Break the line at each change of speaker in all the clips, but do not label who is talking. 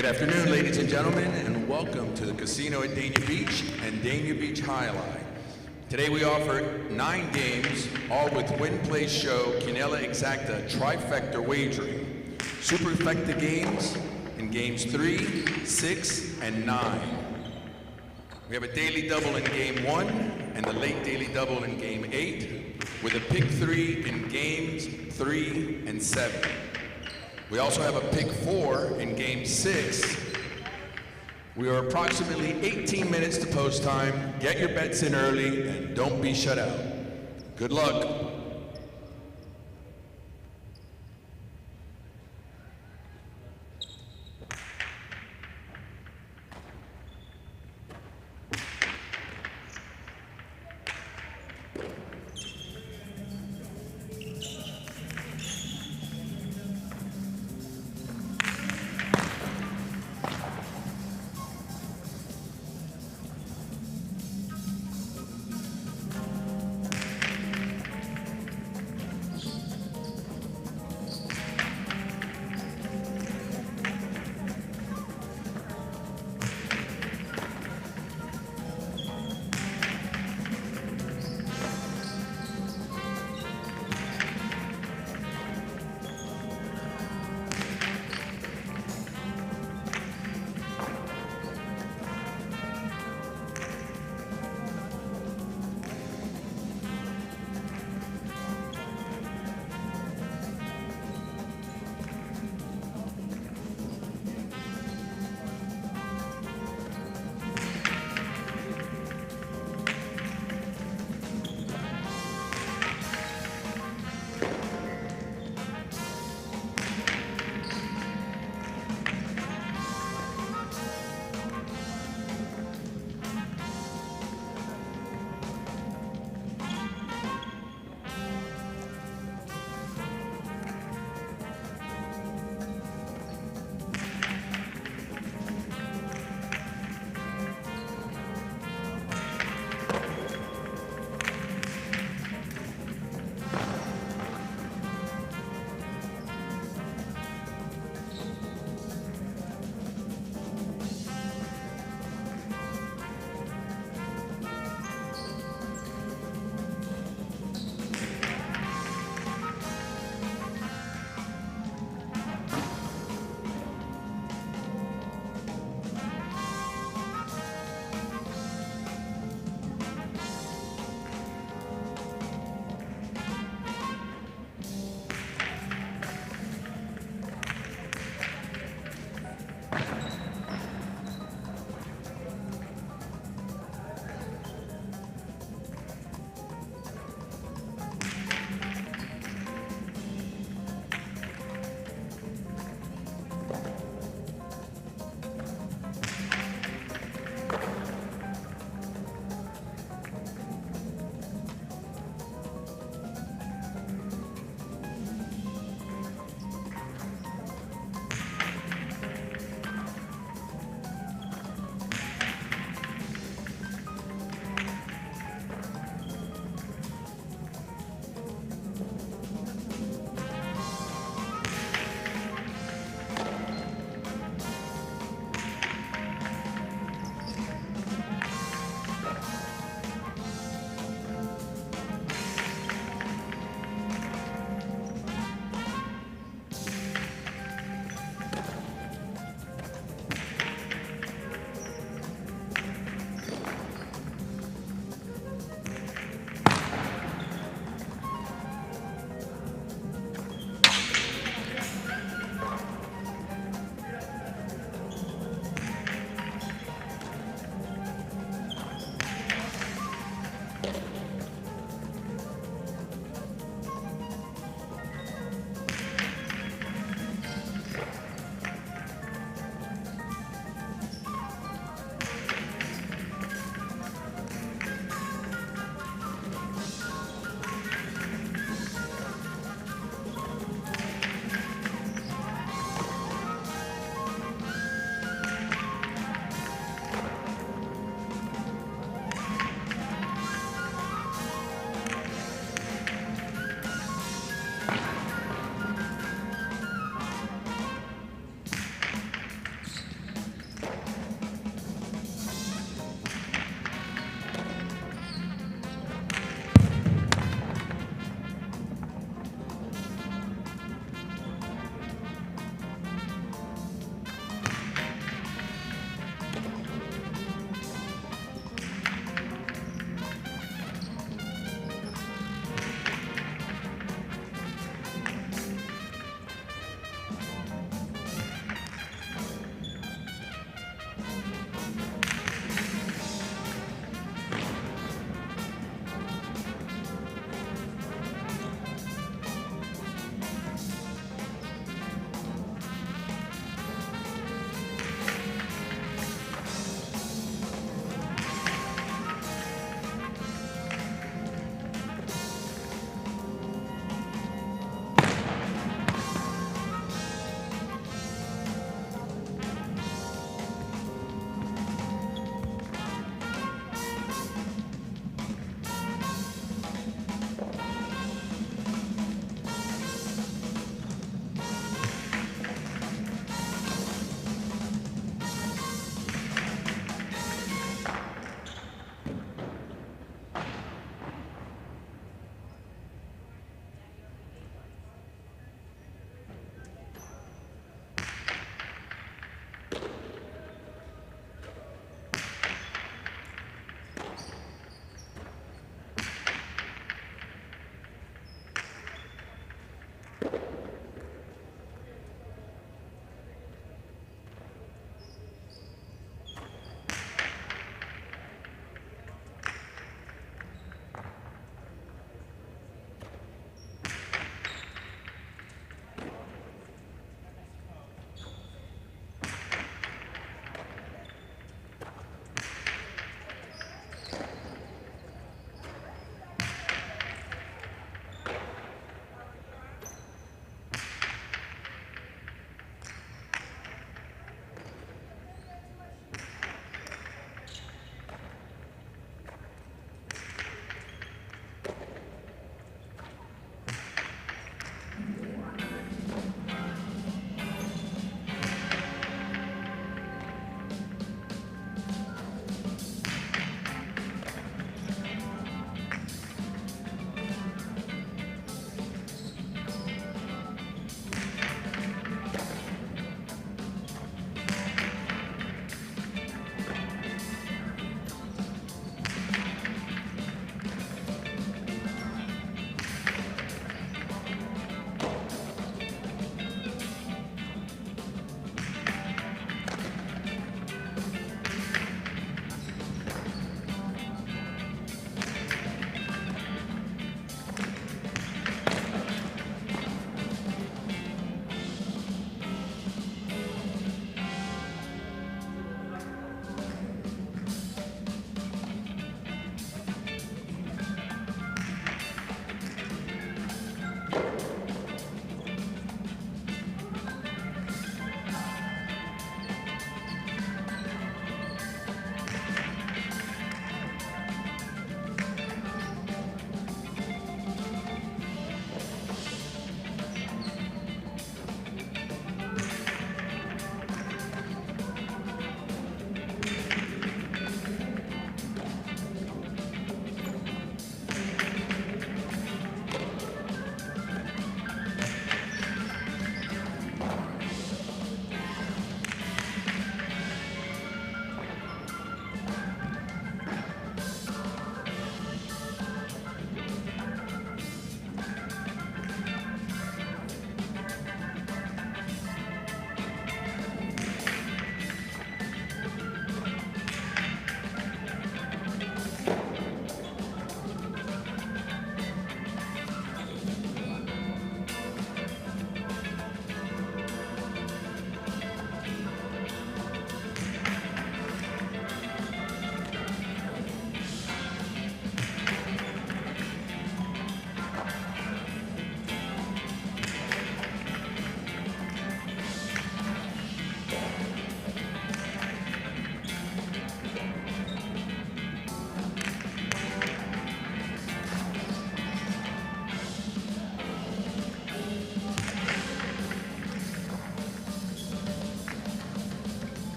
Good afternoon, ladies and gentlemen, and welcome to the casino at Dania Beach and Dania Beach Alai. Today we offer 9 games, all with Win Play Show Quinella Exacta trifecta wagering. Superfecta games in games 3, 6, and 9. We have a daily double in game 1 and the late daily double in game 8, with a pick 3 in games 3 and 7. We also have a pick 4 in game 6. We are approximately 18 minutes to post time. Get your bets in early and don't be shut out. Good luck.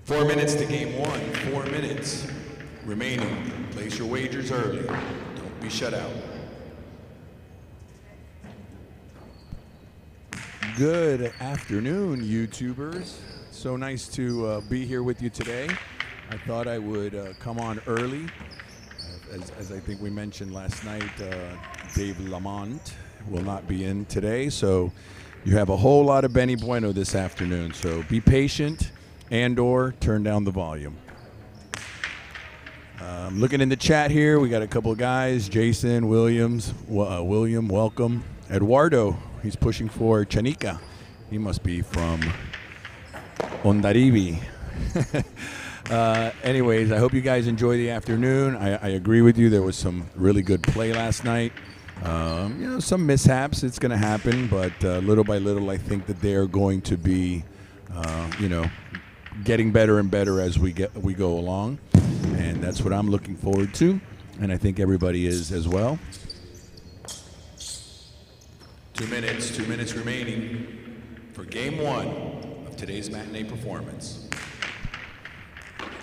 4 minutes to game one, 4 minutes remaining. Place your wagers early. Don't be shut out. Good afternoon, YouTubers. So nice to be here with you today. I thought I would come on early. As I think we mentioned last night, Dave Lamont will not be in today. So you have a whole lot of Benny Bueno this afternoon. So be patient and or turn down the volume. Looking in the chat here, we got a couple of guys. Jason, William, welcome. Eduardo, he's pushing for Chanica. He must be from Ondaribi. Anyways, I hope you guys enjoy the afternoon. I agree with you. There was some really good play last night. Some mishaps. It's going to happen, but little by little, I think that they're going to be, getting better and better as we go along, and that's what I'm looking forward to, and I think everybody is as well. 2 minutes remaining for game one of today's matinee performance.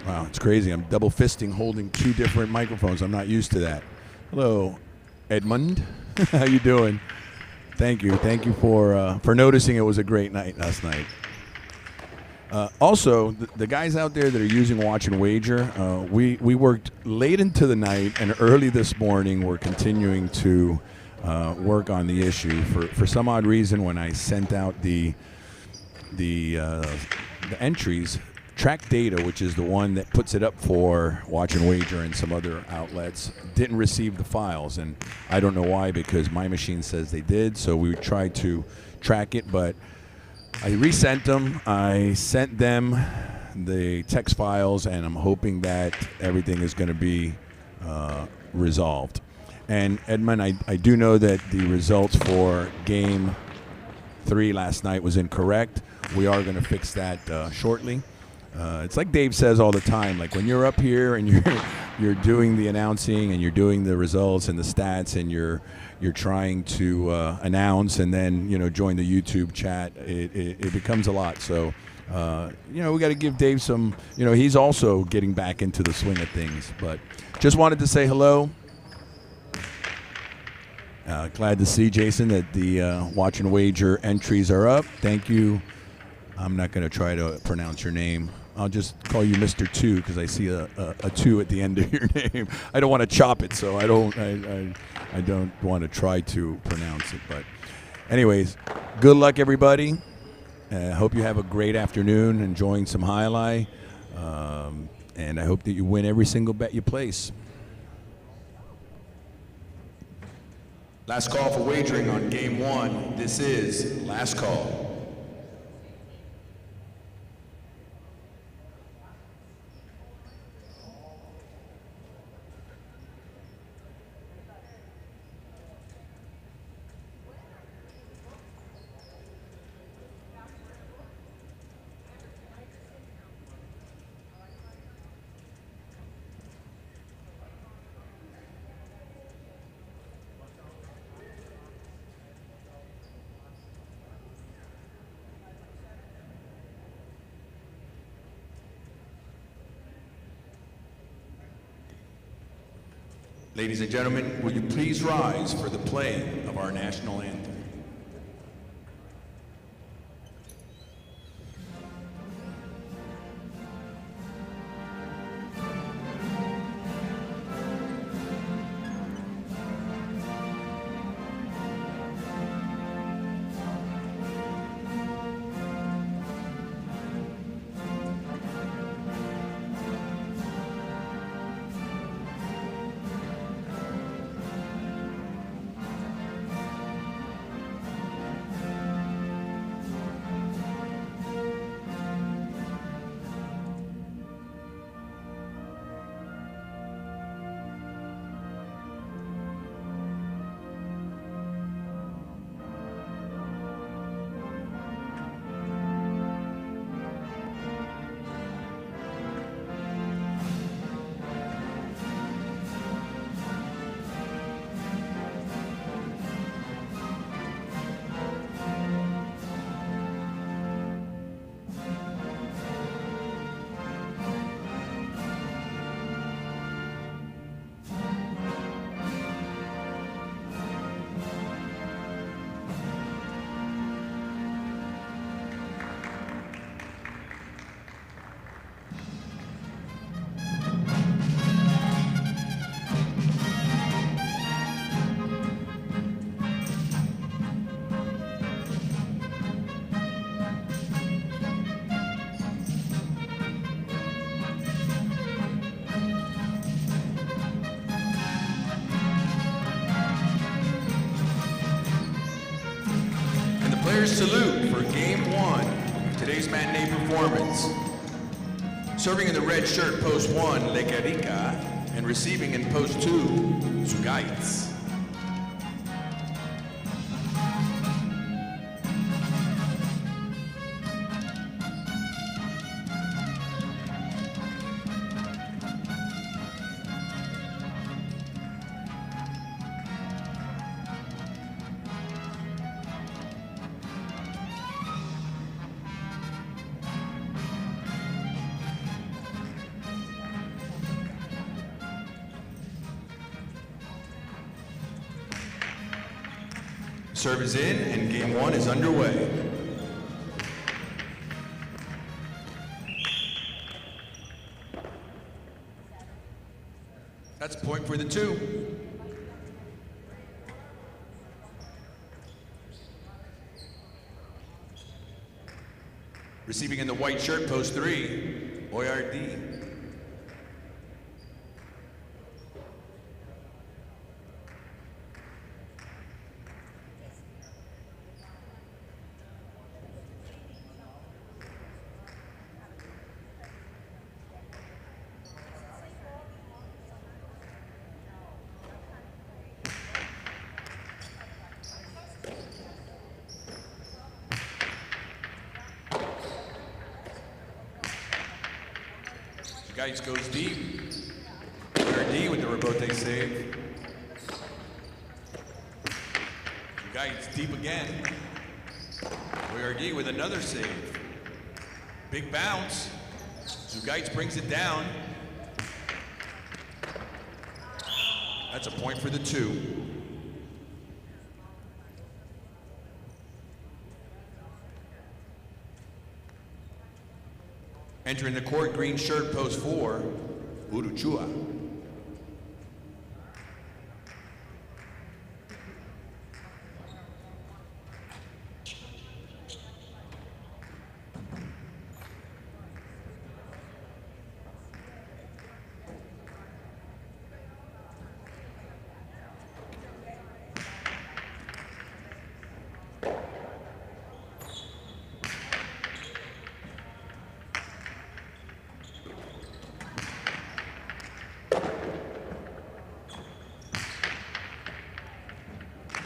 Wow, it's crazy. I'm double fisting holding two different microphones. I'm not used to that. Hello, Edmund. How you doing? Thank you for noticing it was a great night last night. Also, the guys out there that are using Watch and Wager, we worked late into the night and early this morning. We're continuing to work on the issue. For some odd reason, when I sent out the entries, Track Data, which is the one that puts it up for Watch and Wager and some other outlets, didn't receive the files, and I don't know why, because my machine says they did. So we tried to track it, but I resent them. I sent them the text files, and I'm hoping that everything is going to be resolved. And Edmund, I do know that the results for Game 3 last night was incorrect. We are going to fix that shortly. It's like Dave says all the time, like when you're up here and you're doing the announcing and you're doing the results and the stats and you're trying to announce and then join the YouTube chat, it becomes a lot. So we got to give Dave some, he's also getting back into the swing of things. But just wanted to say hello. Glad to see, Jason, that the Watch and Wager entries are up. Thank you. I'm not going to try to pronounce your name. I'll just call you Mr. 2 because I see a 2 at the end of your name. I don't want to chop it, so I don't want to try to pronounce it. But anyways, good luck, everybody. Hope you have a great afternoon, enjoying some Alai, and I hope that you win every single bet you place. Last call for wagering on game one. This is last call. Ladies and gentlemen, will you please rise for the playing of our national anthem? Players salute for game one of today's matinee performance. Serving in the red shirt, post 1, Lequerica, and receiving in post 2, Zugaitz. Serve is in, and game one is underway. That's a point for the 2. Receiving in the white shirt, post 3, Oyardi. Zugaitz goes deep. Oyardi with the rebote save. Zugaitz deep again. Oyardi with another save. Big bounce. Zugaitz brings it down. That's a point for the 2. Entering the court, green shirt, post 4, Uruchua.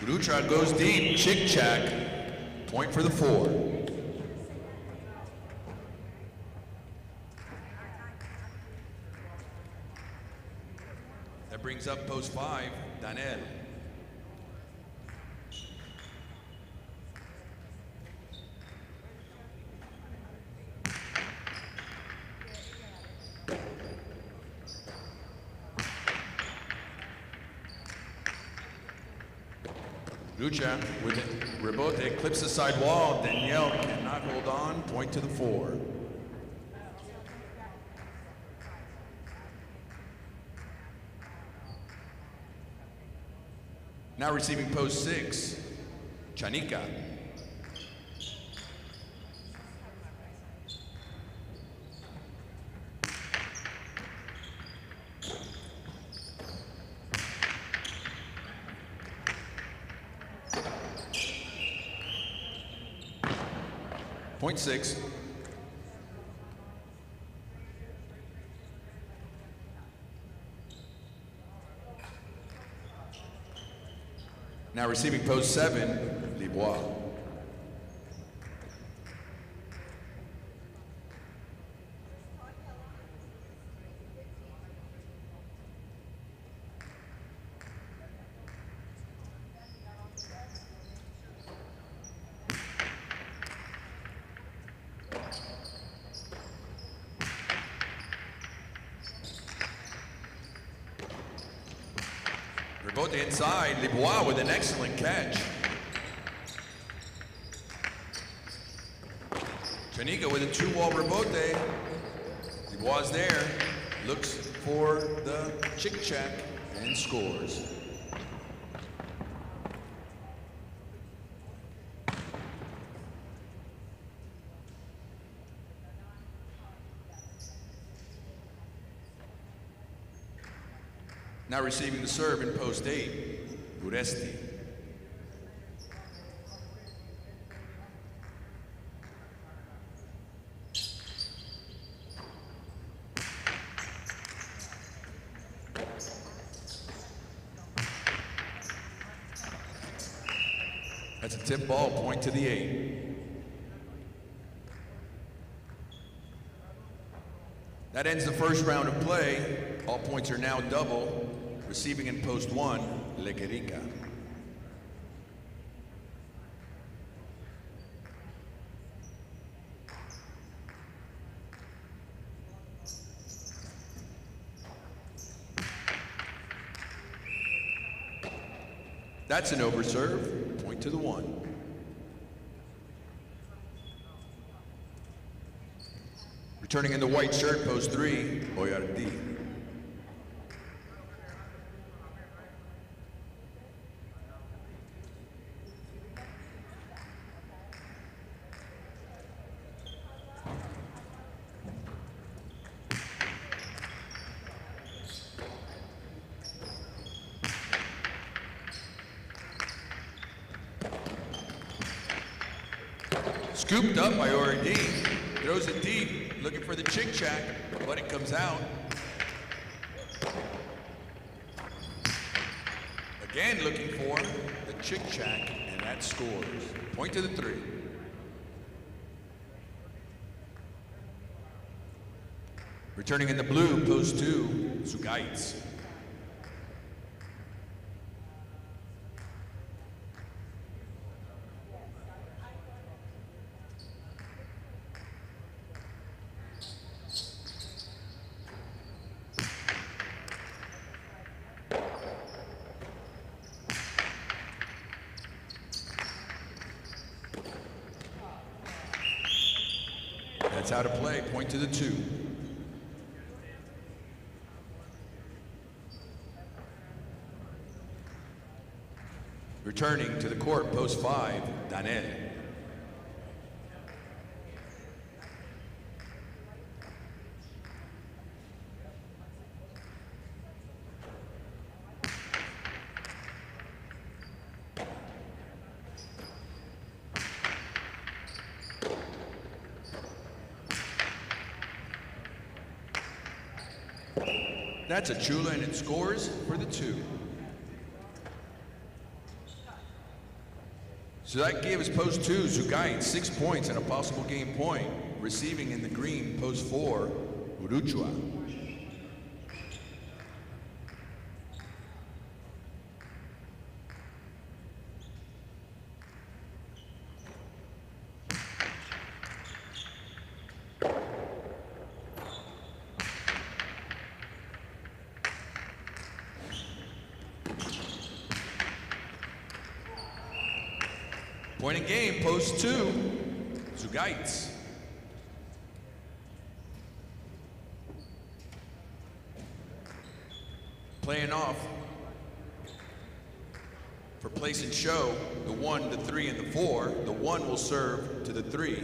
Uruchua goes deep, chick-chack, point for the 4. That brings up post 5, Dania. Uruchua with it. Rebote clips the side wall. Danielle cannot hold on. Point to the 4. Now receiving post 6, Chanica. Point 6. Now receiving post 7, Libois. Rebote inside, Libois with an excellent catch. Chanica with a 2-wall rebote. Libois there, looks for the chick-chack and scores. Now receiving the serve in post 8, Uresti. That's a tip ball, point to the 8. That ends the first round of play. All points are now double. Receiving in post 1, Lequerica. That's an overserve, point to the 1. Returning in the white shirt, post 3, Boyardi. Scooped up by Ordi, throws it deep, looking for the chick-chack, but it comes out. Again looking for the chick-chack, and that scores. Point to the 3. Returning in the blue, post 2, Zugaitz. That's out of play, point to the 2. Returning to the court, post 5, Dania. That's a chula, and it scores for the 2. So that gave us post 2, Zugaitz, 6 points and a possible game point. Receiving in the green, post 4, Uruchua. Point in game, post 2, Zugaitz. Playing off for place and show, the 1, the 3, and the 4. The 1 will serve to the 3,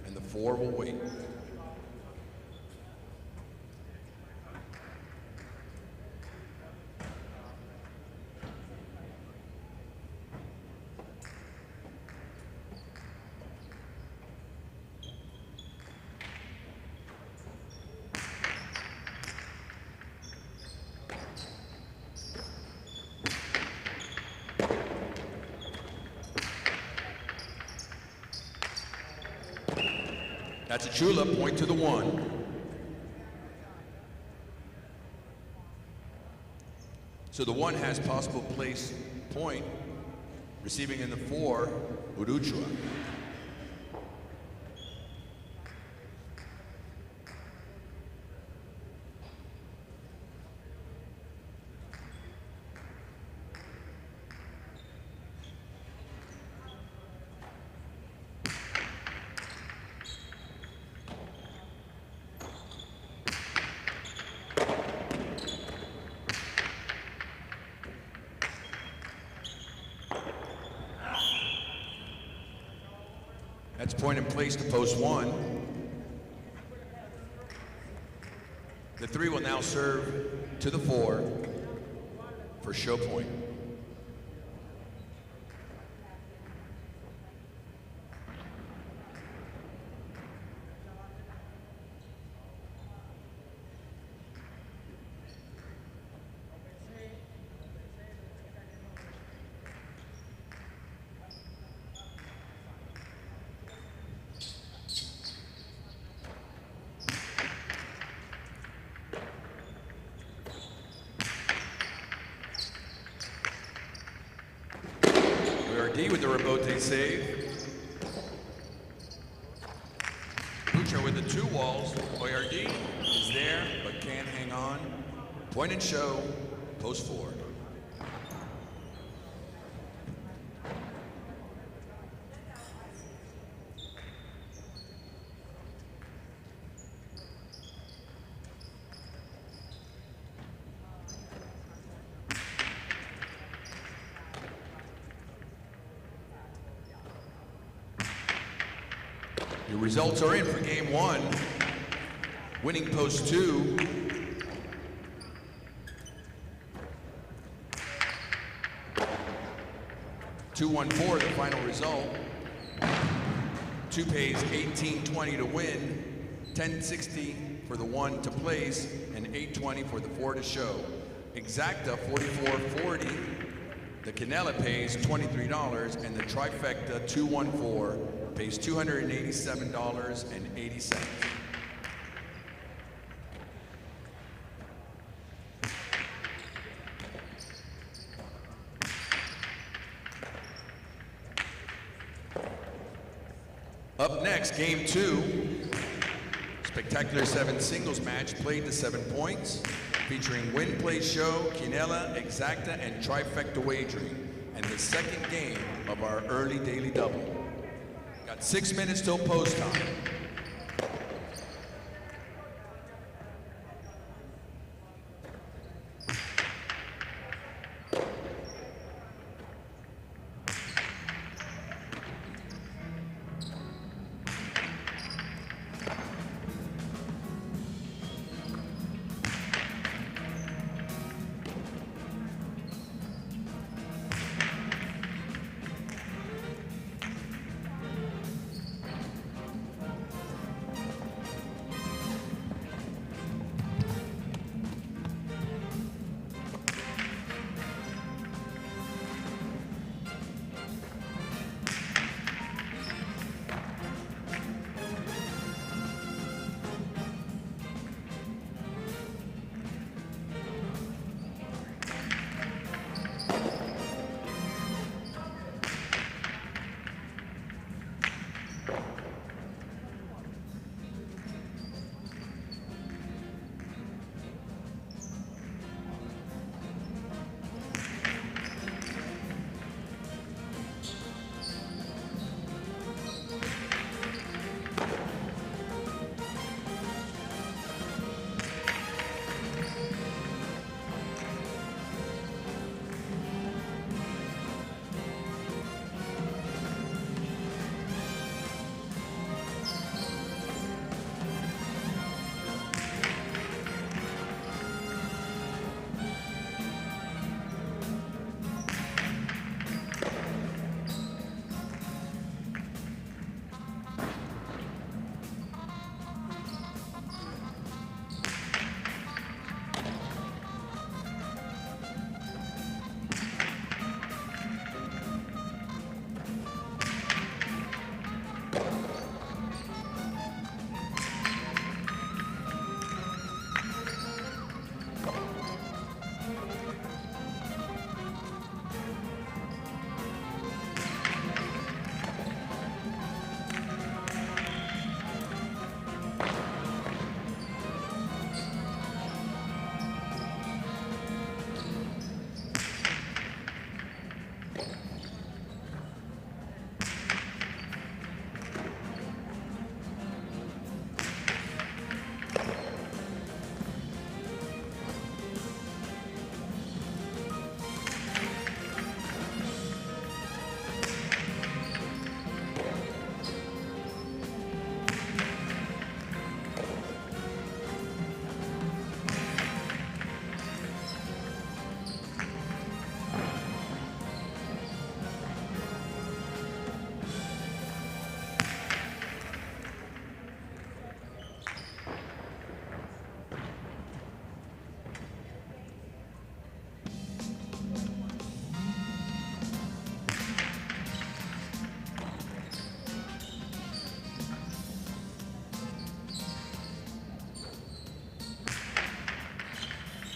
and the 4 will wait. That's a chula, point to the 1. So the 1 has possible place point, receiving in the 4, Uruchua. That's point in place to post 1. The 3 will now serve to the 4 for show point. Oyardi with the rebote save. Pucha with the 2 walls. Oyardi is there, but can't hang on. Point and show, post 4. Your results are in for game 1. Winning post 2. $2-1-4, the final result. 2 pays $18.20 to win, $10.60 for the 1 to place, and $8.20 for the 4 to show. Exacta $44.40. The Canela pays $23, and the Trifecta 214 pays $287.80. Up next, game 2. Spectacular 7 singles match played to 7 points, featuring win, play, show, Quinella, Exacta, and Trifecta wagering, and the second game of our early daily double. Got 6 minutes till post time.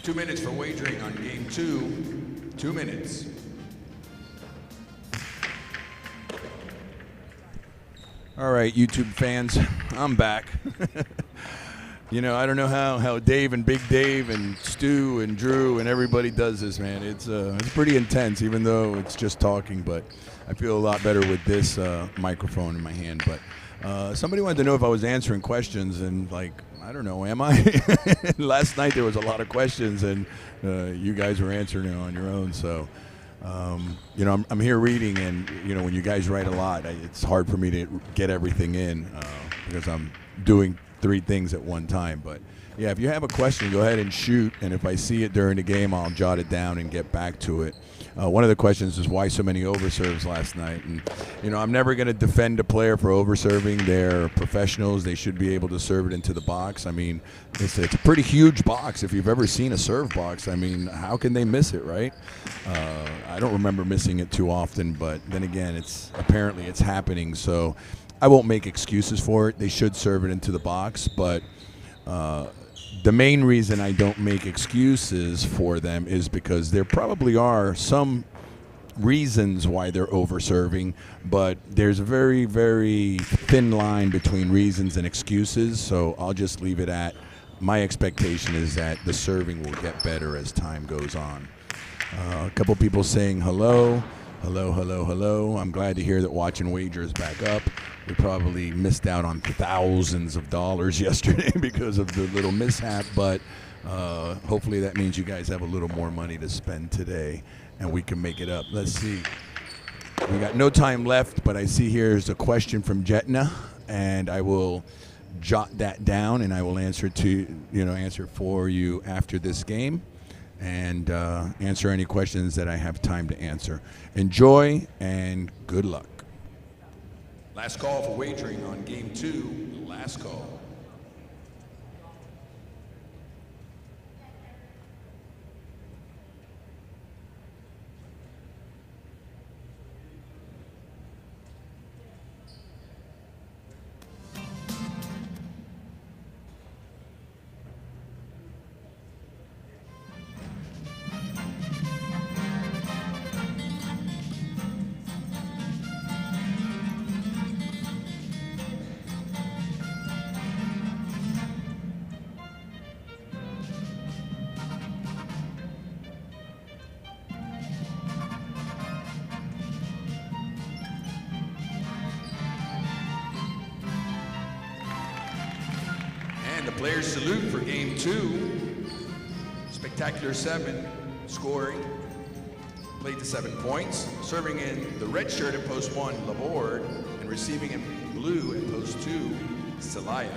Two minutes for wagering on game 2. 2 minutes. All right, YouTube fans, I'm back. You know, I don't know how Dave and Big Dave and Stu and Drew and everybody does this, man. It's pretty intense, even though it's just talking. But I feel a lot better with this microphone in my hand. But somebody wanted to know if I was answering questions, and like, I don't know, am I? Last night there was a lot of questions, and you guys were answering it on your own. So, you know, I'm here reading, and you know, when you guys write a lot, it's hard for me to get everything in because I'm doing 3 things at one time. But yeah, if you have a question, go ahead and shoot, and if I see it during the game, I'll jot it down and get back to it. One of the questions is why so many overserves last night, and you know, I'm never going to defend a player for overserving. They're professionals. They should be able to serve it into the box. I mean, it's a pretty huge box. If you've ever seen a serve box, I mean, how can they miss it, right? I don't remember missing it too often, but then again, apparently it's happening. So I won't make excuses for it. They should serve it into the box, but the main reason I don't make excuses for them is because there probably are some reasons why they're over-serving, but there's a very, very thin line between reasons and excuses, so I'll just leave it at my expectation is that the serving will get better as time goes on. A couple people saying hello. Hello, hello, hello. I'm glad to hear that Watch and Wager is back up. We probably missed out on thousands of dollars yesterday because of the little mishap, but hopefully that means you guys have a little more money to spend today and we can make it up. Let's see. We got no time left, but I see here's a question from Jetna, and I will jot that down and I will answer for you after this game, and answer any questions that I have time to answer. Enjoy and good luck. Last call for wagering on game 2. Last call. The players salute for game 2. Spectacular 7 scoring. Played to 7 points. Serving in the red shirt at post 1, Laborde, and receiving in blue at post 2, Celaya.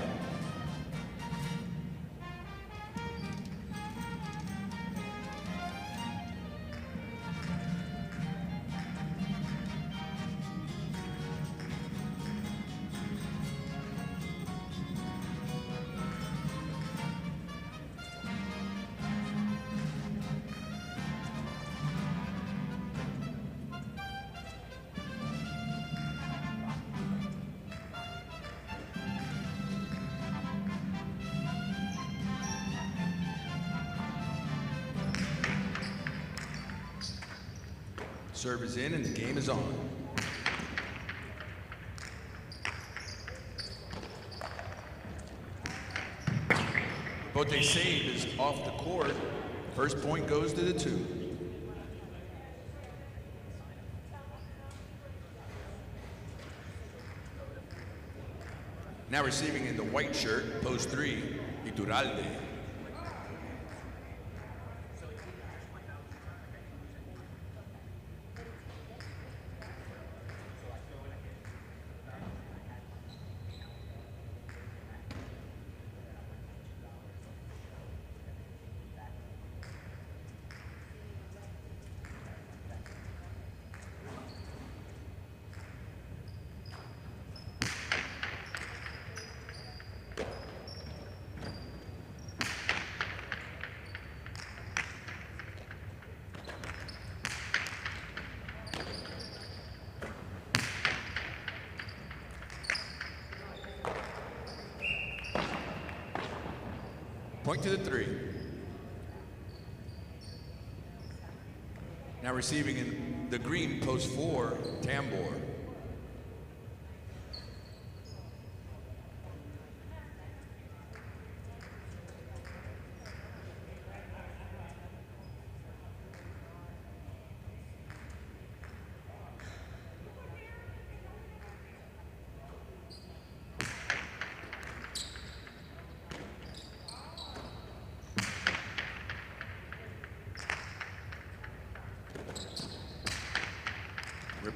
Serve is in and the game is on. Bote save is off the court. First point goes to the 2. Now receiving in the white shirt, post 3, Iturralde. Point to the 3. Now receiving in the green, post 4, Tambor.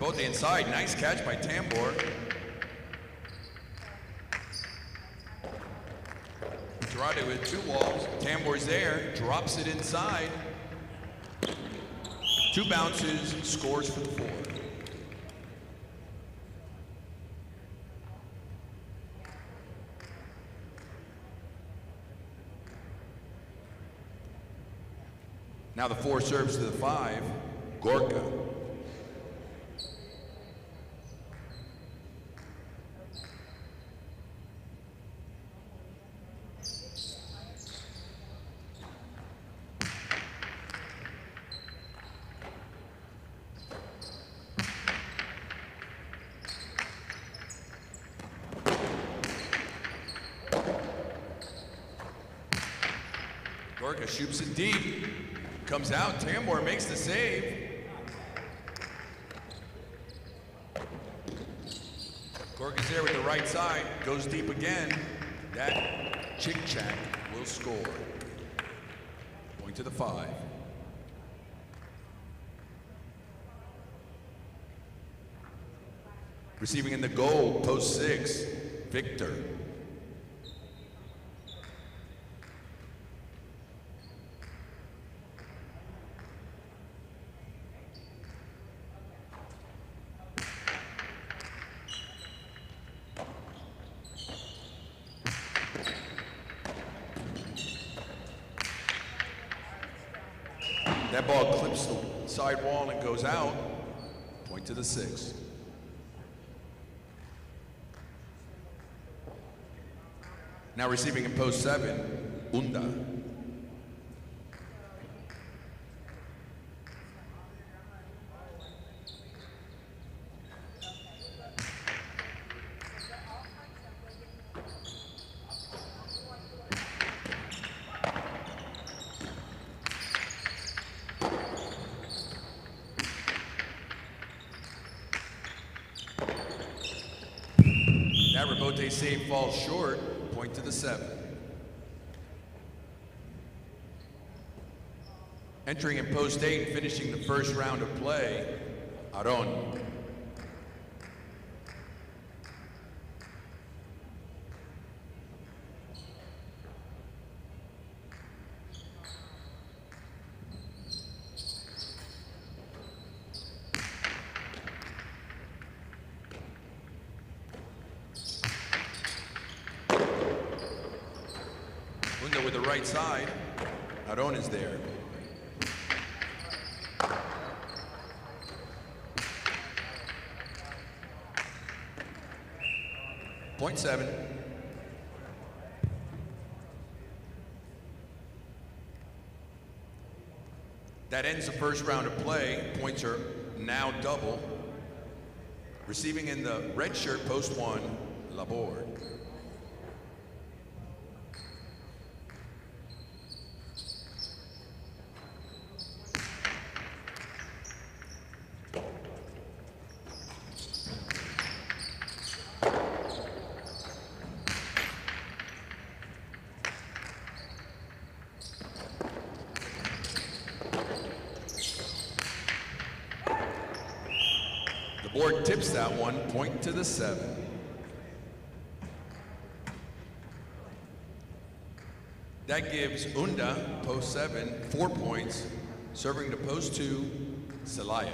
Both inside, nice catch by Tambor. Andrade with 2 walls, Tambor's there, drops it inside. 2 bounces, scores for the 4. Now the 4 serves to the 5, Gorka. Gorka shoots it deep. Comes out, Tambor makes the save. Gorka's there with the right side, goes deep again. That chick-chack will score. Point to the 5. Receiving in the goal, post 6, Victor. That ball clips the side wall and goes out. Point to the 6. Now receiving in post 7, Unda. That rebote save falls short, point to the 7. Entering in post 8 and finishing the first round of play, Aron. With the right side, Aron is there. Point 7. That ends the first round of play. Points are now double. Receiving in the red shirt, post 1, Laborde. Board tips that one, point to the 7. That gives Unda, post 7, 4 points, serving to post 2, Celaya.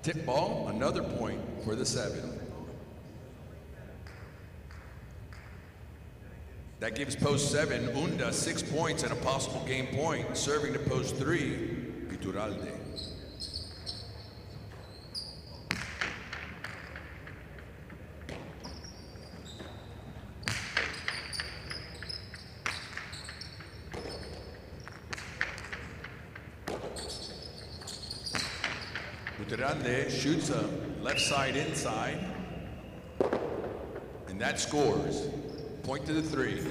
Tip ball, another point for the 7. That gives post 7, Unda, 6 points and a possible game point, serving to post 3, Iturralde. Iturralde shoots a left side inside, and that scores. Point to the 3.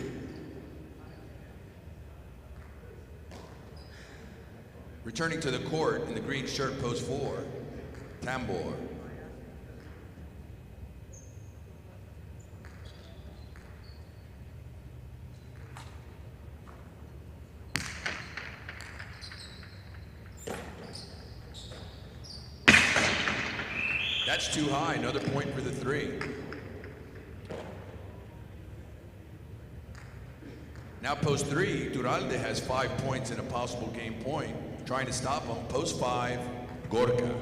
Returning to the court in the green shirt, post 4, Tambor. That's too high, another point for the 3. Now post 3, Iturralde has 5 points and a possible game point. Trying to stop him, post 5, Gorka.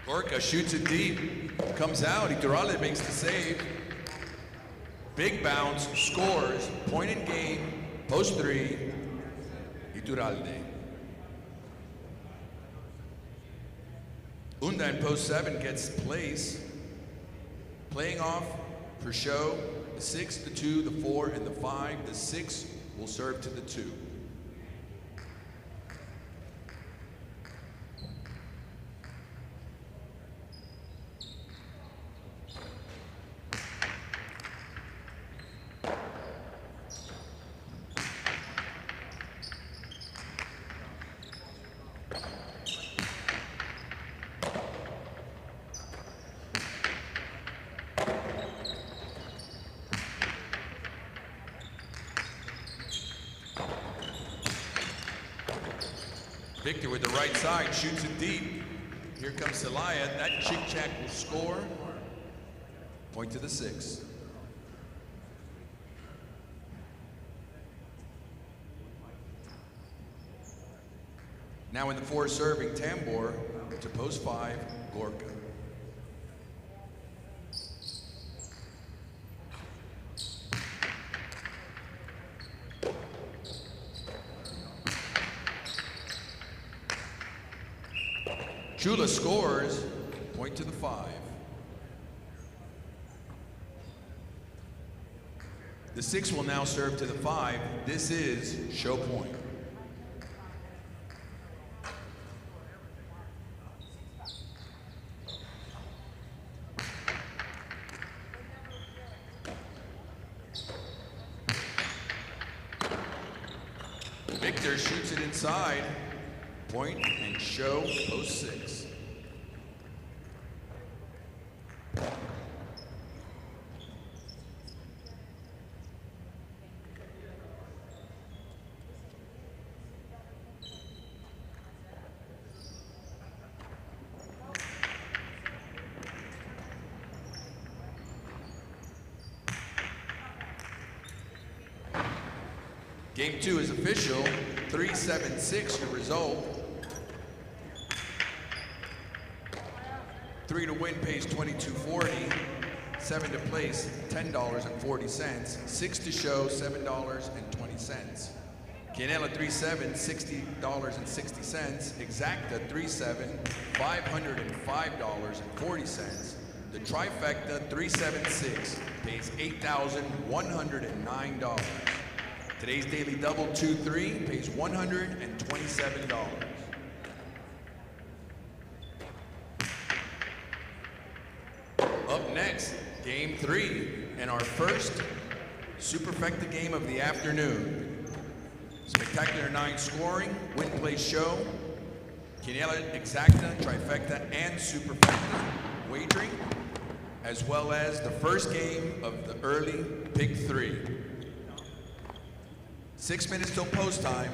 Gorka shoots it deep, comes out, Iturralde makes the save. Big bounce, scores, point in game, post 3, Iturralde. Unda in post 7 gets place. Playing off for show, the 6, the 2, the 4, and the 5. The 6 will serve to the 2. Victor with the right side, shoots it deep. Here comes Alai. That chick-chack will score. Point to the 6. Now in the 4 serving, Tambor to post 5, Gorka. Chula scores, point to the 5. The 6 will now serve to the 5. This is show point. Victor shoots it inside. Point and show, post 6. Game 2 is official, 3-7-6 your result. 3 to win pays $22.40, 7 to place $10.40, 6 to show $7.20. Quinella 3-7, $60.60, Exacta 3-7, $505.40. The trifecta 3-7-6 pays $8,109. Today's daily double 2-3 pays $127. Up next, game 3, and our first superfecta game of the afternoon. Spectacular 9 scoring, win, play, show, Quinella, Exacta, trifecta, and superfecta wagering, as well as the first game of the early pick 3. 6 minutes till post time.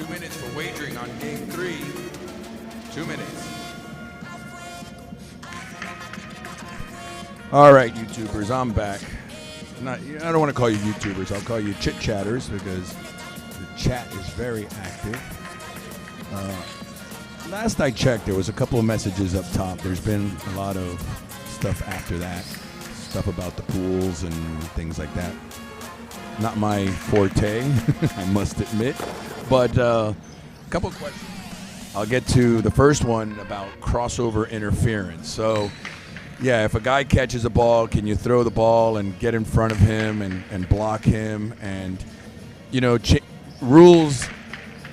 2 minutes for wagering on game 3. 2 minutes. All right, YouTubers, I'm back. I don't want to call you YouTubers. I'll call you chit-chatters because the chat is very active. Last I checked, there was a couple of messages up top. There's been a lot of stuff after that. Stuff about the pools and things like that. Not my forte, I must admit. But a couple of questions. I'll get to the first one about crossover interference. So, yeah, if a guy catches a ball, can you throw the ball and get in front of him and block him? And, rules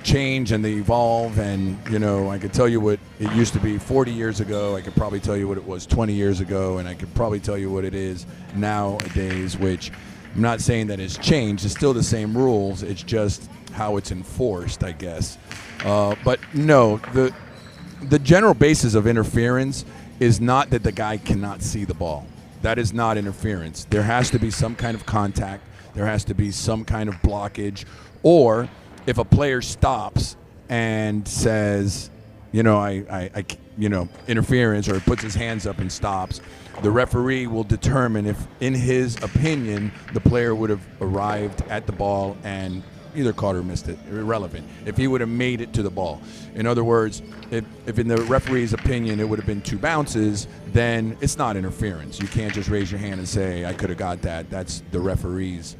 change and they evolve. And, I could tell you what it used to be 40 years ago. I could probably tell you what it was 20 years ago. And I could probably tell you what it is nowadays, which I'm not saying that it's changed. It's still the same rules. It's just how it's enforced, I guess. But no, the general basis of interference is not that the guy cannot see the ball. That is not interference. There has to be some kind of contact. There has to be some kind of blockage. Or if a player stops and says, interference, or puts his hands up and stops, the referee will determine if, in his opinion, the player would have arrived at the ball and either caught or missed it, irrelevant. If he would have made it to the ball. In other words, if in the referee's opinion it would have been 2 bounces, then it's not interference. You can't just raise your hand and say, I could have got that. That's the referee's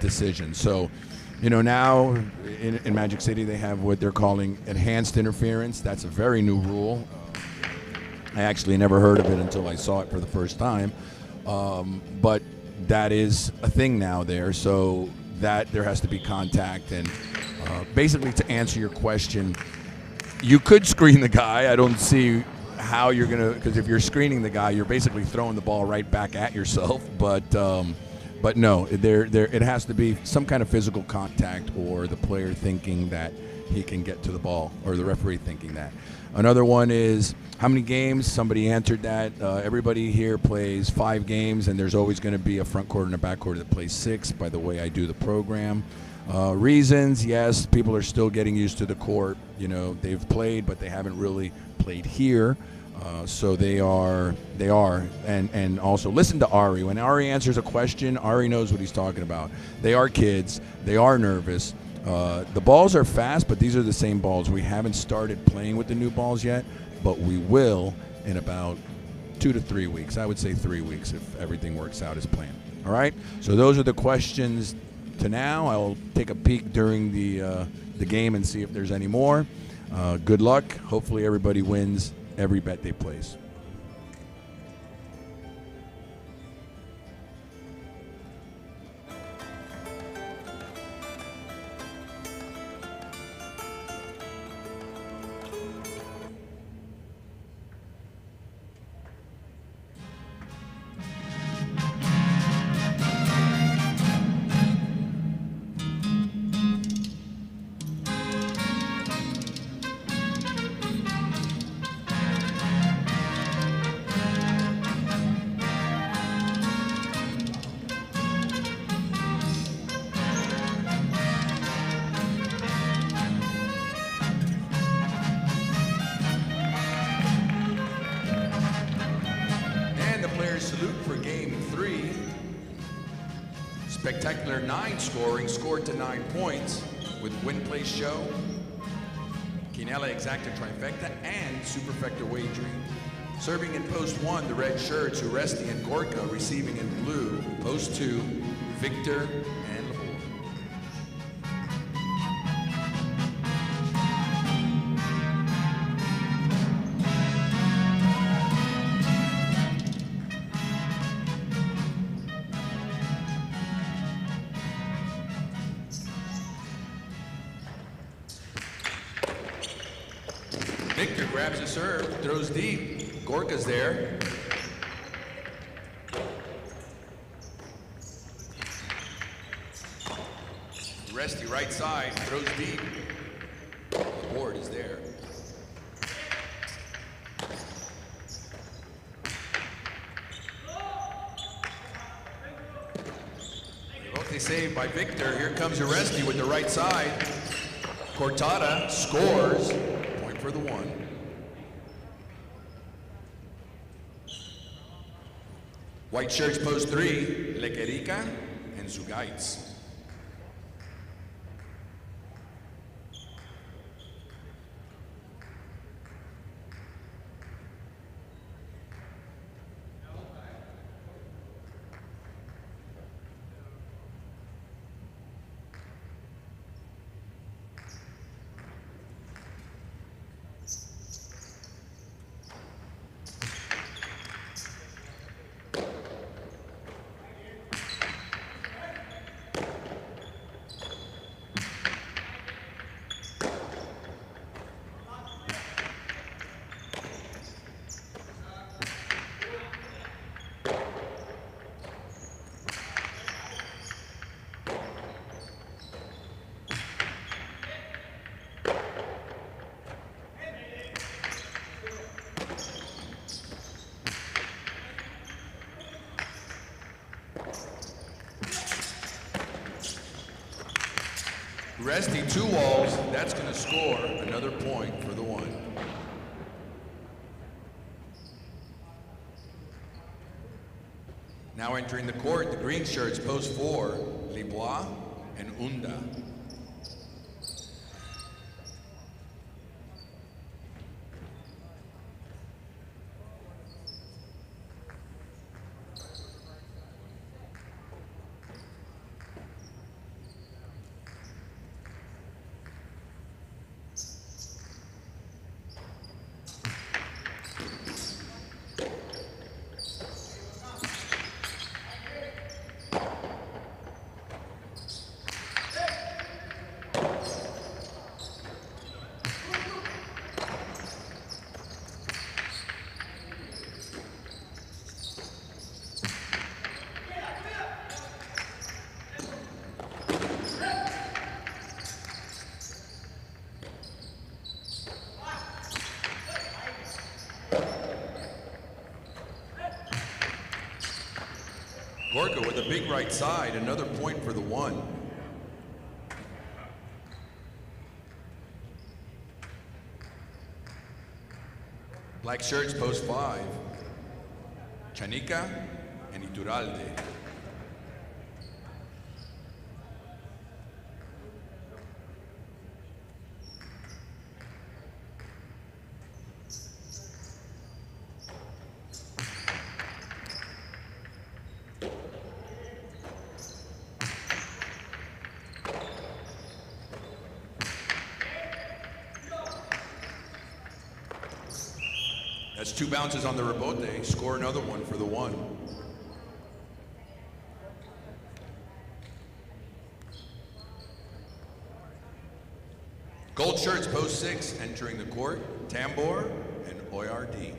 decision. So, now in Magic City they have what they're calling enhanced interference. That's a very new rule. I actually never heard of it until I saw it for the first time. But that is a thing now there. So that there has to be contact. And basically, to answer your question, you could screen the guy. I don't see how you're going to, because if you're screening the guy, you're basically throwing the ball right back at yourself. But no, it has to be some kind of physical contact, or the player thinking that he can get to the ball, or the referee thinking that. Another one is how many games? Somebody answered that. Everybody here plays 5 games, and there's always going to be a front court and a back court that plays 6, by the way I do the program. Reasons, yes, people are still getting used to the court. They've played, but they haven't really played here. So they are, and also listen to Ari. When Ari answers a question, Ari knows what he's talking about. They are kids. They are nervous. The balls are fast, but these are the same balls. We haven't started playing with the new balls yet, but we will in about 2 to 3 weeks. I would say 3 weeks if everything works out as planned. All right? So those are the questions to now. I'll take a peek during the game and see if there's any more. Good luck. Hopefully everybody wins every bet they place. Salute for game 3. Spectacular 9 scoring, scored to 9 points with win, place, show, Quinella Exacta Trifecta, and Superfecta Wagering. Serving in post 1, the red shirts, Uresti and Gorka. Receiving in blue, post 2, Victor and Labor. Victor grabs a serve, throws deep. Gorka's there. Resty right side, throws deep. The board is there. Both they saved by Victor. Here comes Uresti with the right side. Cortada scores, point for the one. White shirts post 3, Lequerica and Zugaitz. Resty 2 walls, that's going to score another point for the one. Now entering the court, the green shirts, post 4, Libois and Unda. Gorka with a big right side, another point for the one. Black shirts post 5, Chanica and Iturralde. That's 2 bounces on the rebote, score another one for the one. Gold shirts post 6 entering the court, Tambor and Oyardi.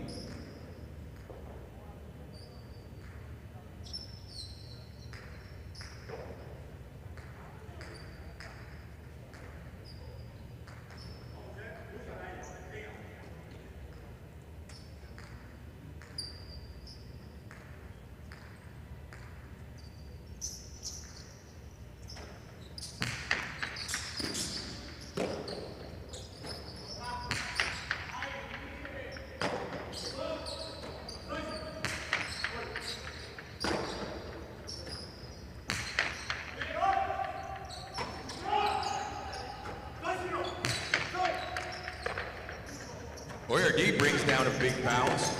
Oyardi brings down a big bounce.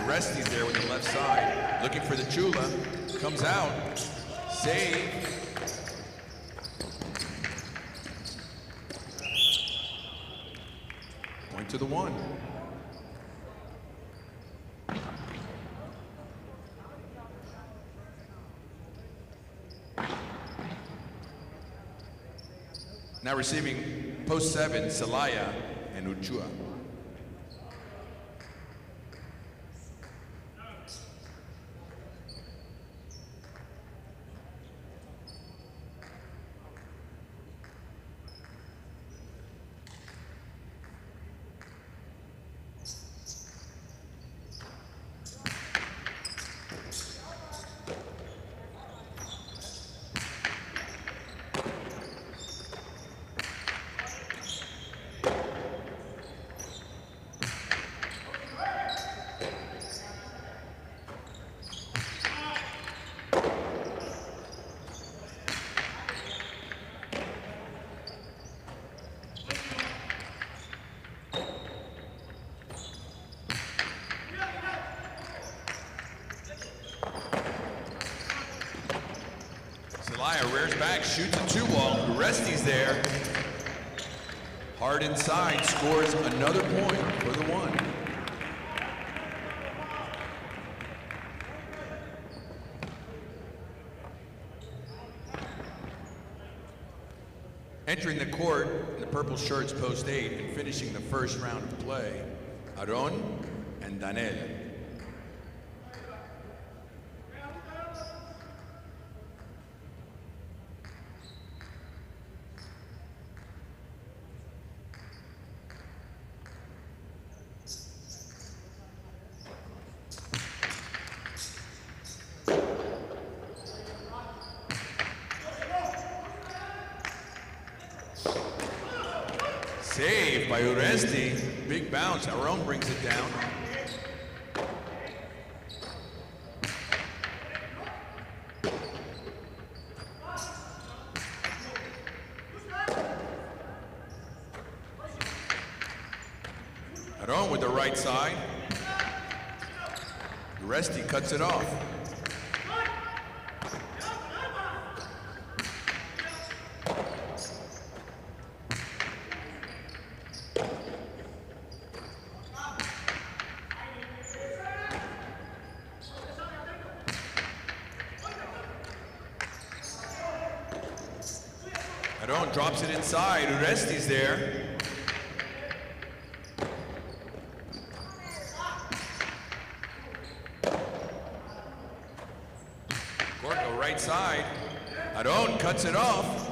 Resty's there with the left side, looking for the Chula. Comes out, save. Point to the one. Now receiving post 7, Celaya and Uchua. track, shoots a 2-ball. Uresti's there. Hard inside, scores another point for the 1. Entering the court in the purple shirts, post 8, and finishing the first round of play, Aron and Dania. Saved by Uresti. Big bounce. Aron brings it down. Aron with the right side. Uresti cuts it off. Aron drops it inside. Uresti's there. Gorka right side. Aron cuts it off.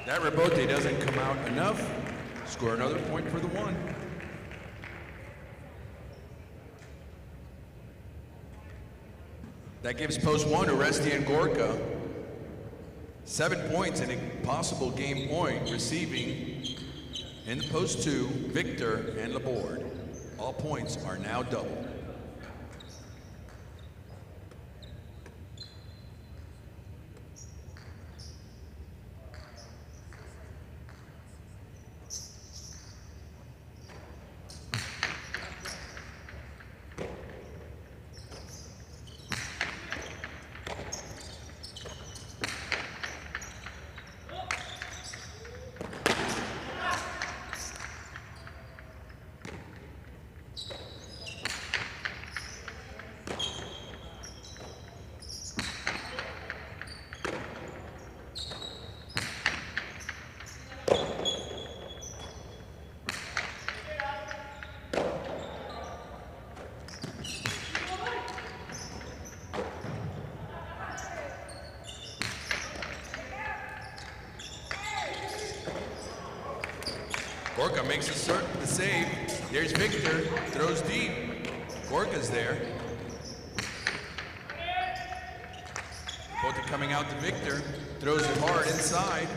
That rebote doesn't come out enough. Score another point for the 1. That gives post 1 Uresti and Gorka 7 points and a possible game point, receiving in post 2 Victor and Laborde. All points are now doubled. Gorka makes the save. There's Victor, throws deep. Gorka's there. Both are coming out to Victor, throws it hard inside.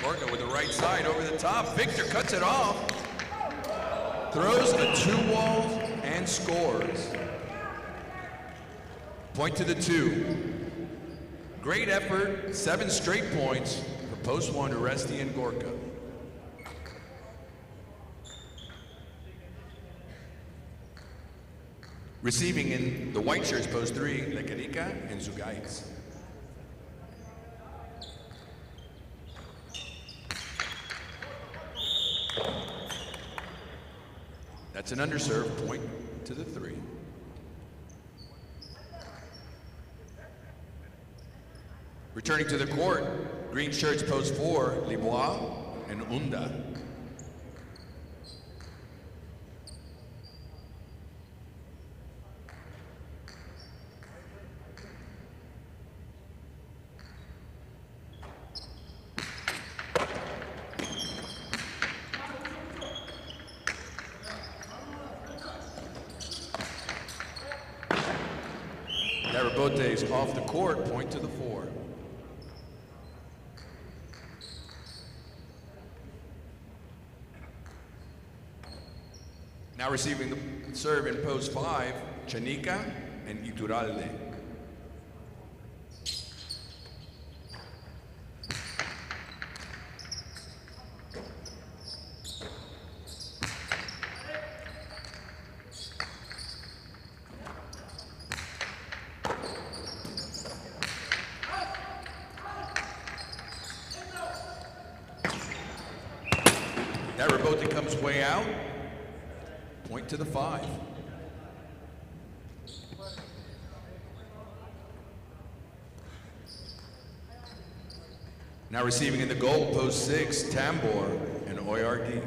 Gorka with the right side over the top. Victor cuts it off. Throws a 2-wall and scores. Point to the 2. Great effort, 7 straight points for post 1 Uresti and Gorka. Receiving in the white shirts, post 3, Lekerica and Zugaiz. That's an underserve, point to the 3. Returning to the court, green shirts post 4, Libois and Unda. Botes off the court, point to the 4. Now receiving the serve in post 5, Chanica and Iturralde. That rebote comes way out. Point to the 5. Now receiving in the goal, post 6, Tambor and Oyardi.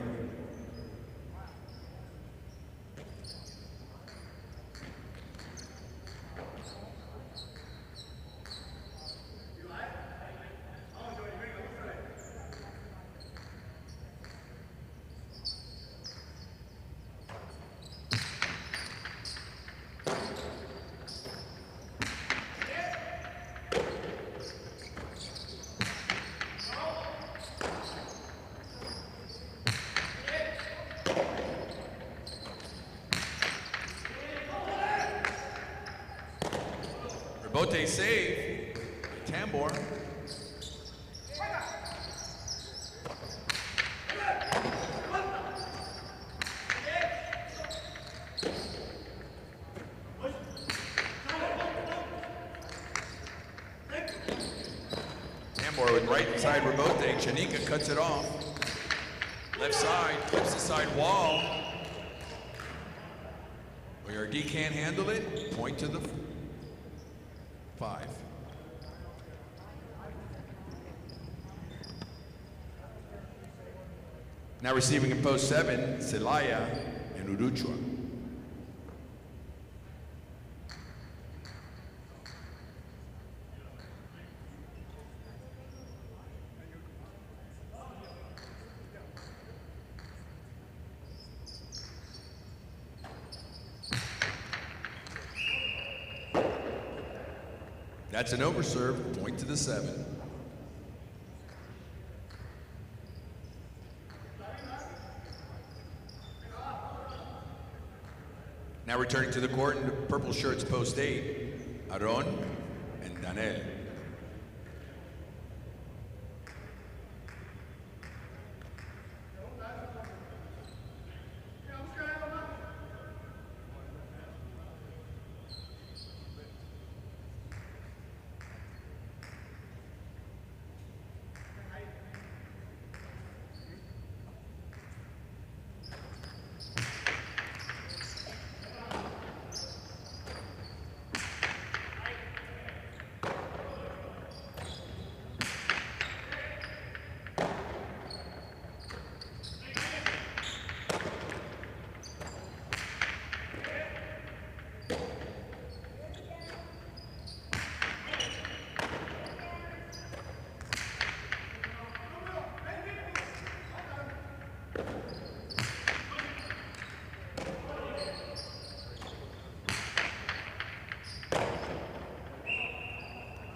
Rebote save, Tambor. Tambor with right side rebote, Chanica cuts it off. Left side, flips the side wall. Oyardi can't handle it, point to the 5. Now receiving in post 7, Celaya and Uruchua. That's an overserve, point to the 7. Now returning to the court in the purple shirts, post 8, Aron and Danel.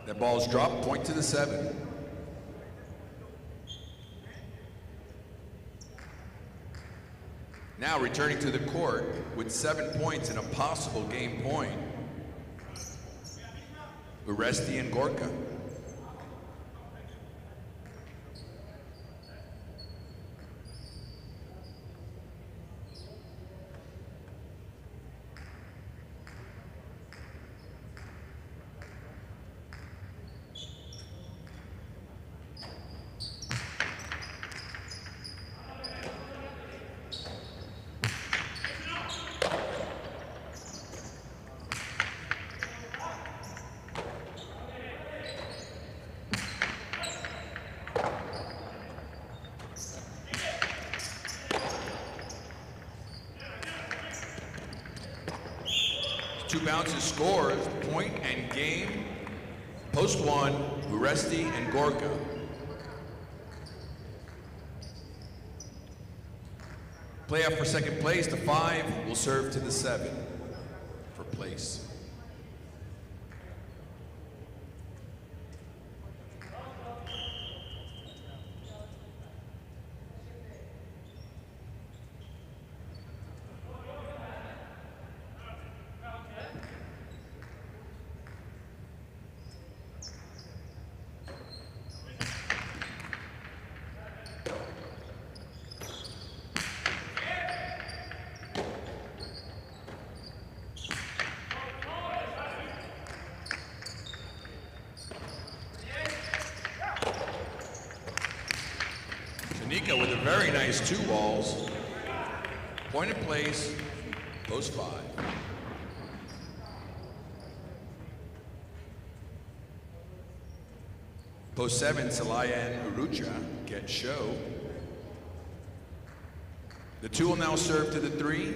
That ball's dropped, point to the 7. Now returning to the court with 7 points and a possible game point, Uresti and Gorka. 2 bounces, scores, point and game. Post 1, Uresti and Gorka. Playoff for second place, the 5 will serve to the 7 for place. Tanika with a very nice 2 balls. Point in place, post 5. Post 7, Alai and Urucha get show. The 2 will now serve to the 3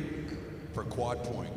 for quad point.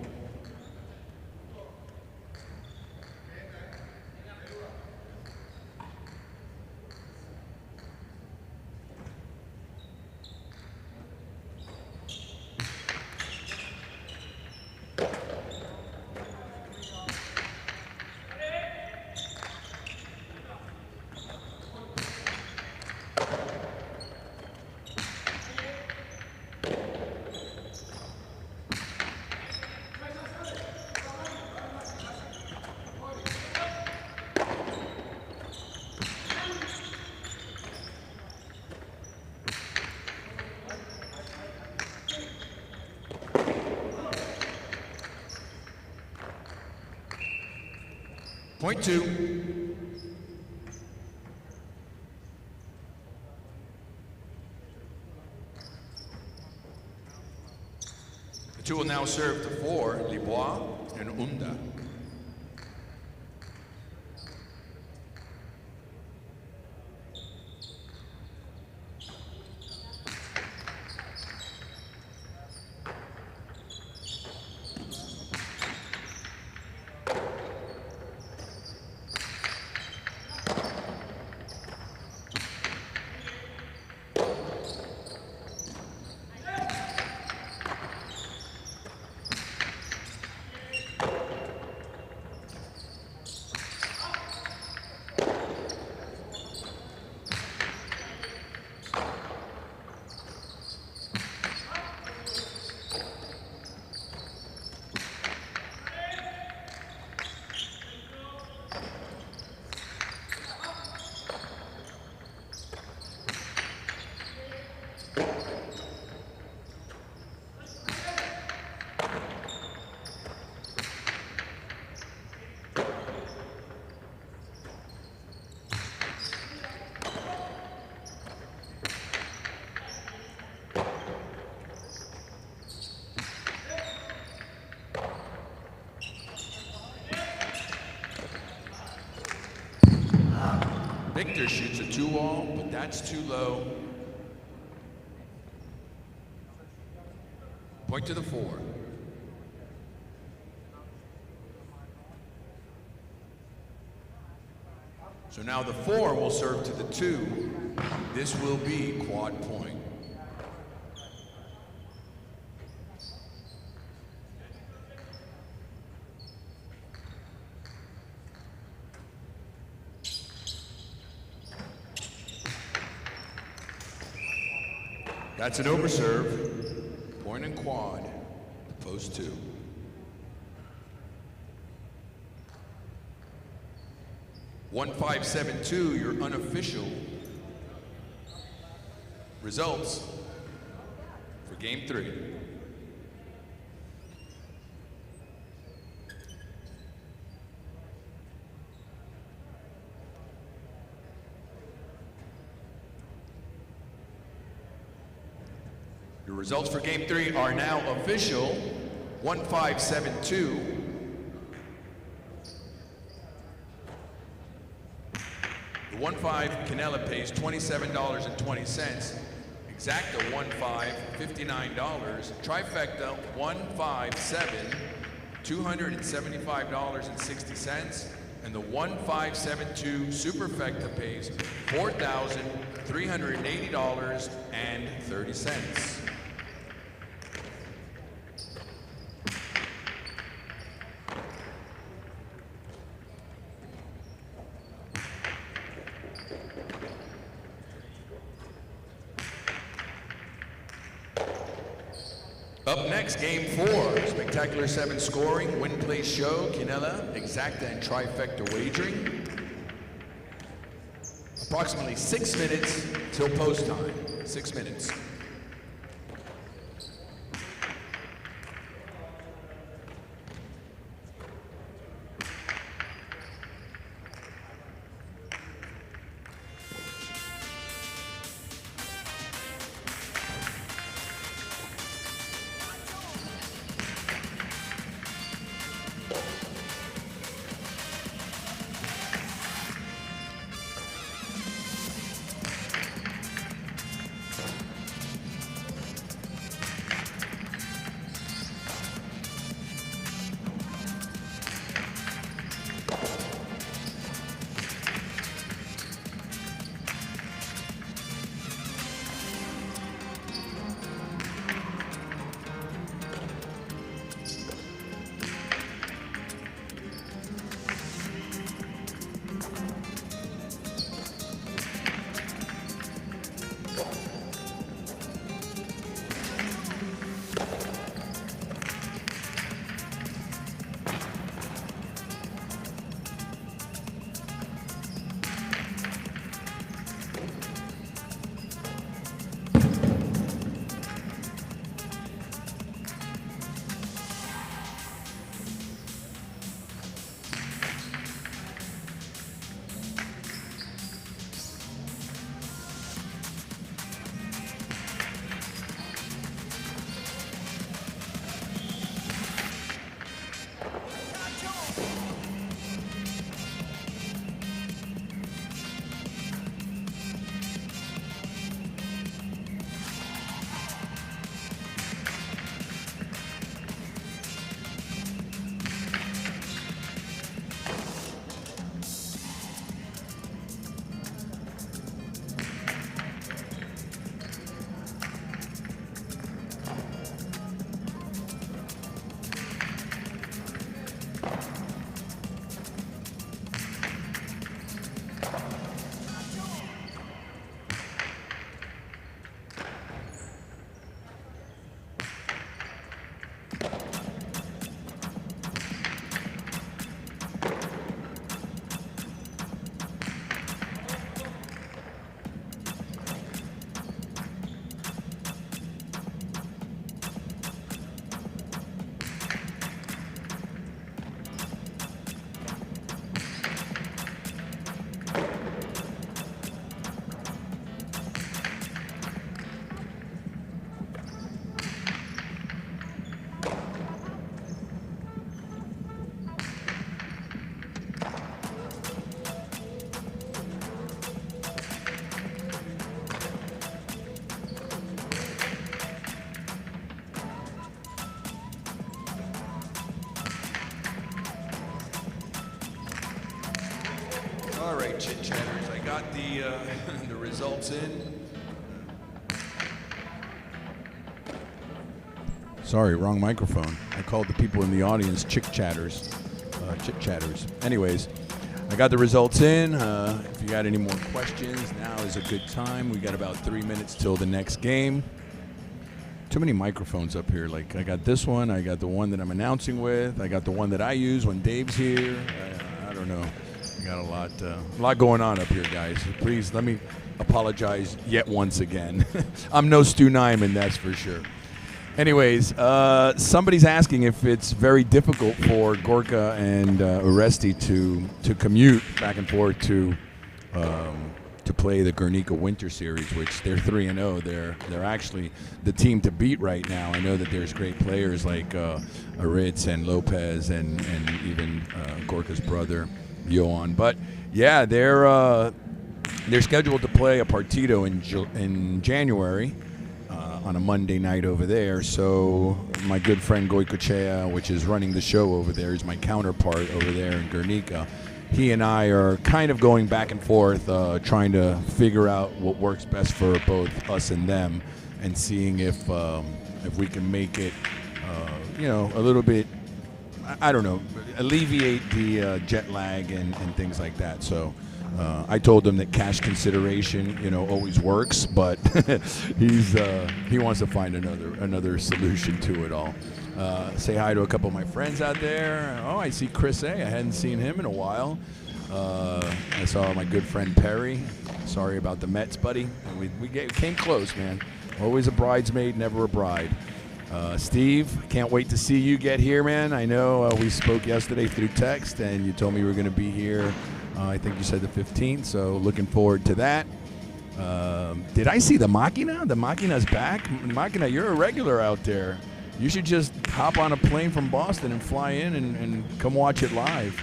Point 2. The 2 will now serve to 4, Libois and Unda. Victor shoots a 2-all, but that's too low. Point to the 4. So now the 4 will serve to the 2. This will be quad point. That's an overserve, point and quad, post 2. One 5-7-2, your unofficial results for game 3. Your results for game 3 are now official. 1-5-7-2. The 1-5 Canela pays $27.20. Exacta 1-5, $59. Trifecta 1-5-7, $275.60, and the 1572 Superfecta pays $4,380.30. Up next, game 4, Spectacular 7 scoring, win, place, show, quinella, exacta, and trifecta wagering. Approximately 6 minutes till post time. 6 minutes. All right, chit chatters, I got the the results in. Sorry, wrong microphone. I called the people in the audience chit chatters. Anyways, I got the results in. If you got any more questions, now is a good time. We got about 3 minutes till the next game. Too many microphones up here. Like, I got this one, I got the one that I'm announcing with, I got the one that I use when Dave's here. I don't know. I got a lot going on up here, guys. Please let me apologize yet once again. I'm no Stu Nyman, that's for sure. Anyways, somebody's asking if it's very difficult for Gorka and Oresti to commute back and forth to play the Guernica Winter Series, which they're 3-0. They're actually the team to beat right now. I know that there's great players like Aritz and Lopez and even Gorka's brother Johan. But yeah, they're scheduled to play a partido in January. On a Monday night over there, so my good friend Goycochea, which is running the show over there. He's my counterpart over there in Guernica. He and I are kind of going back and forth, trying to figure out what works best for both us and them, and seeing if we can make it, a little bit, I don't know, alleviate the jet lag and things like that. So I told him that cash consideration, always works, but he wants to find another solution to it all. Say hi to a couple of my friends out there. Oh, I see Chris A. I hadn't seen him in a while. I saw my good friend Perry. Sorry about the Mets, buddy. We came close, man. Always a bridesmaid, never a bride. Steve, can't wait to see you get here, man. I know we spoke yesterday through text, and you told me you were going to be here. I think you said the 15th, so looking forward to that. Did I see the Matinee? The Makinee's back. Matinee, you're a regular out there. You should just hop on a plane from Boston and fly in and come watch it live.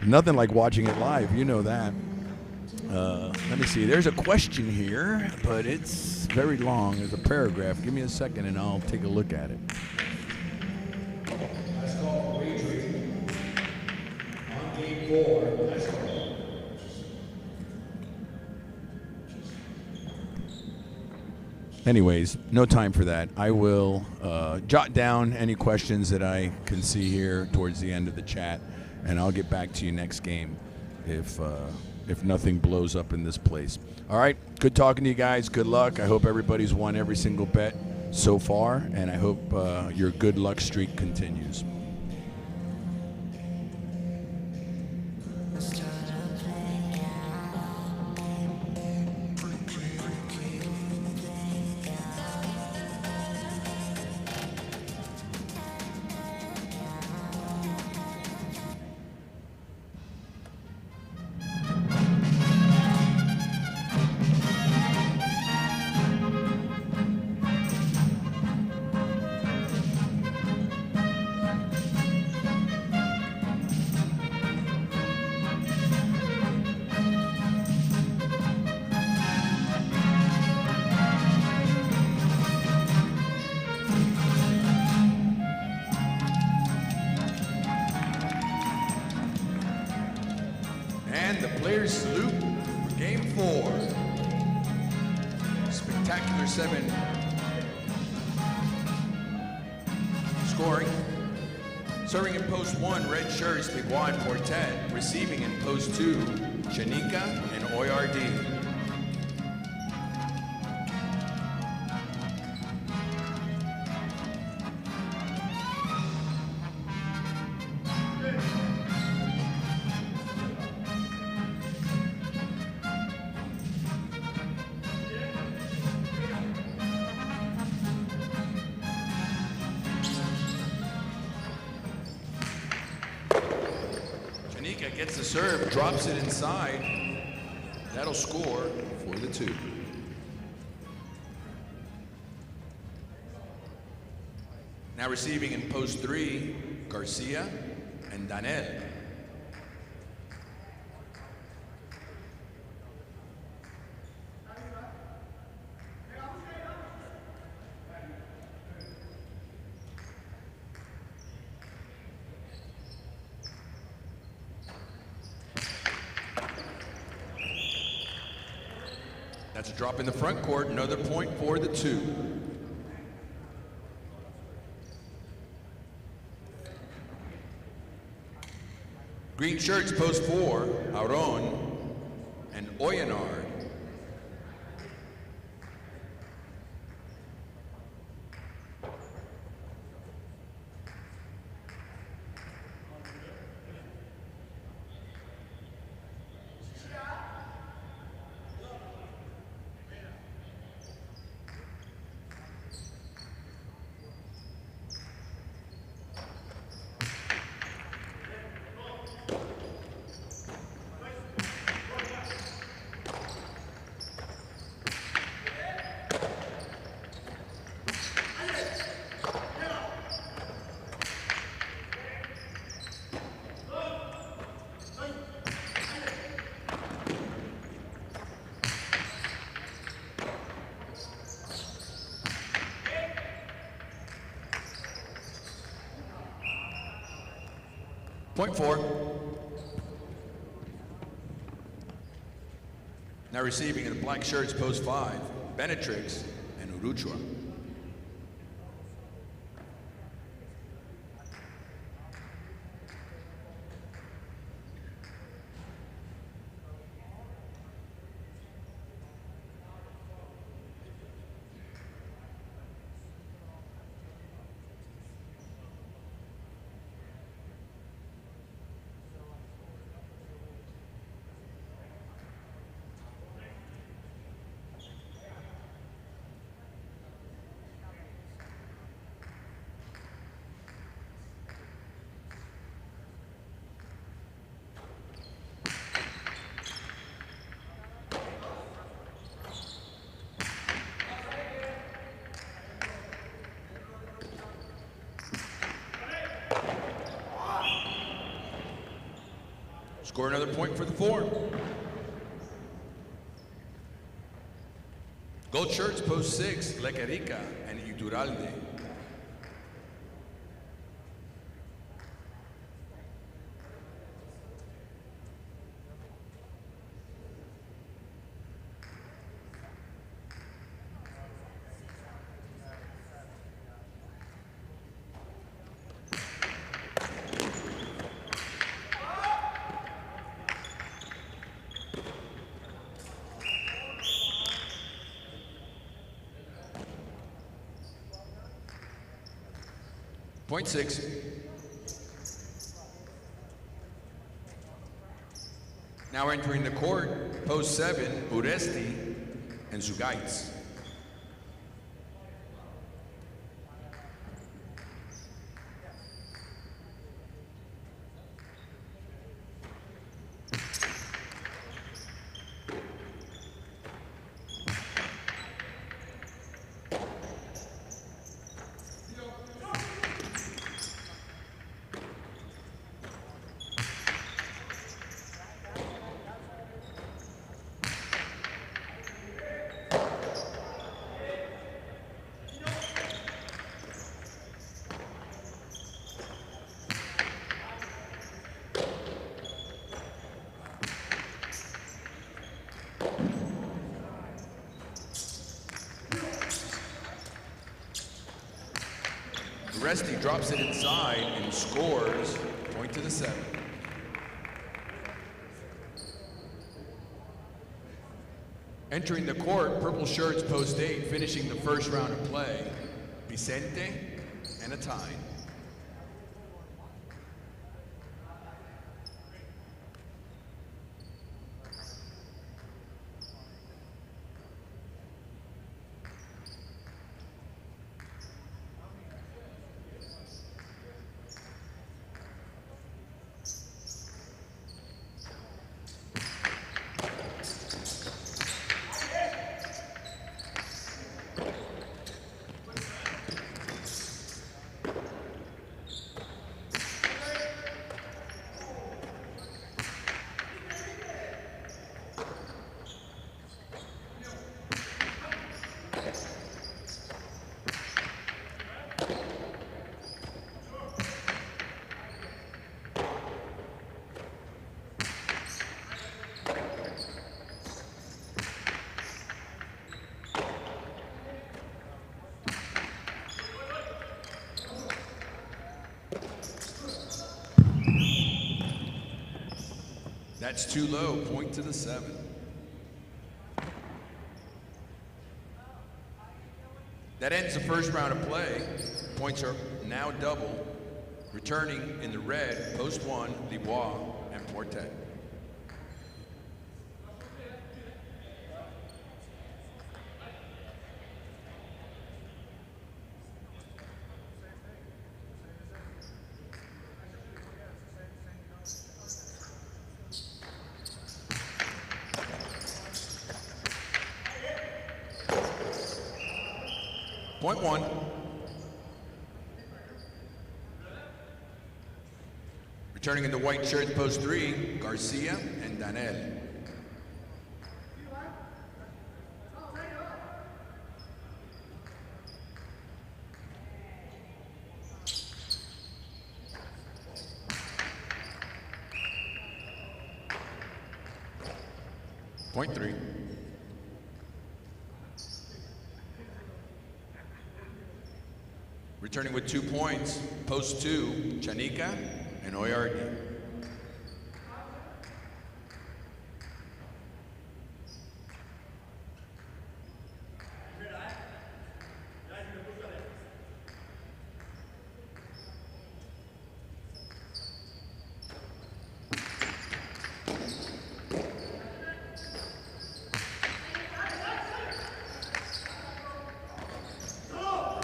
Nothing like watching it live, you know that. Let me see. There's a question here, but it's very long. There's a paragraph. Give me a second, and I'll take a look at it. That's called wagering on game 4. That's called. Anyways, no time for that. I will jot down any questions that I can see here towards the end of the chat, and I'll get back to you next game if nothing blows up in this place. All right, good talking to you guys. Good luck. I hope everybody's won every single bet so far, and I hope your good luck streak continues. The players salute for game 4. Spectacular 7 scoring. Serving in post 1, red shirts, Biguan Portet. Receiving in post 2, Chanika and Oyardi. Gets the serve, drops it inside. That'll score for the 2. Now receiving in post 3, Garcia and Daniel. That's a drop in the front court, another point for the 2. Green shirts, post 4, Auron and Oyanard. Point 4. Now receiving in the black shirts, post 5, Benetrix and Uruchua. Score another point for the 4. Gold shirts, post 6, Lecarica and Iturralde. Point 6. Now entering the court, post 7, Uresti and Zugaitz. Uresti drops it inside and scores, point to the 7. Entering the court, purple shirts, post 8, finishing the first round of play, Vicente and a tie. That's too low, point to the 7. That ends the first round of play. Points are now double. Returning in the red, post 1, Dubois and Portet. Point 1. Returning in the white shirts, post 3, Garcia and Danel. Point 3. Returning with 2 points, post 2, Chanica and Oyardi.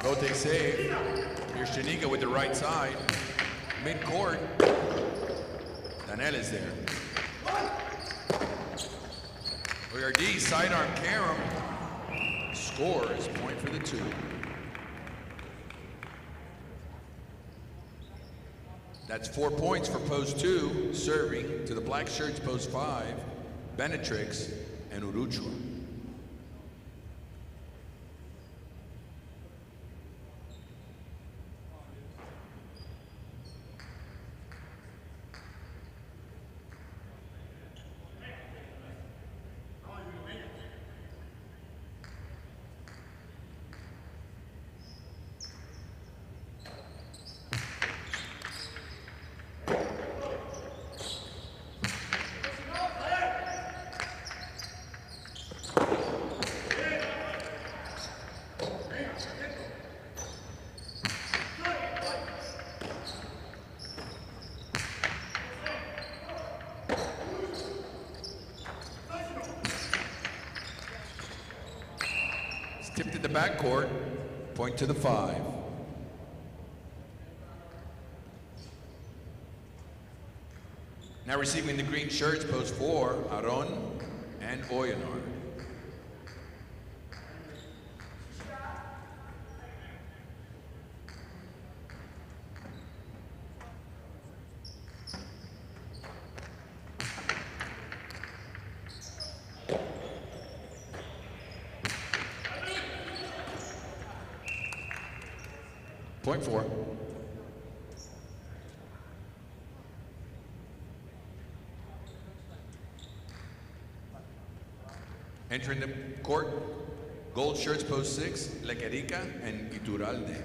Both they save. Here's Chanica with the right side. Mid-court. Dania is there. Oyardi, sidearm Karam. Scores, point for the 2. That's 4 points for post 2, serving to the black shirts post 5, Benetrix and Uruchua. Tipped in the backcourt, point to the 5. Now receiving the green shirts, post 4, Aron and Oyanar. Point 4. Entering the court, gold shirts post 6, Lequerica and Iturralde.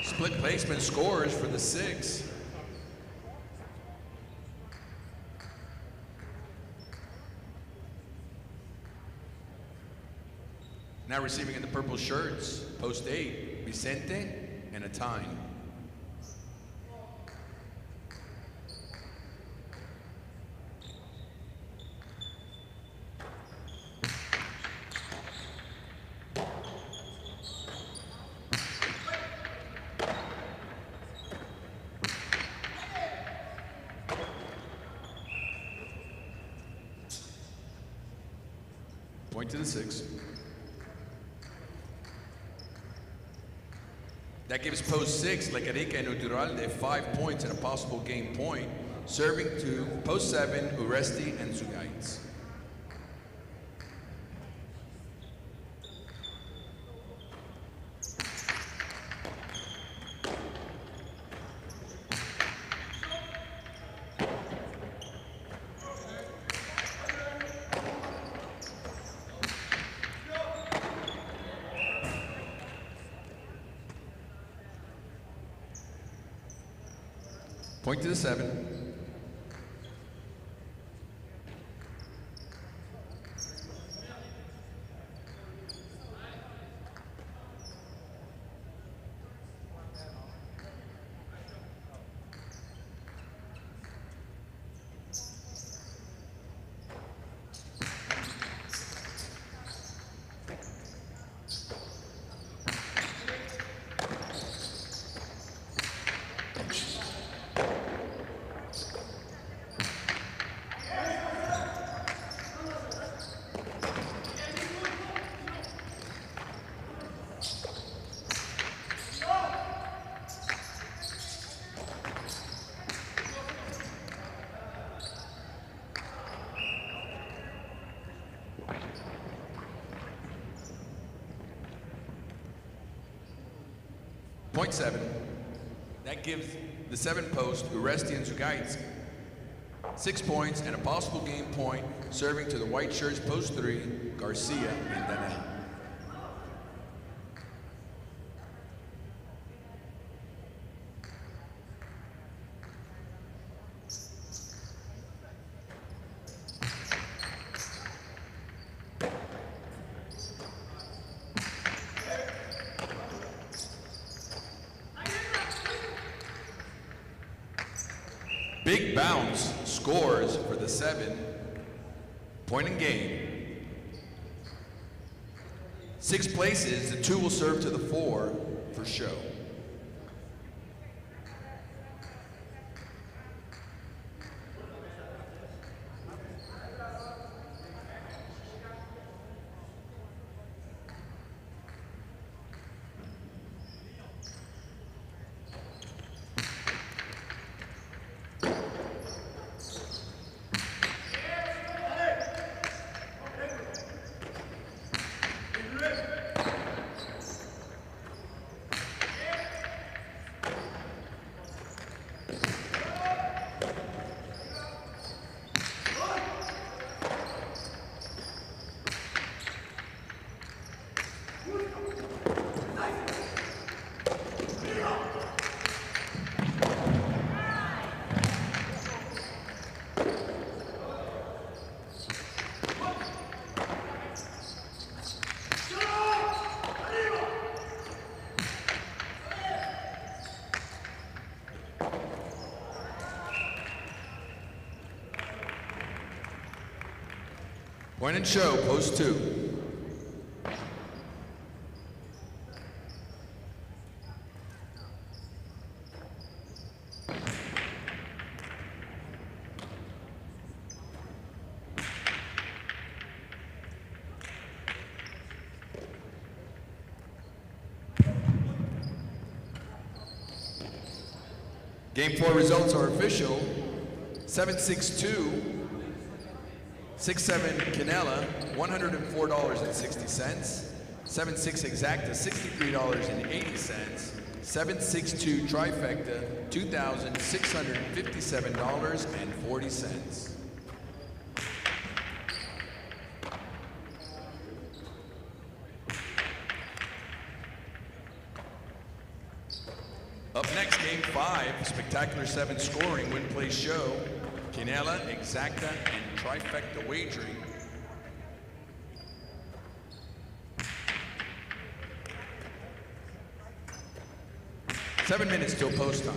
Split placement scores for the 6. Now receiving in the purple shirts, post 8, Vicente and Atine. Point to the 6. That gives post 6, Lequerica and Iturralde 5 points and a possible game point, serving to post 7, Uresti and Sugaitz. Point to the 7. 7. That gives the 7 post Uresti and Zugaitz 6 points and a possible game point, serving to the white shirts post 3, Garcia and Dania. Big bounce scores for the 7. Point and game. 6 places, the 2 will serve to the 4 for show. Point and show, post 2. Game 4 results are official. 7-6-2. 6-7 Canela, $104.60. 7-6 Exacta, $63.80. 7-6-2 Trifecta, $2,657.40. Up next, game 5, spectacular 7 scoring, win, play, show. Canela, Exacta, and Trifecta wagering. Seven minutes till post time.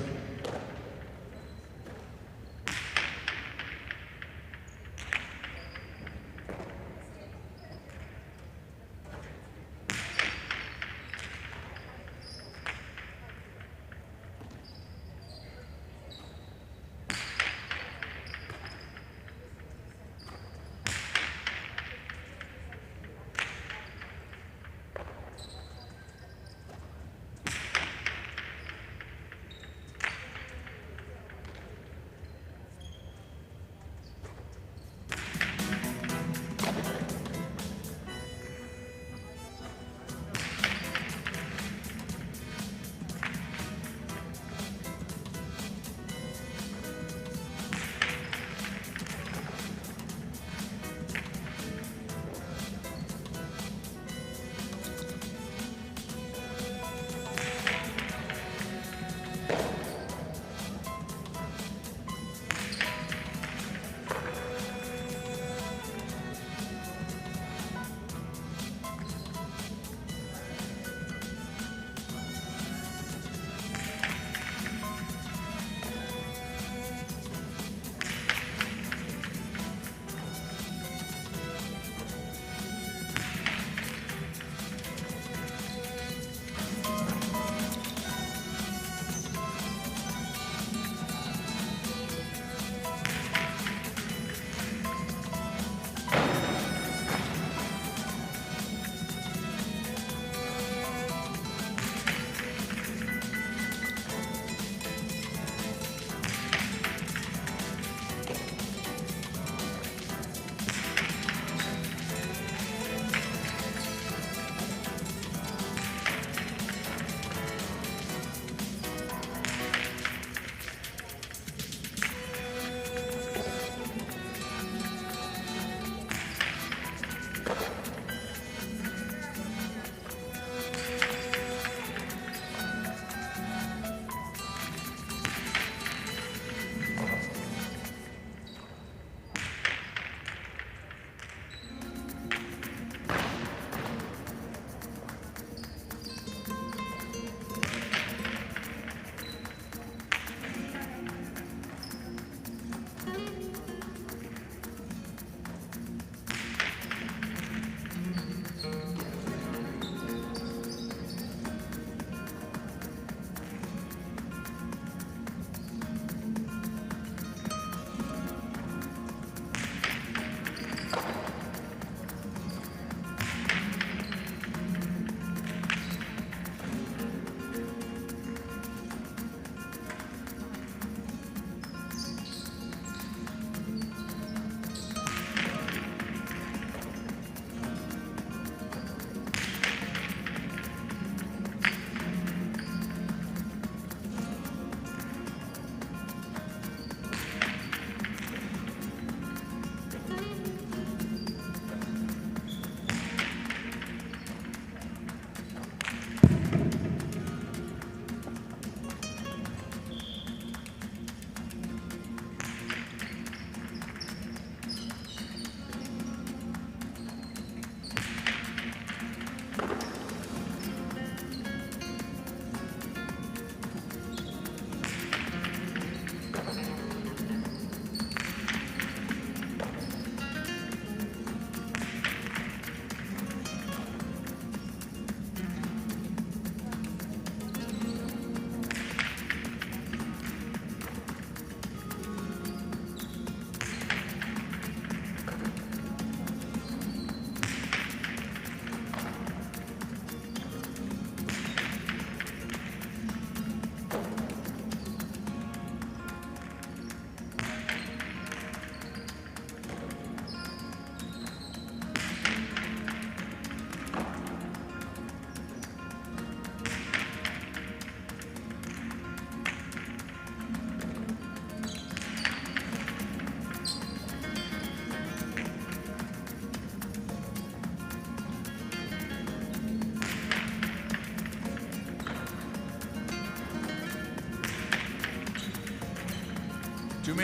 2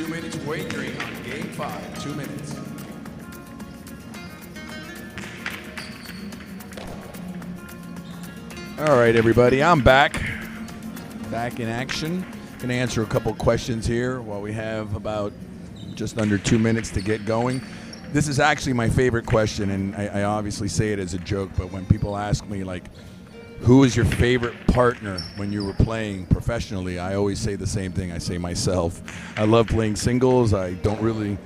minutes wagering on game 5. 2 minutes. All right, everybody, I'm back in action. Going to answer a couple questions here while we have about just under 2 minutes to get going. This is actually my favorite question, and I obviously say it as a joke, but when people ask me, like, who is your favorite partner when you were playing professionally, I always say the same thing. I say myself. I love playing singles. I don't really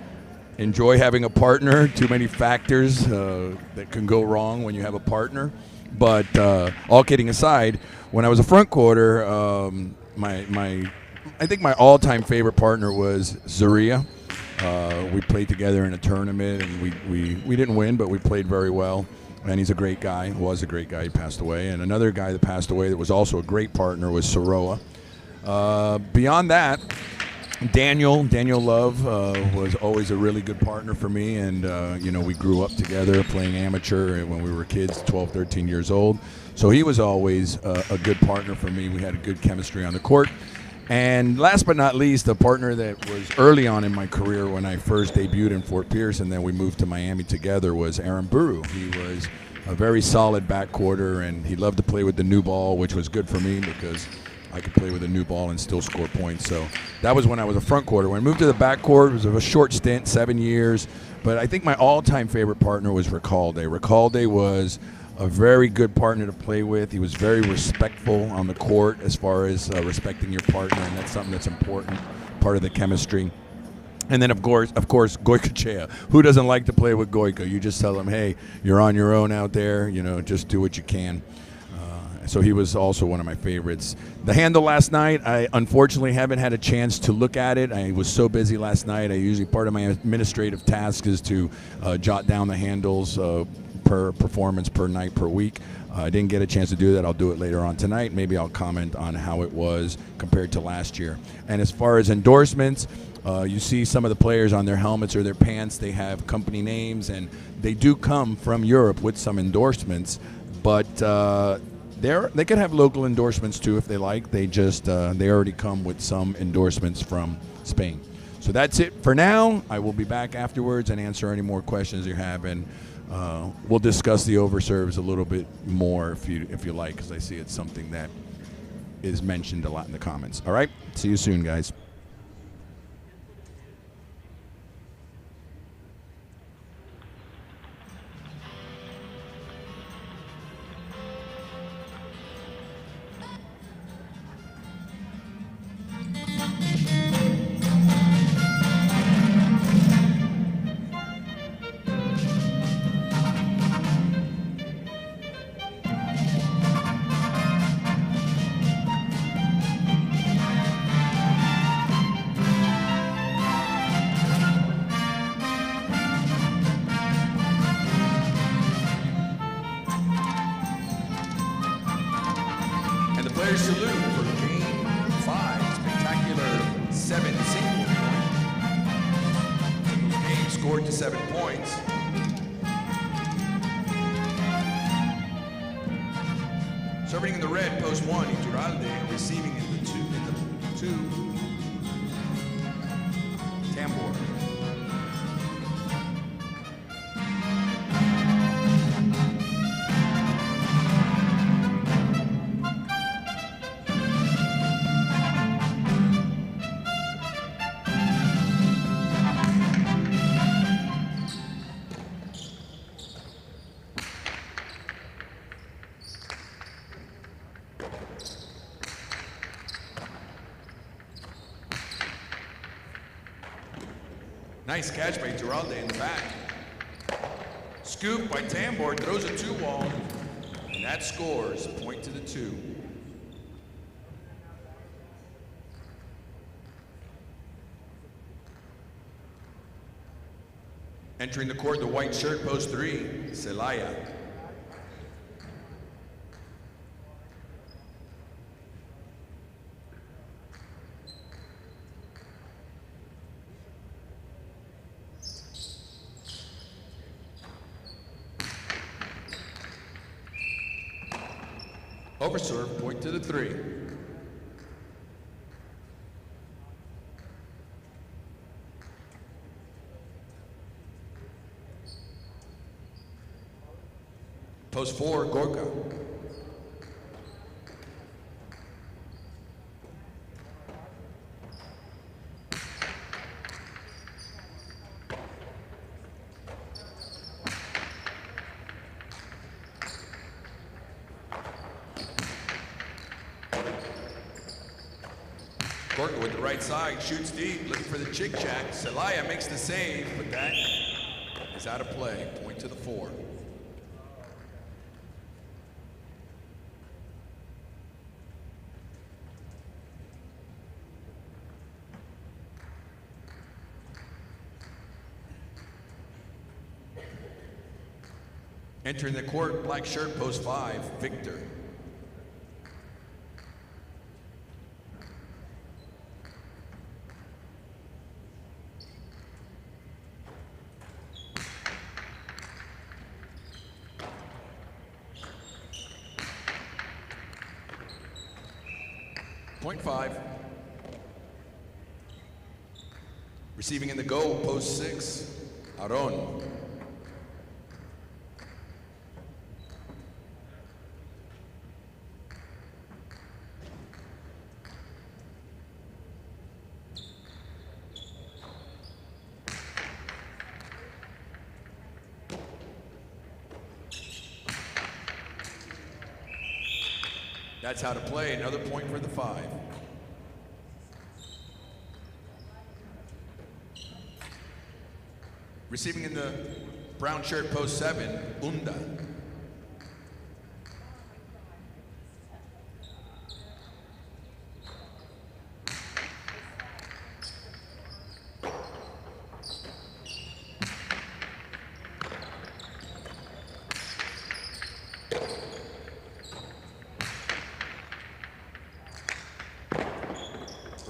enjoy having a partner. Too many factors that can go wrong when you have a partner. But all kidding aside, when I was a front quarter, I think my all-time favorite partner was Zaria. We played together in a tournament, and we didn't win, but we played very well. And he's a great guy. Was a great guy. He passed away. And another guy that passed away that was also a great partner was Soroa. Beyond that, Daniel Love was always a really good partner for me. And, we grew up together playing amateur when we were kids, 12, 13 years old. So he was always a good partner for me. We had a good chemistry on the court. And last but not least, a partner that was early on in my career when I first debuted in Fort Pierce and then we moved to Miami together was Aaron Buru. He was a very solid backcourter, and he loved to play with the new ball, which was good for me because I could play with a new ball and still score points. So that was when I was a front quarter. When I moved to the backcourt, it was a short stint, 7 years. But I think my all-time favorite partner was Recalde. Recalde was a very good partner to play with. He was very respectful on the court as far as respecting your partner, and that's something that's important, part of the chemistry. And then, of course, Goicoechea. Who doesn't like to play with Goico? You just tell him, hey, you're on your own out there. Just do what you can. So he was also one of my favorites. The handle last night, I unfortunately haven't had a chance to look at it. I was so busy last night. Part of my administrative task is to jot down the handles per performance, per night, per week. I didn't get a chance to do that. I'll do it later on tonight. Maybe I'll comment on how it was compared to last year. And as far as endorsements, you see some of the players on their helmets or their pants, they have company names, and they do come from Europe with some endorsements, but they could have local endorsements too if they like. They already come with some endorsements from Spain. So that's it for now. I will be back afterwards and answer any more questions you have, and we'll discuss the overserves a little bit more if you like, because I see it's something that is mentioned a lot in the comments. All right, see you soon, guys. Players salute for game 5, spectacular 7 single point. Game scored to 7 points. Serving in the red, post 1, Iturralde, receiving in the 2, Tambor. Nice catch by Iturralde in the back. Scoop by Tambor, throws a 2-wall, and that scores, point to the 2. Entering the court, the white shirt, post 3, Celaya. Overserve, point to the 3. Post 4, Gorka. Gorka with the right side, shoots deep, looking for the chick jack. Alai makes the save, but that is out of play. Point to the 4. Entering the court, black shirt, post 5, Victor. Point 5. Receiving in the goal, post 6, Aron. That's how to play. Another point for the 5. Receiving in the brown shirt, post 7, Unda.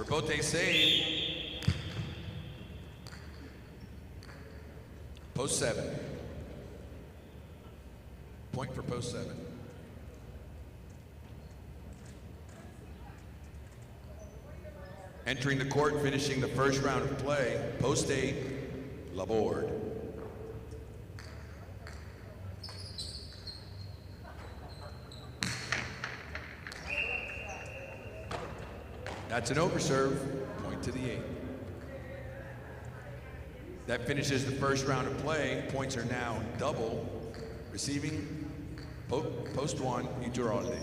Bote save. Post 7. Point for post 7. Entering the court, finishing the first round of play, post 8, Laborde. That's an overserve, point to the 8. That finishes the first round of play. Points are now double. Receiving, post 1, Iturralde.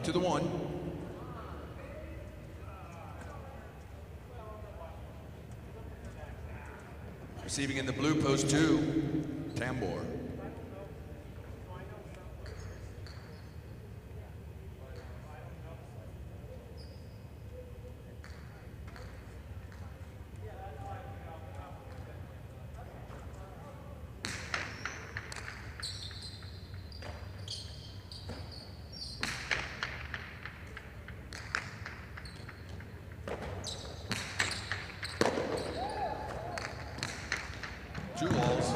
To the 1. Receiving in the blue, post 2, Tambor. Two walls.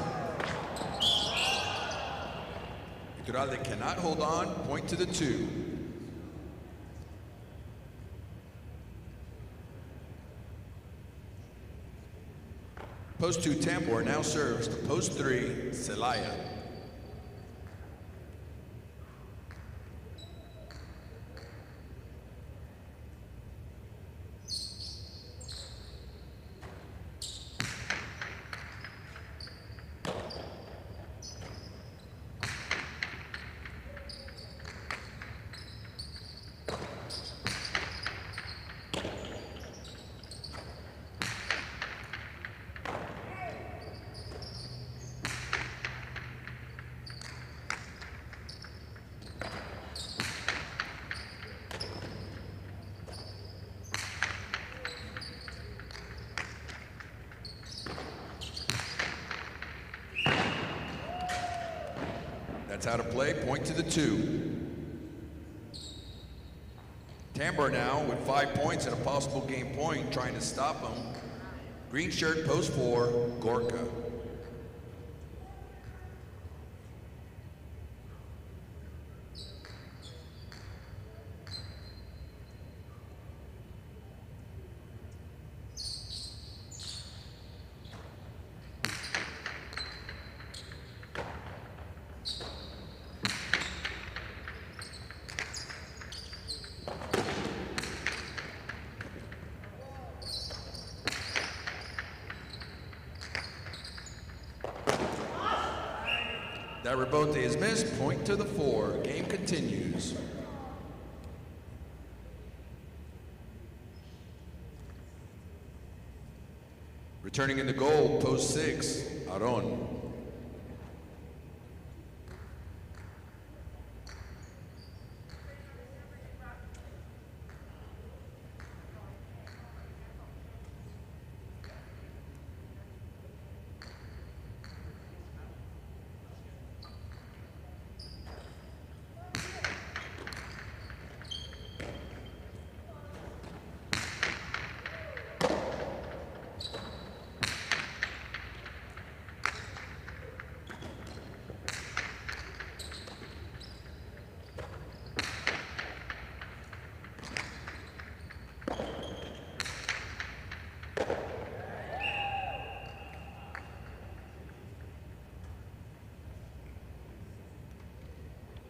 Iturralde cannot hold on, point to the 2. Post 2, Tambor now serves to post 3, Celaya. That's out of play, point to the 2. Tambor now with 5 points and a possible game point, trying to stop him. Green shirt, post 4, Gorka. That rebote is missed, point to the 4. Game continues. Returning in the goal, post 6, Aron.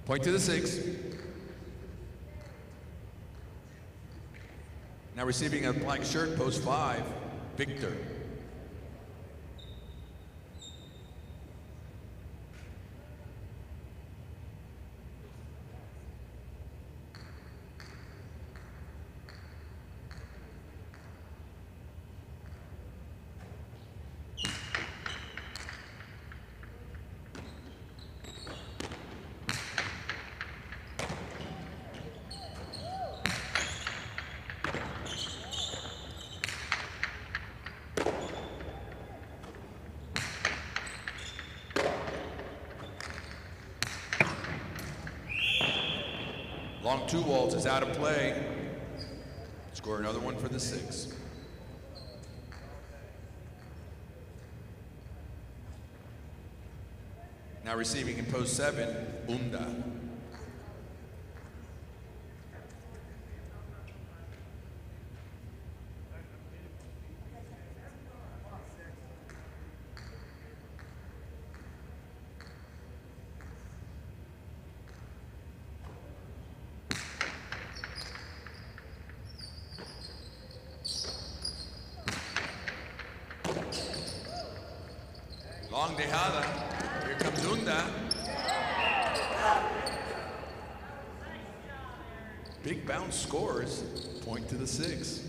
Point to the 6. Now receiving a black shirt, post 5, Victor. Long 2 walls is out of play. Score another one for the 6. Now receiving in post 7, Unda. Long dejada. Here comes Unda. Big bounce scores. Point to the 6.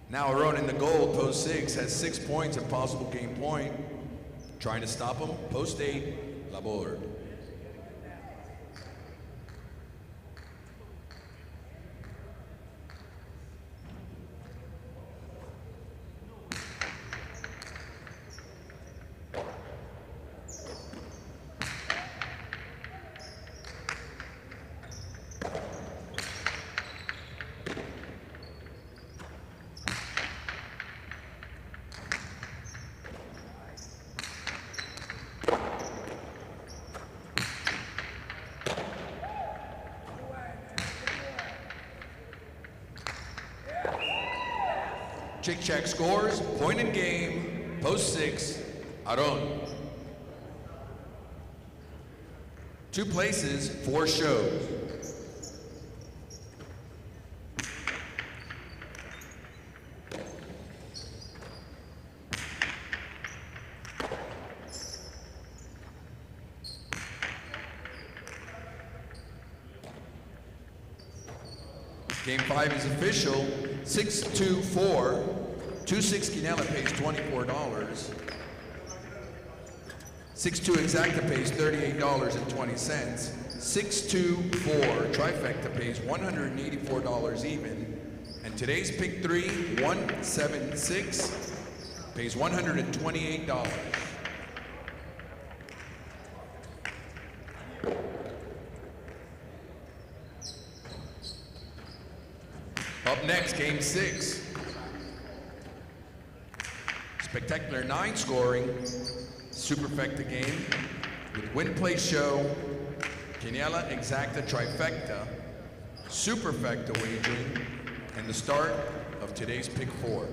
Now Aron in the goal, post 6, has 6 points and possible game point. Trying to stop him, post 8, Laborde. Chick Check scores, point in game, post 6, Aron. 2 places, 4 shows. Game 5 is official, 6-2-4. 2-6 Quinella pays $24. 6-2 Exacta pays $38.20. 6-2-4 Trifecta pays $184 even. And today's pick 3, 1-7-6, Pays $128. Up next, game 6. Spectacular 9-scoring superfecta game with win, place, show, Quiniela exacta trifecta, superfecta wagering, and the start of today's pick 4.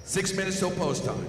6 minutes till post time.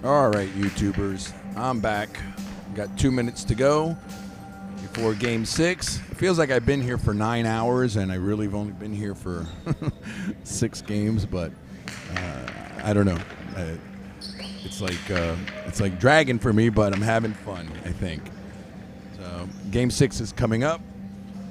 All right, YouTubers, I'm back. Got 2 minutes to go before game 6. It feels like I've been here for 9 hours, and I really have only been here for 6 games, but I don't know. It's like dragging for me, but I'm having fun, I think. So game 6 is coming up.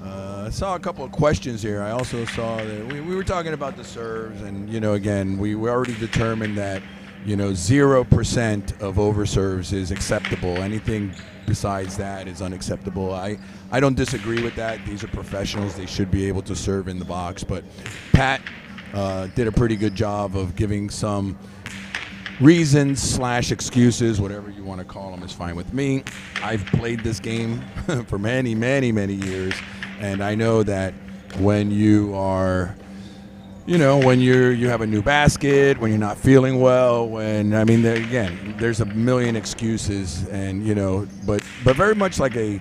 I saw a couple of questions here. I also saw that we were talking about the serves, and again, we already determined that 0% of overserves is acceptable. Anything besides that is unacceptable. I don't disagree with that. These are professionals. They should be able to serve in the box. But Pat did a pretty good job of giving some reasons / excuses, whatever you want to call them is fine with me. I've played this game for many, many, many years, and I know that when you are, when you have a new basket, when you're not feeling well, there's a million excuses, and but very much like a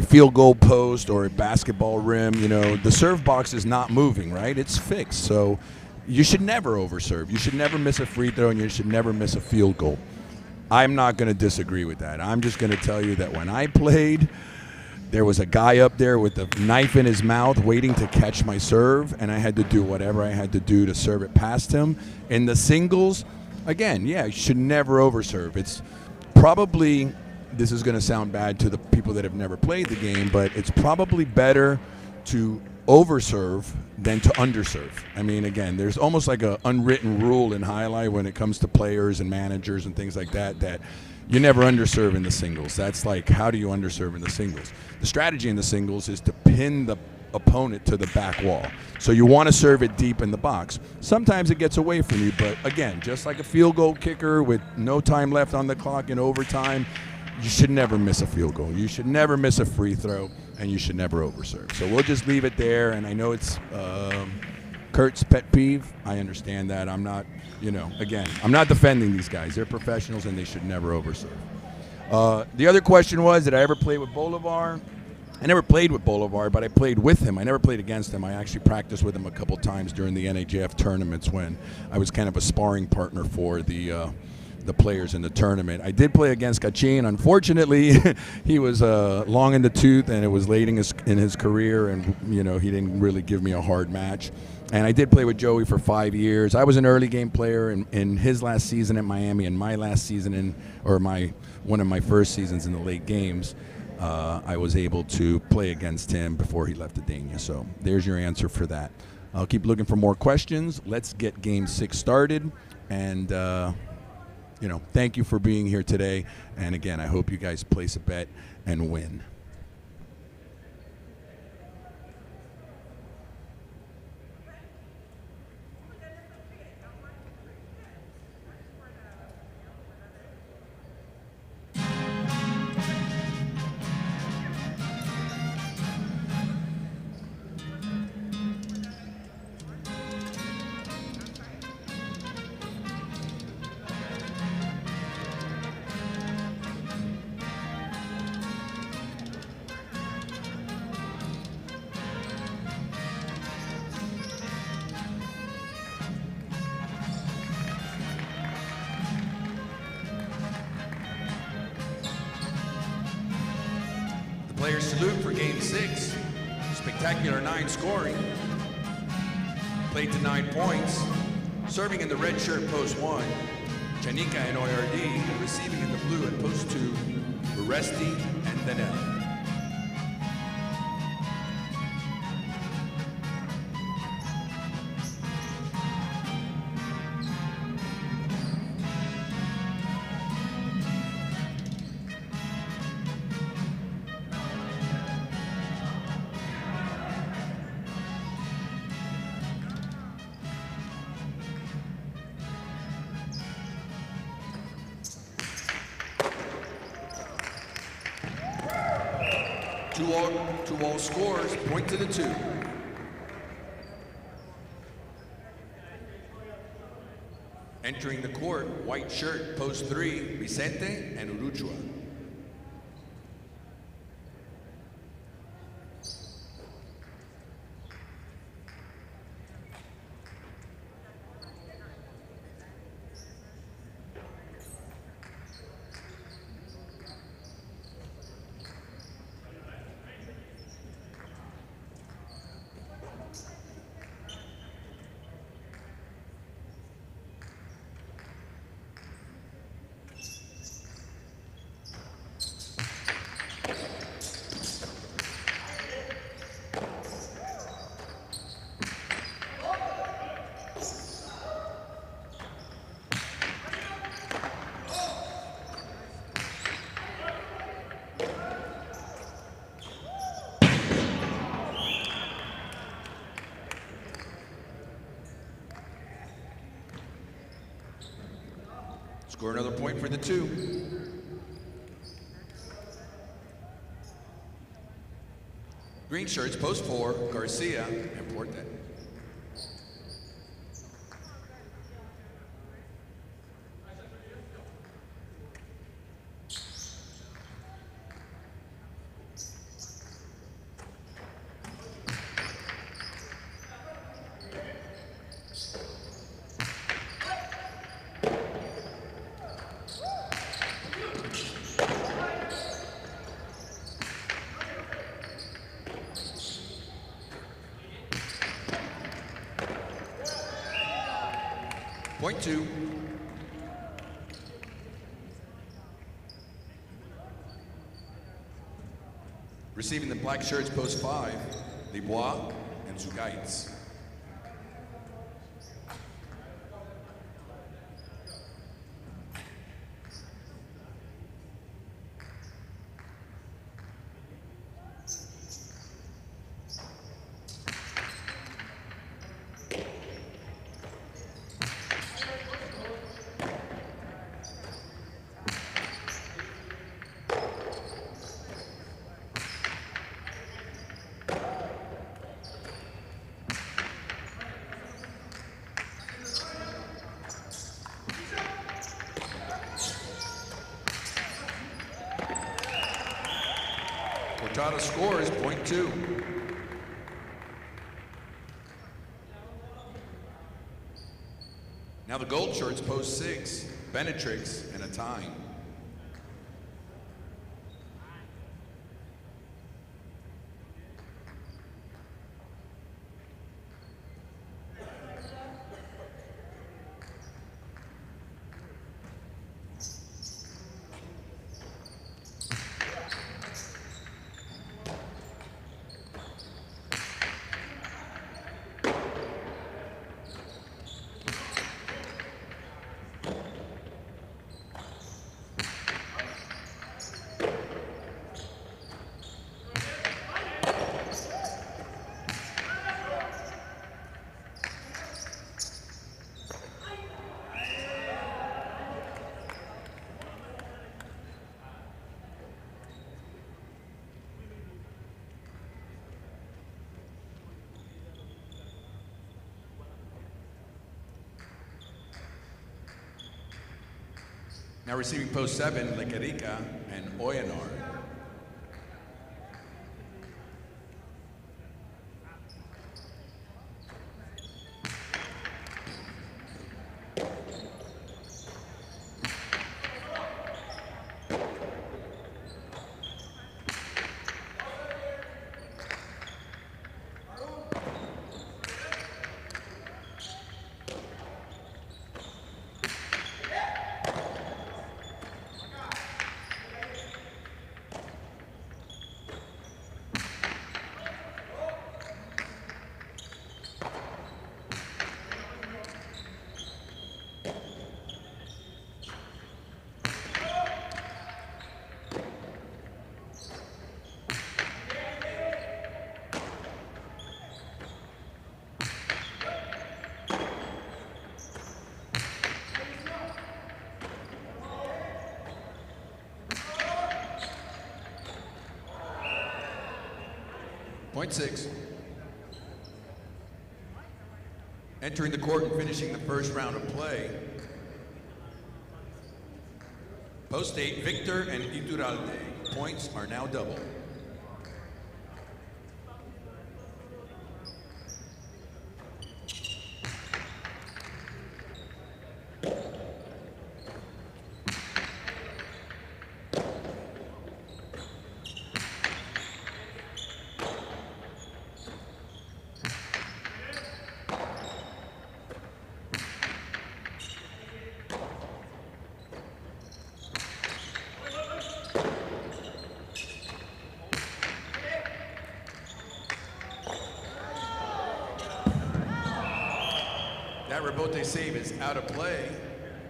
field goal post or a basketball rim, the serve box is not moving, right? It's fixed, so you should never overserve. You should never miss a free throw, and you should never miss a field goal. I'm not going to disagree with that. I'm just going to tell you that when I played, there was a guy up there with a knife in his mouth waiting to catch my serve, and I had to do whatever I had to do to serve it past him. In the singles, again, you should never overserve. It's probably, this is going to sound bad to the people that have never played the game, but it's probably better to overserve than to underserve. Again, there's almost like an unwritten rule in Alai when it comes to players and managers and things like that you never underserve in the singles. That's like, how do you underserve in the singles? The strategy in the singles is to pin the opponent to the back wall. So you want to serve it deep in the box. Sometimes it gets away from you, but again, just like a field goal kicker with no time left on the clock in overtime, you should never miss a field goal. You should never miss a free throw, and you should never overserve. So we'll just leave it there, and I know it's Kurt's pet peeve. I understand that. I'm not, again, I'm not defending these guys. They're professionals, and they should never overserve. The other question was, did I ever play with Bolivar? I never played with Bolivar, but I played with him. I never played against him. I actually practiced with him a couple times during the NAJF tournaments when I was kind of a sparring partner for the players in the tournament. I did play against Kachin. Unfortunately, he was long in the tooth, and it was late in his career, and he didn't really give me a hard match. And I did play with Joey for 5 years. I was an early game player in his last season at Miami, and my last season one of my first seasons in the late games. I was able to play against him before he left to Dania. So there's your answer for that. I'll keep looking for more questions. Let's get Game 6 started, and thank you for being here today. And again, I hope you guys place a bet and win. Players salute for Game 6. Spectacular 9 scoring. Played to 9 points. Serving in the red shirt, post 1, Chanika and ORD. Receiving in the blue at post 2, Uresti and Dania. Two all scores, point to the 2. Entering the court, white shirt, post 3, Vicente and Uruchua.
Score another point for the 2. Green shirts, post 4, Garcia and Porte. Point 2. Receiving the black shirts, post 5, Dubois and Zugaitz. Cortada scores, point 2. Now the gold shirts, post 6, Benetrix and a time. Now receiving post 7, Lequerica and Oyanar. Point 6. Entering the court and finishing the first round of play. Post 8, Victor and Iturralde. Points are now double. That rebote save is out of play.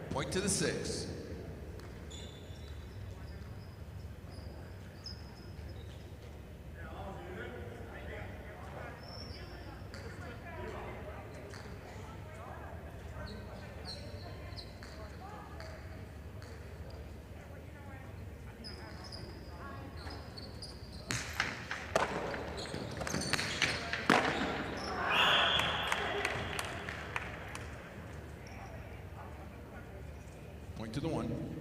Point to the 6. Point to the 1.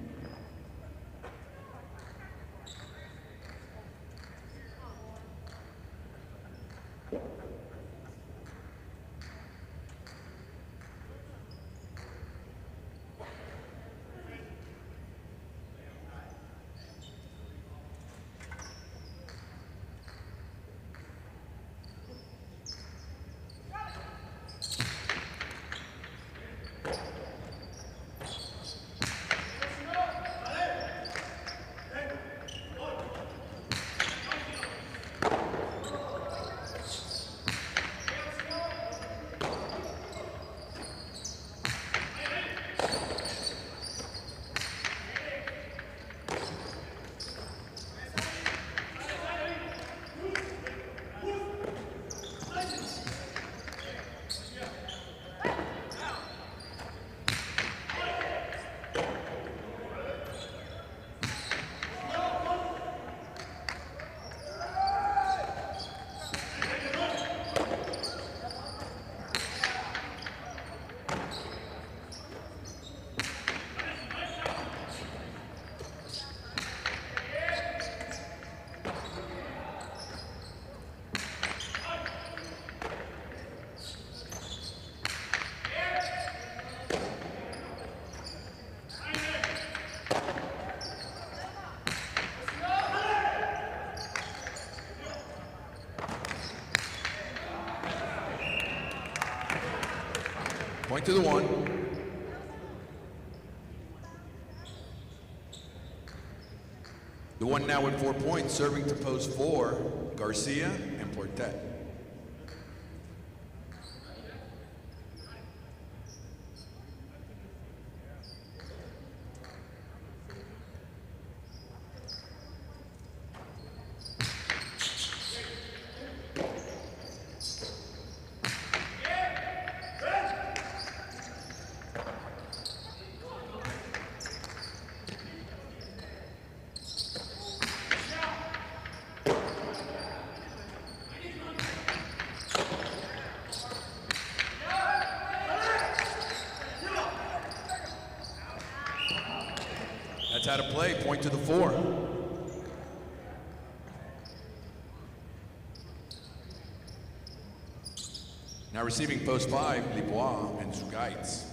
Point to the 1. The 1 now with 4 points, serving to post 4, Garcia and Portet. That's how to play, point to the 4. Now receiving post 5, Libois and Zugaitz.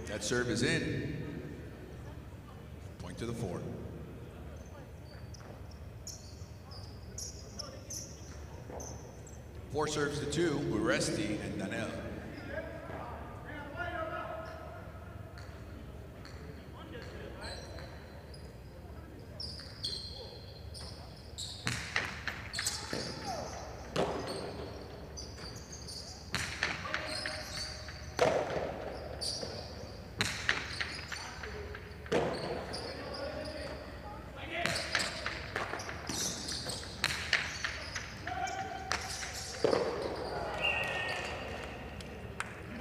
That serve is in. Point to the 4. Four serves to 2, Uresti and Dania.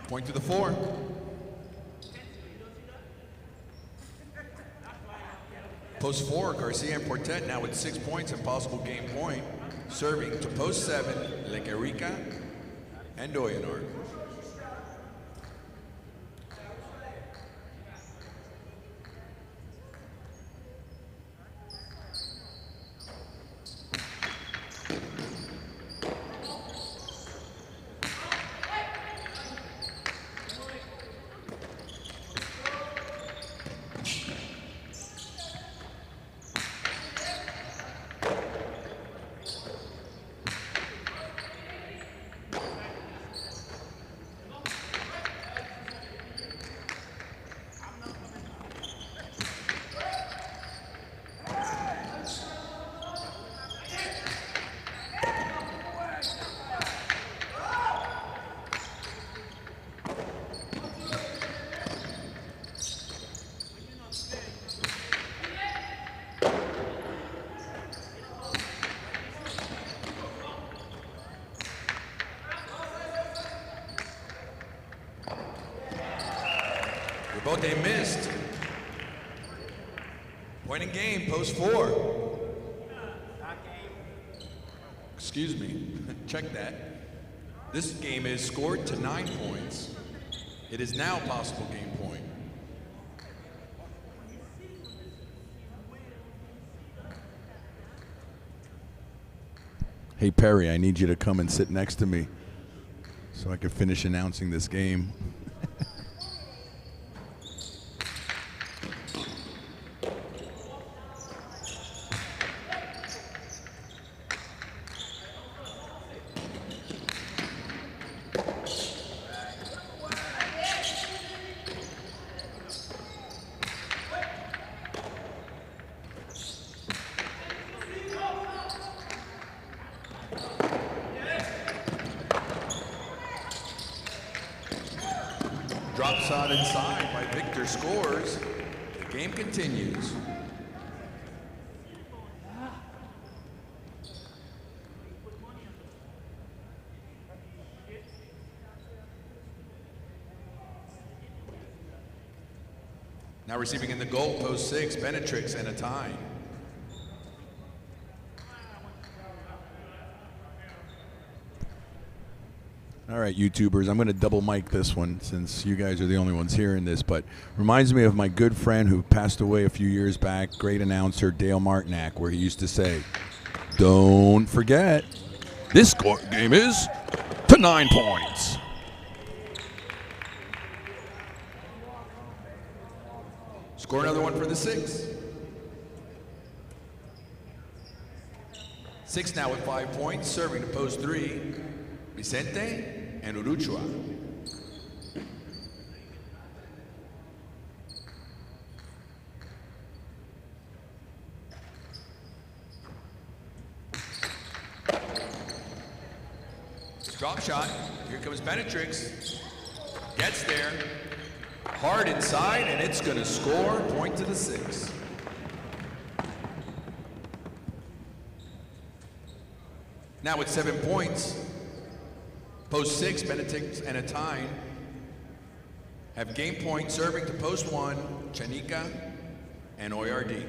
Point to the 4. Post 4, Garcia and Portet now with 6 points and possible game point. Serving to post 7, Lequerica and Doyanor. Rebote missed. Point in game, post 4. Excuse me, check that. This game is scored to 9 points. It is now possible game point.
Hey Perry, I need you to come and sit next to me so I can finish announcing this game.
Drop shot inside by Victor scores. The game continues. Now receiving in the goal, post 6, Benetrix and a tie.
All right, YouTubers, I'm going to double mic this one since you guys are the only ones hearing this, but reminds me of my good friend who passed away a few years back, great announcer Dale Martinack, where he used to say, "Don't forget, this game is to 9 points."
Score another one for the 6. 6 now with 5 points, serving to post 3, Vicente and Uruchua. Drop shot. Here comes Benetrix. Gets there. Hard inside, and it's going to score. Point to the 6. Now with 7 points, post 6, Benetrix and Atine have game point, serving to post 1, Chanica and Oyard.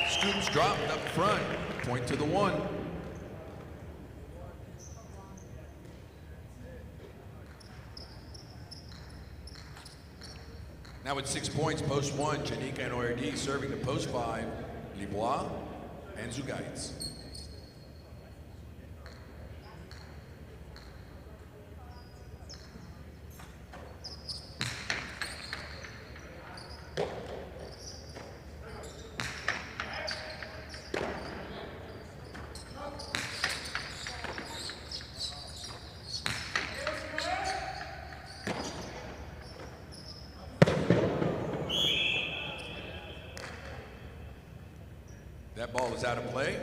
Scoops dropped up front, point to the 1. Now with 6 points, post 1, Chanica and Oyard serving to post 5, Libois and Zugaitz. That ball is out of play.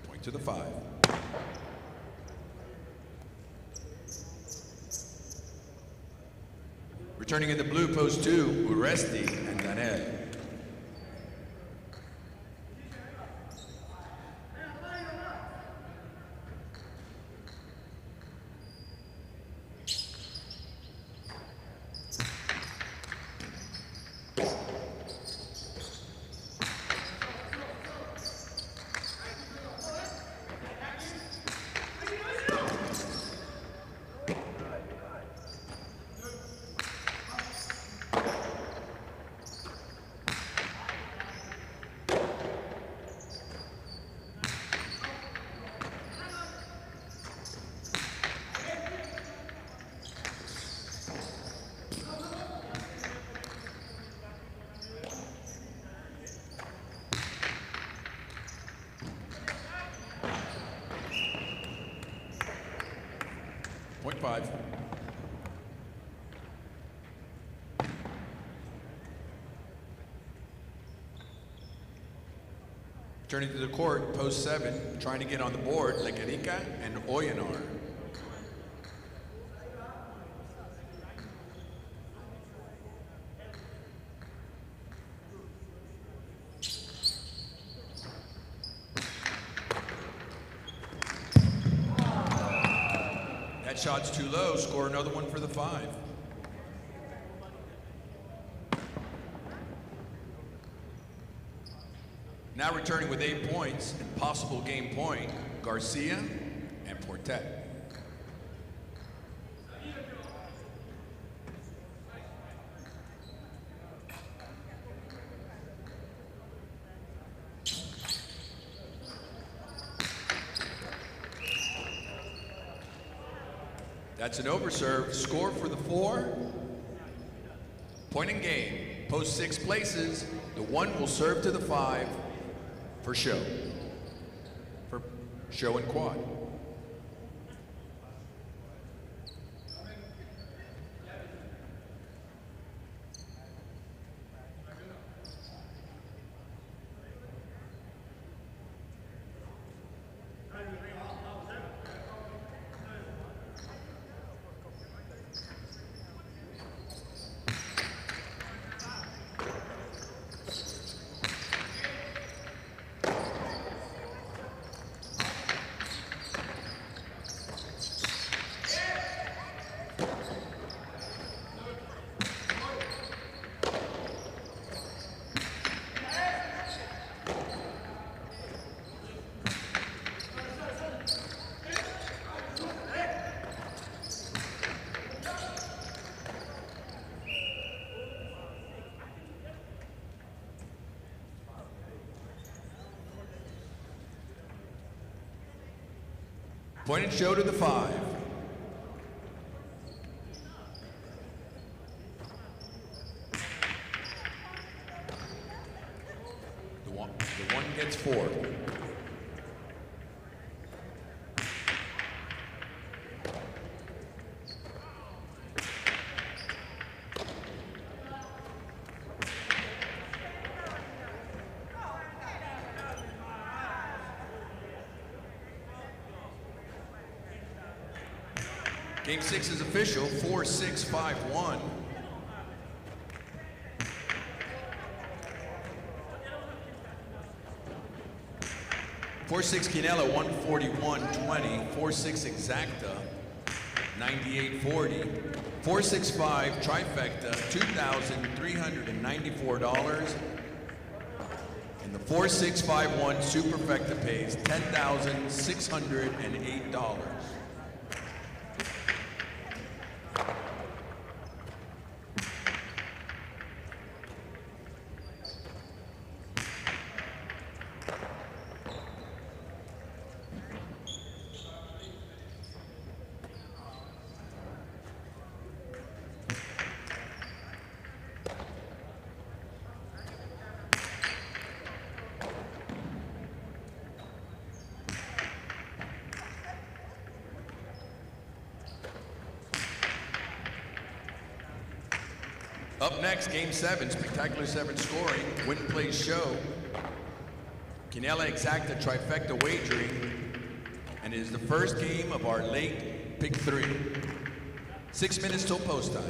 Point to the 5. Returning in the blue, post 2, Uresti and Danel. Point 5. Turning to the court, post 7, trying to get on the board, Lequerica and Oyanar. That shot's too low, score another one for the 5. Now returning with 8 points and possible game point, Garcia and Portet. That's an overserve. Score for the 4. Point in game. Post 6 places. The 1 will serve to the 5 for show. For show and quad. Point and show to the 5. The one gets 4. Game 6 is official, 4-6, 5-1. (4-6) Quinella, 141.20. 4-6 Exacta, 98.40. 4-6-5 Trifecta, $2,394. And the 4-6-5-1 Superfecta pays $10,608. Up next, Game 7, Spectacular 7 scoring, win, plays, show. Quinella Exacta Trifecta wagering, and it is the first game of our late pick 3. 6 minutes till post time.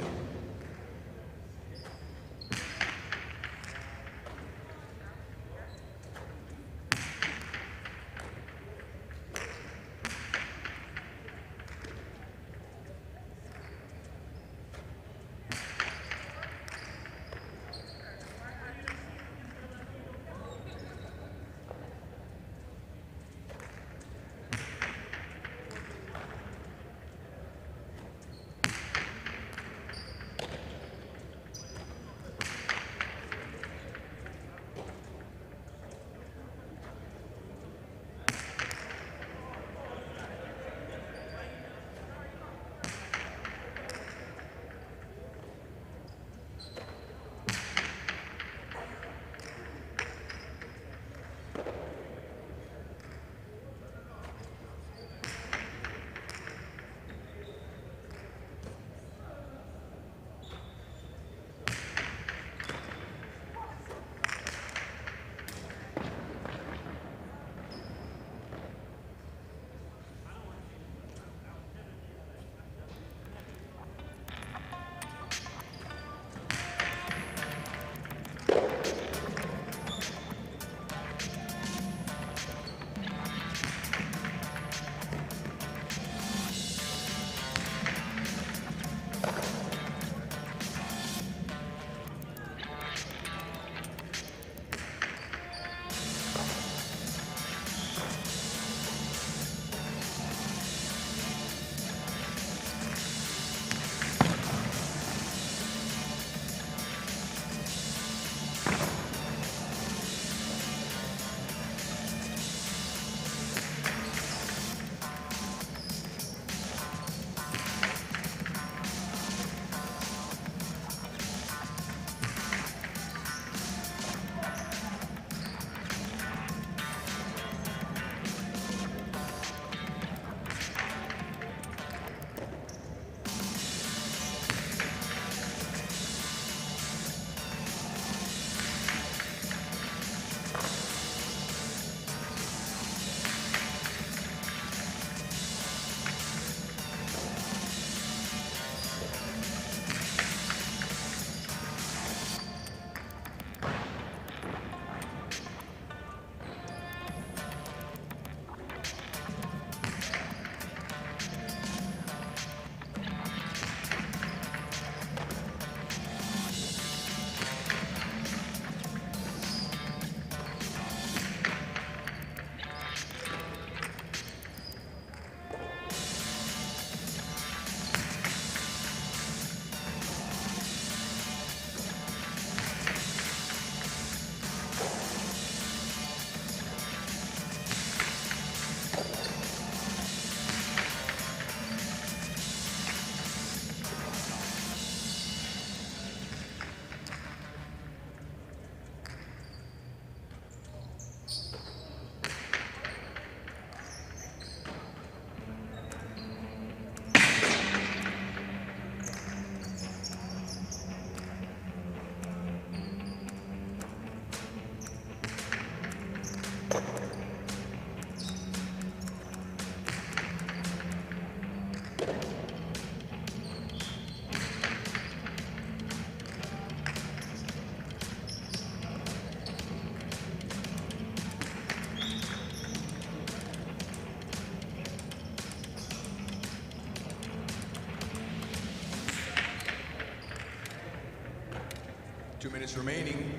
2 minutes remaining.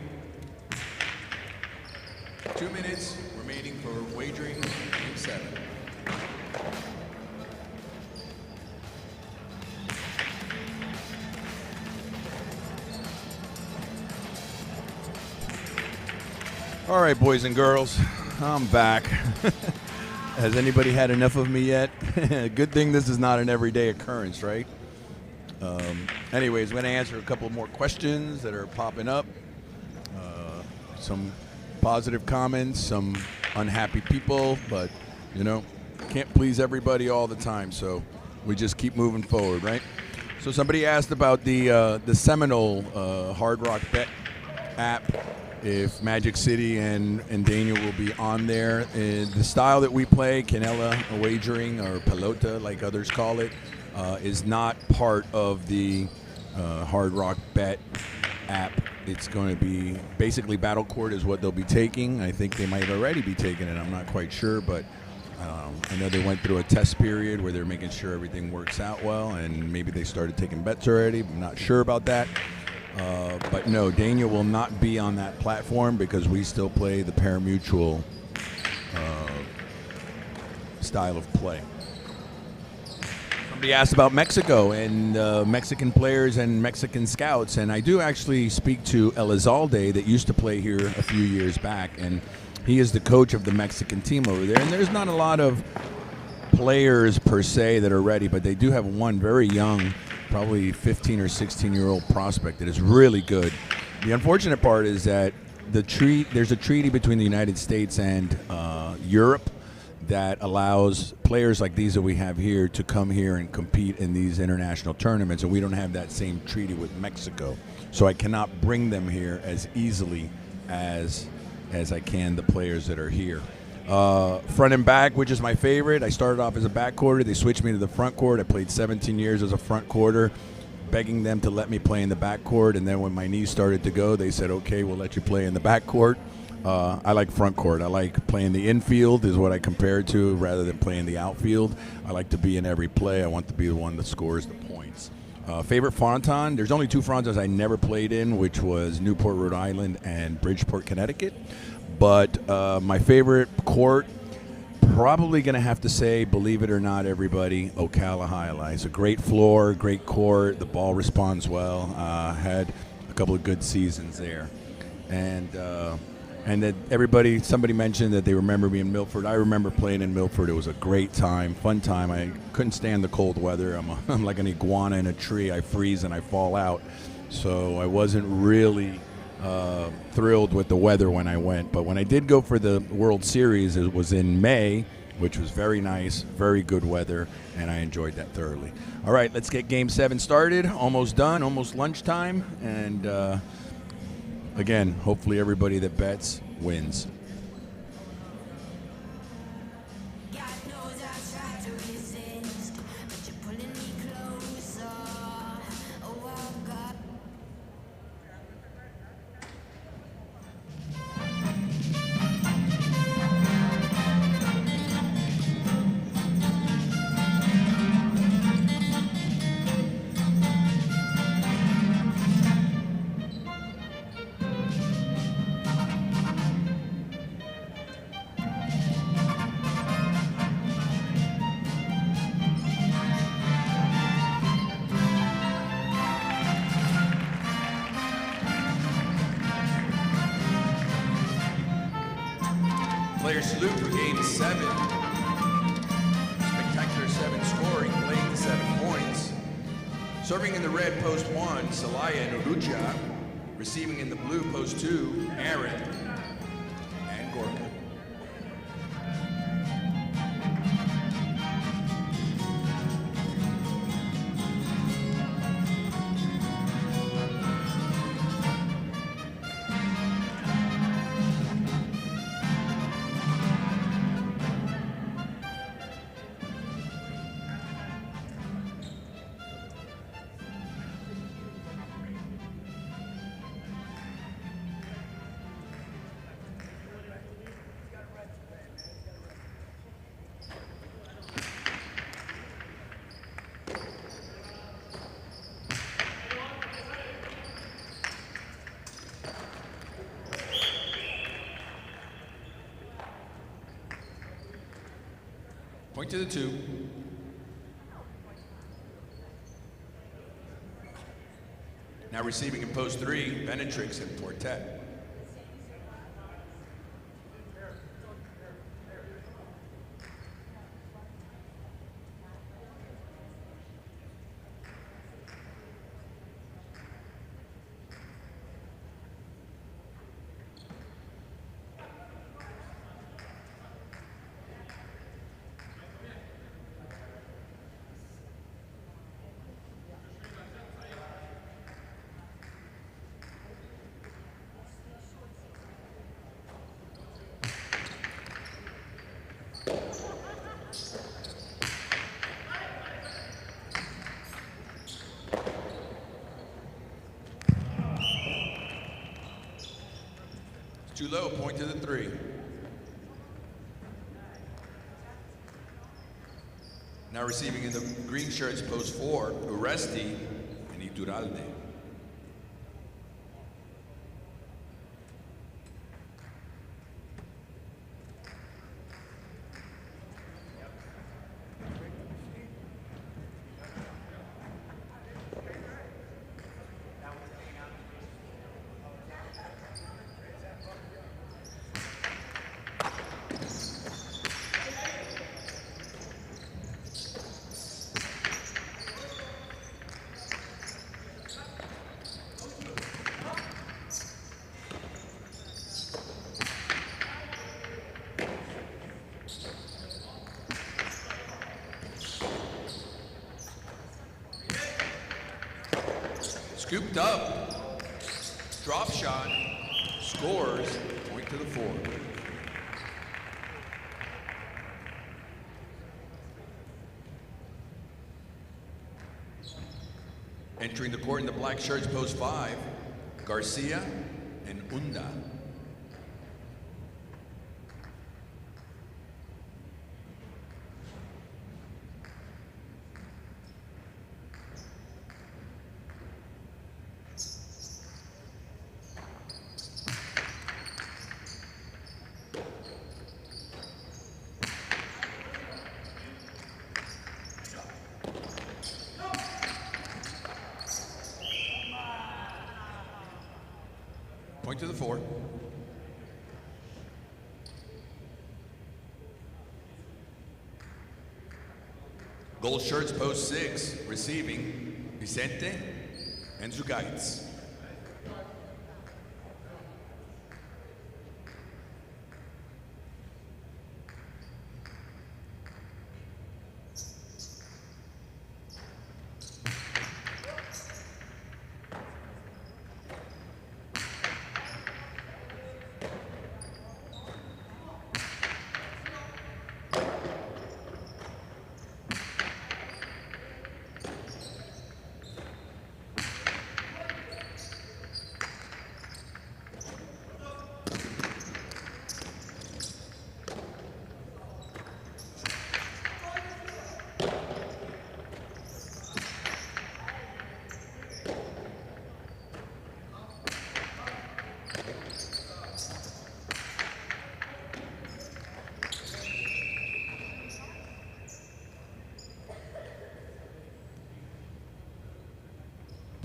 2 minutes remaining for wagering game 7.
All right, boys and girls, I'm back. Has anybody had enough of me yet? Good thing this is not an everyday occurrence, right? Anyways, I'm going to answer a couple more questions that are popping up. Some positive comments, some unhappy people, but, you know, can't please everybody all the time, so we just keep moving forward, right? So somebody asked about the Seminole Hard Rock Bet app, if Magic City and Dania will be on there. The style that we play, Canela wagering, or pelota like others call it, is not part of the Hard Rock Bet app. It's going to be basically Battle Court is what they'll be taking. I think they might already be taking it. I'm not quite sure, but I know they went through a test period where they're making sure everything works out well, and maybe they started taking bets already. I'm not sure about that. But no, Dania will not be on that platform because we still play the pari-mutuel style of play. Somebody asked about Mexico and Mexican players and Mexican scouts, and I do actually speak to Elizalde that used to play here a few years back, and he is the coach of the Mexican team over there. And there's not a lot of players per se that are ready, but they do have one very young, probably 15 or 16-year-old prospect that is really good. The unfortunate part is that there's a treaty between the United States and Europe that allows players like these that we have here to come here and compete in these international tournaments, and we don't have that same treaty with Mexico. So I cannot bring them here as easily as I can the players that are here. Front and back, which is my favorite. I started off as a back quarter. They switched me to the front court. I played 17 years as a front quarter, begging them to let me play in the back court. And then when my knees started to go, they said, okay, we'll let you play in the back court. I like front court. I like playing the infield is what I compare it to rather than playing the outfield. I like to be in every play. I want to be the one that scores the points. Favorite fronton, there's only 2 frontons I never played in, which was Newport, Rhode Island, and Bridgeport, Connecticut. But my favorite court, probably going to have to say, believe it or not, everybody, Ocala Alai. It's a great floor, great court. The ball responds well. Had a couple of good seasons there. And that somebody mentioned that they remember me in Milford. I remember playing in Milford. It was a great time, fun time. I couldn't stand the cold weather. I'm like an iguana in a tree. I freeze and I fall out. So I wasn't really thrilled with the weather when I went. But when I did go for the World Series, it was in May, which was very nice, very good weather, and I enjoyed that thoroughly. All right, let's get Game 7 started. Almost done, almost lunchtime. And again, hopefully everybody that bets wins.
Player salute for Game 7. Spectacular 7 scoring, playing to 7 points. Serving in the red, post 1, Salaya and Uruja. Receiving in the blue, post 2, Aaron and Gorka. Point to the 2. Now receiving in post 3, Benetrix and Portet. Too low, point to the 3. Now receiving in the green shirts, post 4, Uresti and Iturralde. Scooped up, drop shot, scores, point to the 4. Entering the court in the black shirts, post 5, Garcia and Unda. Point to the 4. Gold shirts, post 6, receiving Vicente and Zugaitz.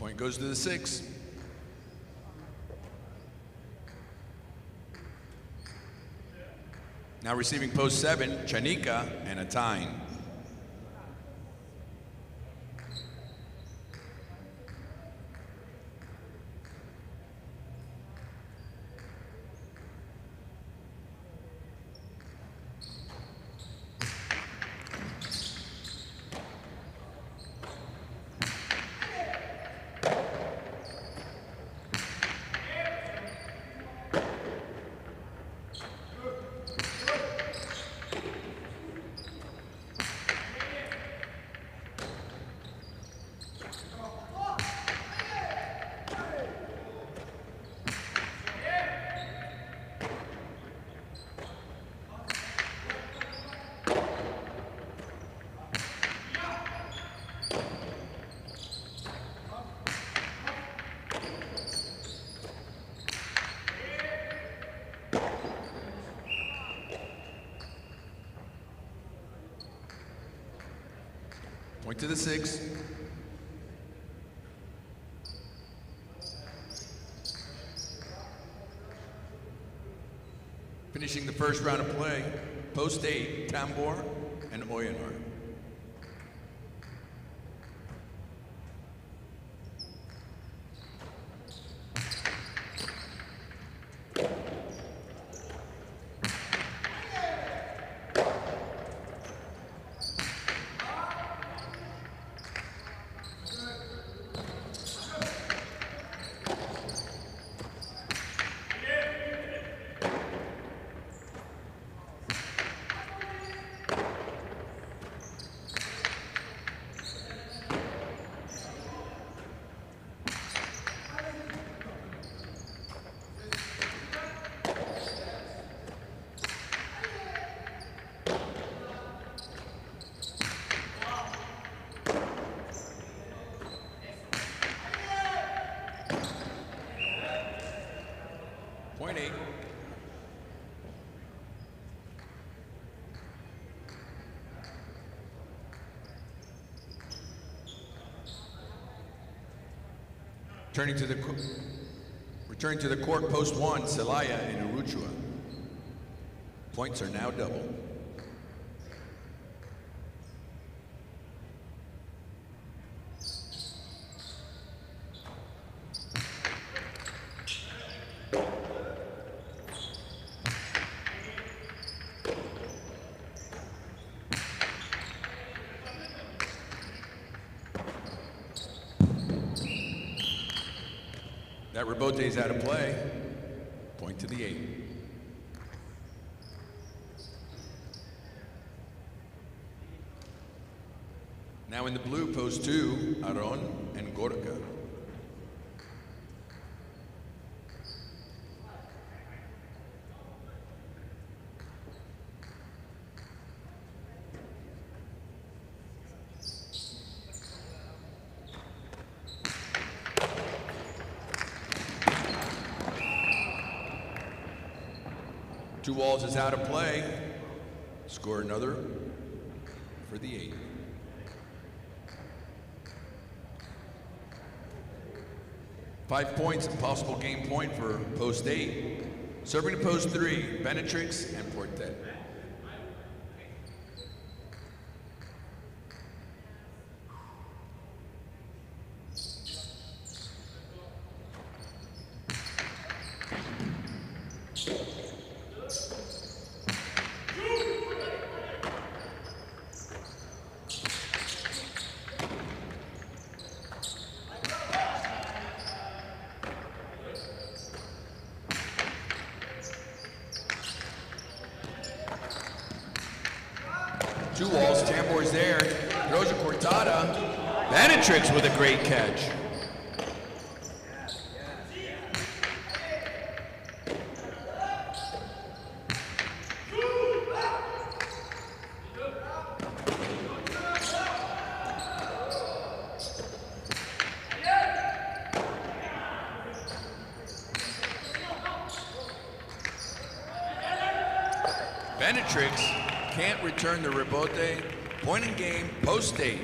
Point goes to the 6. Now receiving post 7, Chanica and Atine. Point to the 6. Finishing the first round of play, post 8, Tambor and Oyanar. Point 8. Returning to the court, post 1, Celaya and Uruchua. Points are now double. That rebote is out of play. Point to the 8. Now in the blue, post 2, Aron and Gorka. Two walls is out of play. Score another for the 8. Five points, and possible game point for post 8. Serving to post 3, Benetrix and Portet. Two walls, Tambor's there, throws a cortada. Benetrix with a great catch. Benetrix can't return the rebote. Point in game, post 8.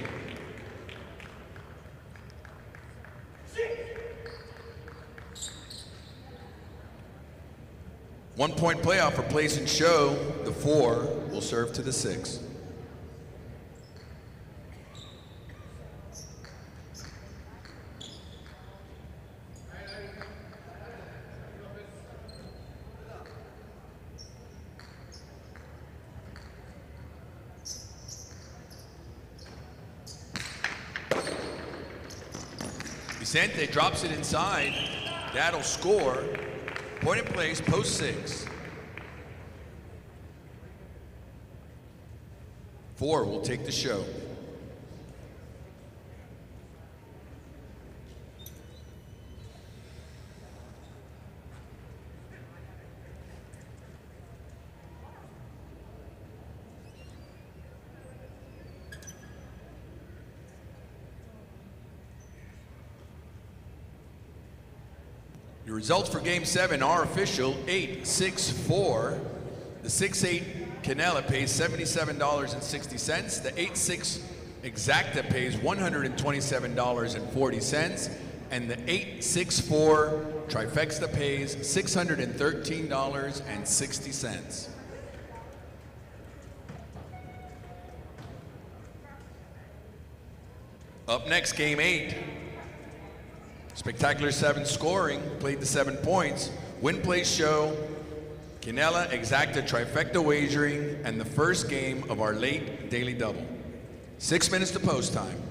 One-point playoff for place and show. The 4 will serve to the 6. Vicente drops it inside. That'll score. Point in place, post 6. 4 will take the show. Your results for Game 7 are official: 8-6-4. The 6-8 Canela pays $77.60. The 8-6 Exacta pays $127.40, and the 864 Trifecta pays $613.60. Up next, game 8. Spectacular 7 scoring, played the 7 points. Win Place Show, Quinella Exacta Trifecta Wagering, and the first game of our late daily double. 6 minutes to post time.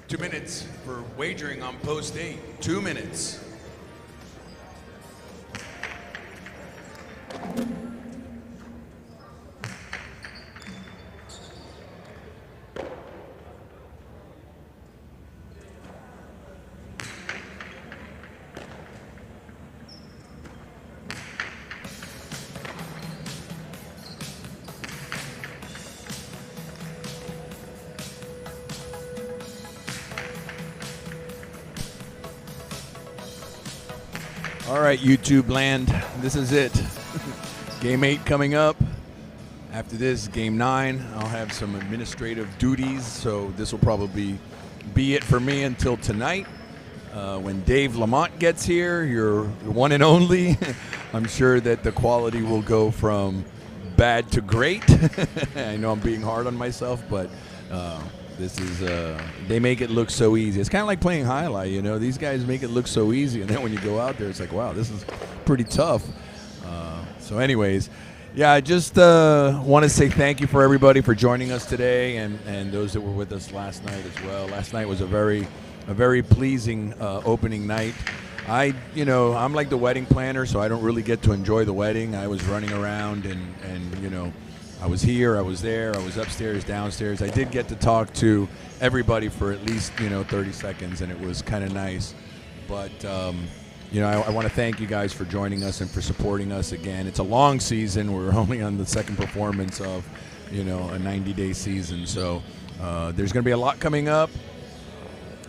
Two minutes for wagering on post 8. 2 minutes.
All right, YouTube land, this is it. Game 8 coming up. After this, Game 9, I'll have some administrative duties, so this will probably be it for me until tonight. When Dave Lamont gets here, your one and only, I'm sure that the quality will go from bad to great. I know I'm being hard on myself, but this is, they make it look so easy. It's kind of like playing highlight, you know. These guys make it look so easy, and then when you go out there, it's like, wow, this is pretty tough. So anyways, yeah, I just want to say thank you for everybody for joining us today, and those that were with us last night as well. Last night was a very pleasing opening night. I'm like the wedding planner, so I don't really get to enjoy the wedding. I was running around and you know, I was here, I was there, I was upstairs, downstairs. I did get to talk to everybody for at least, 30 seconds, and it was kind of nice. But, I want to thank you guys for joining us and for supporting us again. It's a long season. We're only on the second performance of, a 90-day season. So there's going to be a lot coming up,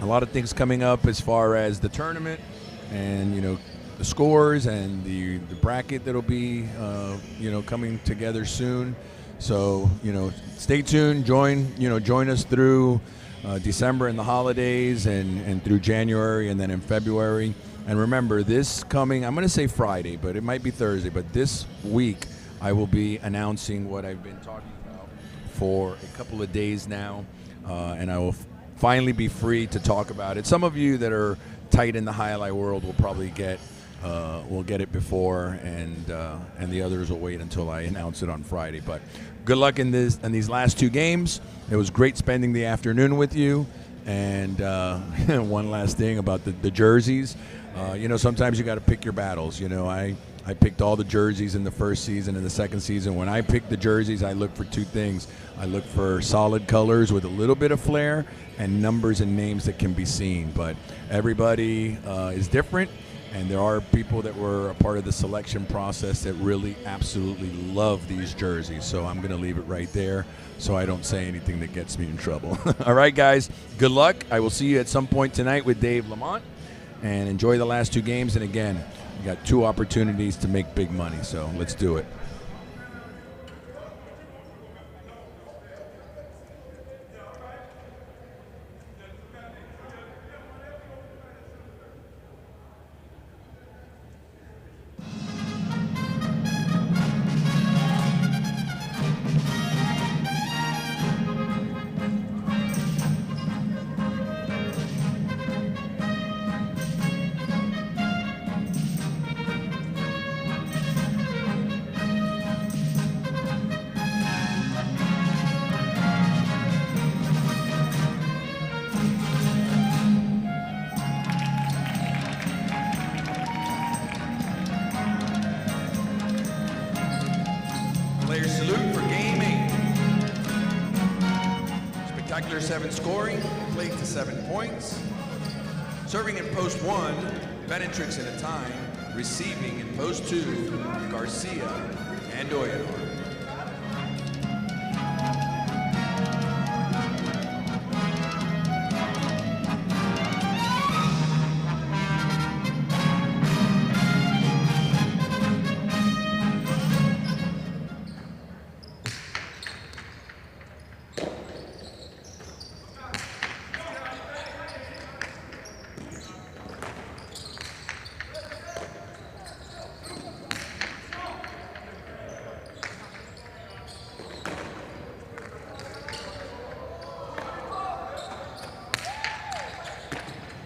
a lot of things coming up as far as the tournament and, the scores and the bracket that'll be, coming together soon. So, stay tuned, join us through December and the holidays and through January and then in February. And remember, this coming, I'm going to say Friday, but it might be Thursday, but this week I will be announcing what I've been talking about for a couple of days now, and I will finally be free to talk about it. Some of you that are tight in the highlight world will probably get it before, and the others will wait until I announce it on Friday. But good luck in these last two games. It was great spending the afternoon with you. And one last thing about the jerseys. Sometimes you got to pick your battles. I picked all the jerseys in the first season and the second season. When I pick the jerseys, I look for two things. I look for solid colors with a little bit of flair and numbers and names that can be seen. But everybody is different, and there are people that were a part of the selection process that really absolutely love these jerseys. So I'm going to leave it right there so I don't say anything that gets me in trouble. All right, guys, good luck. I will see you at some point tonight with Dave Lamont, and enjoy the last two games. And again, you got two opportunities to make big money, so let's do it.
Player salute for Game 8. Spectacular 7 scoring, played to 7 points. Serving in post 1, Benetrix in a time. Receiving in post 2, Garcia and Oyanor.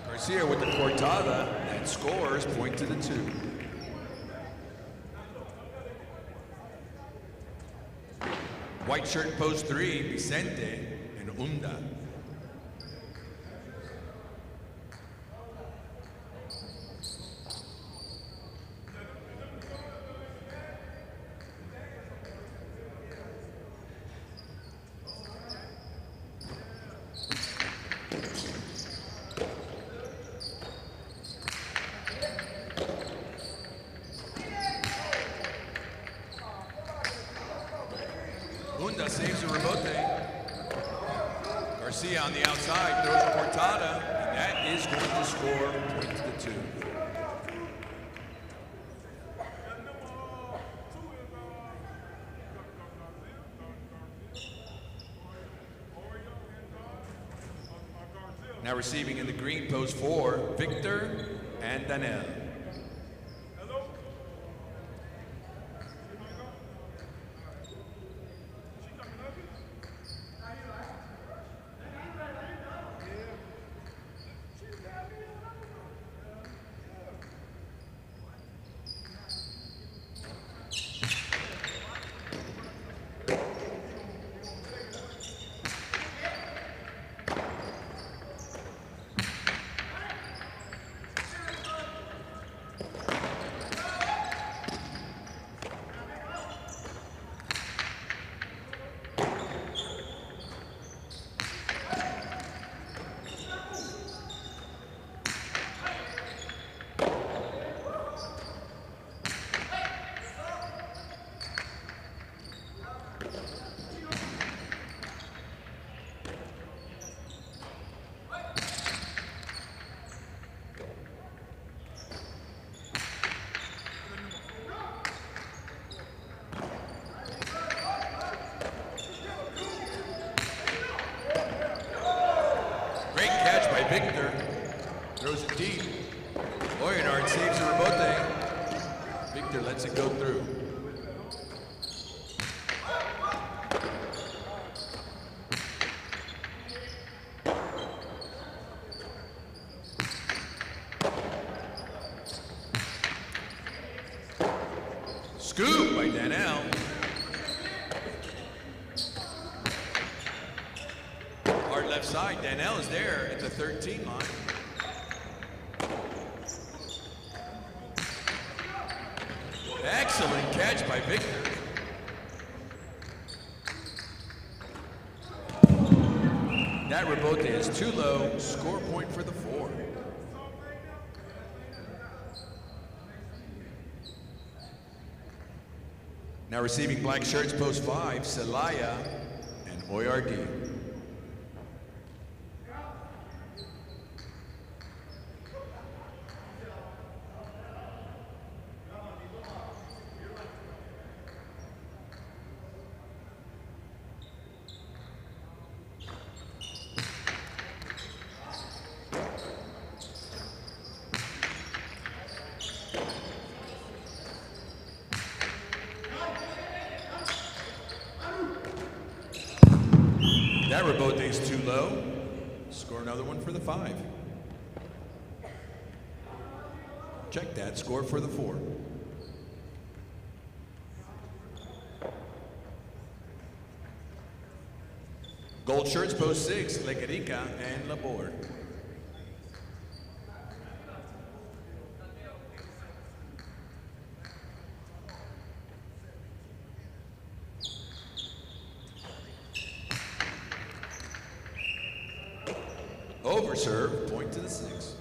Garcia with the cortada that scores, point to the 2. White shirt post 3, Vicente and Unda. Unda saves the rebote. Garcia on the outside throws a cortada, and that is going to score point to the 2. Now receiving in the green, post 4, Victor and Dania. Victor throws it deep. Leonard saves the rebote. Victor lets it go through. Scoop by Daniel. Hard left side. Daniel is there at the 13 line. Excellent catch by Victor. That rebote is too low. Score point for the 4. Now receiving black shirts, post 5, Celaya and Oyardi. That rebote is too low. Score another one for the 5. Check that, score for the 4. Gold shirts, post 6, Lequerica and Laborde. Over serve, point to the 6.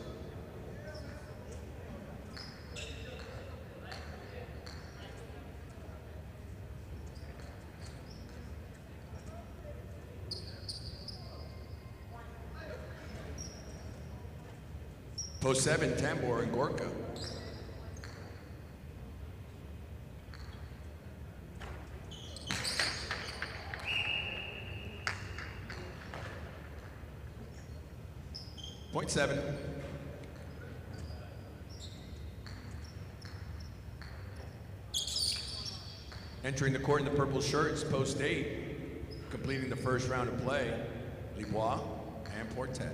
Post 7, Tambor and Gorka. Point 7. Entering the court in the purple shirts, post 8. Completing the first round of play, Libois and Portet.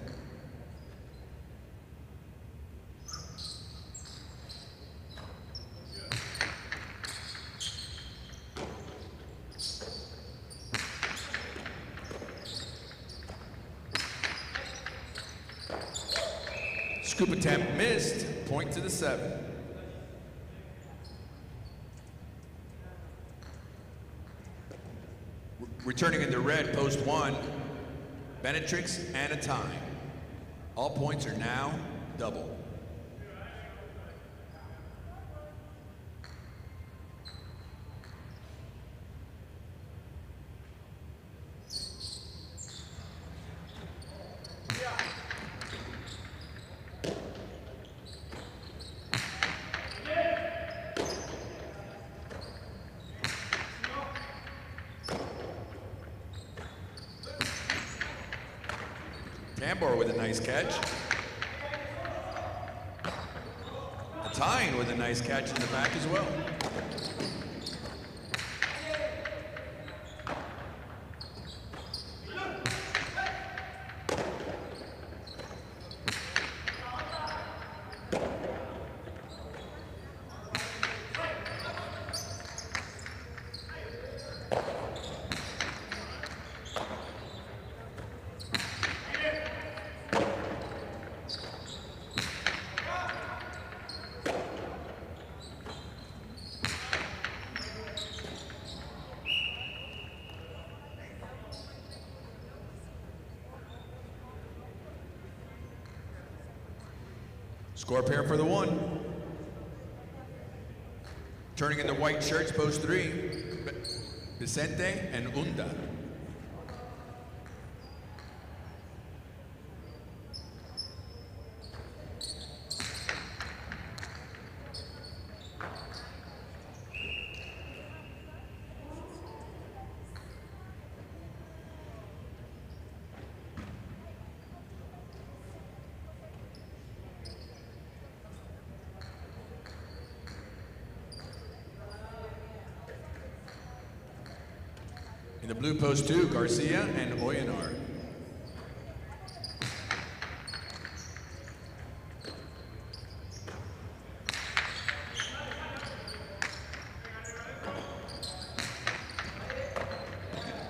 Scoop attempt missed, point to the 7. Returning in the red, post 1, Benetrix and a time. All points are now double. Tambor with a nice catch. Tying with a nice catch in the back as well. Score pair for the one. Turning in the white shirts, post 3, Vicente and Unda. In the blue post 2, Garcia and Oyanar.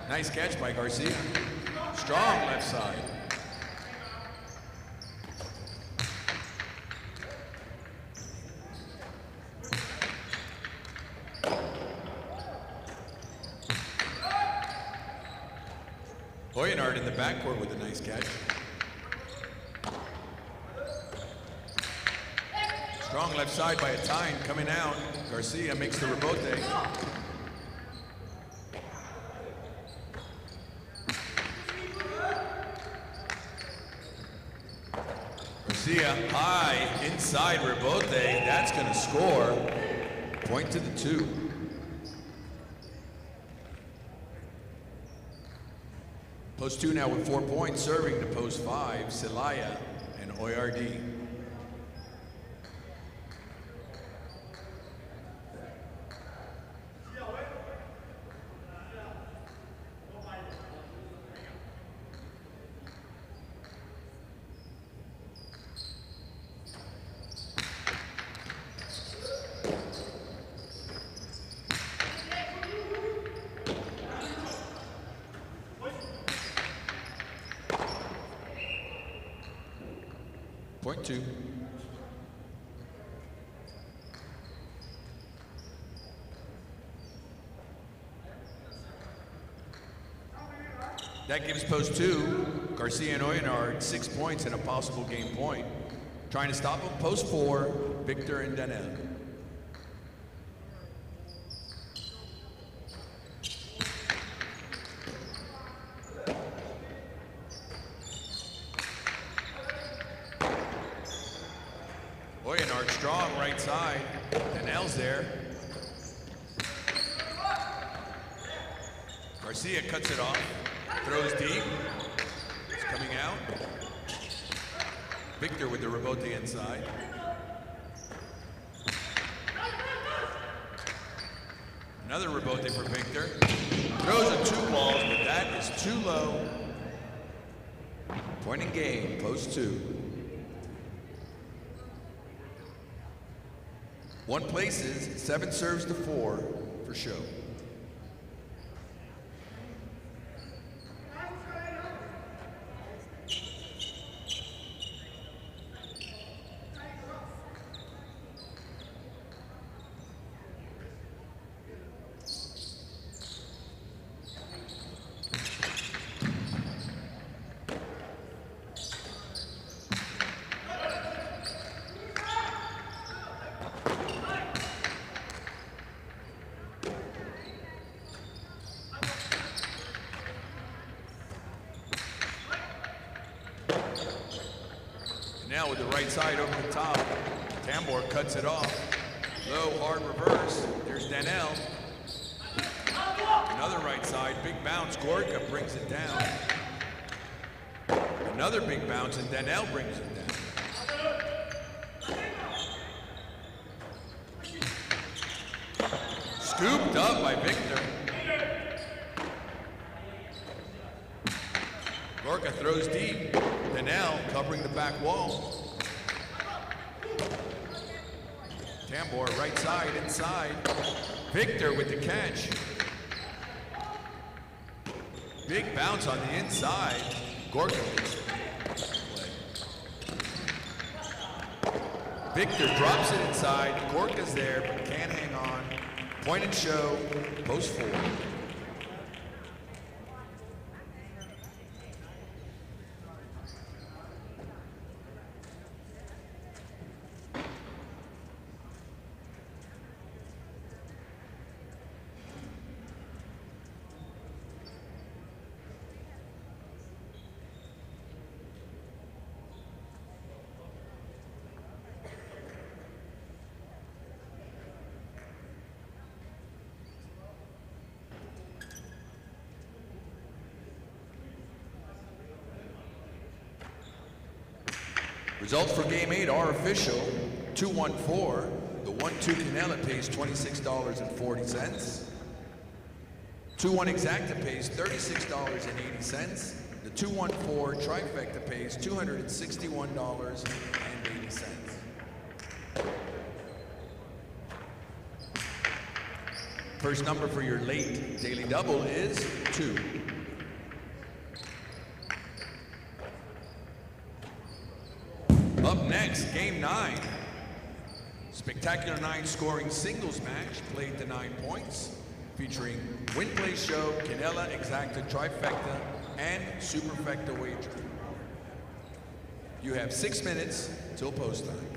Nice catch by Garcia. Strong left side. Oyanar in the backcourt with a nice catch. Strong left side by Atine coming out. Garcia makes the rebote. Garcia high inside rebote. That's going to score. Point to the 2. Post 2 now with 4 points, serving to post 5, Celaya and Oyardi. Point 2. That gives post 2, Garcia and Oyanar 6 points and a possible game point. Trying to stop them, post 4, Victor and Dania. Oyanar strong right side. Danel's there. Garcia cuts it off. Throws deep. It's coming out. Victor with the rebote inside. Another rebote for Victor. Throws a 2 balls, but that is too low. Point in game, post 2. 1 places, 7 serves to 4 for show. Now with the right side over the top, Tambor cuts it off. Low, hard reverse. There's Danel. Another right side, big bounce. Gorka brings it down. Another big bounce, and Dania brings it down. Scooped up by Victor. Gorka throws deep. Dania covering the back wall. Tambor right side, inside. Victor with the catch. Big bounce on the inside. Gorka makes the play. Victor drops it inside. Gorka's there, but can't hang on. Point and show, post 4. Results for Game 8 are official. 2-1-4. The 1-2 Canela pays $26.40. 2-1 Exacta pays $36.80. The 2-1-4 Trifecta pays $261.80. First number for your late daily double is 2. Up next, Game 9. Spectacular 9 scoring singles match played to 9 points, featuring Win Play Show, Canela, Exacta, Trifecta, and Superfecta wager. You have 6 minutes till post time.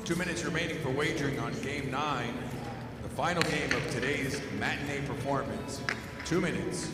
2 minutes remaining for wagering on Game 9, the final game of today's matinee performance. 2 minutes.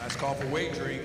Last call for wagering.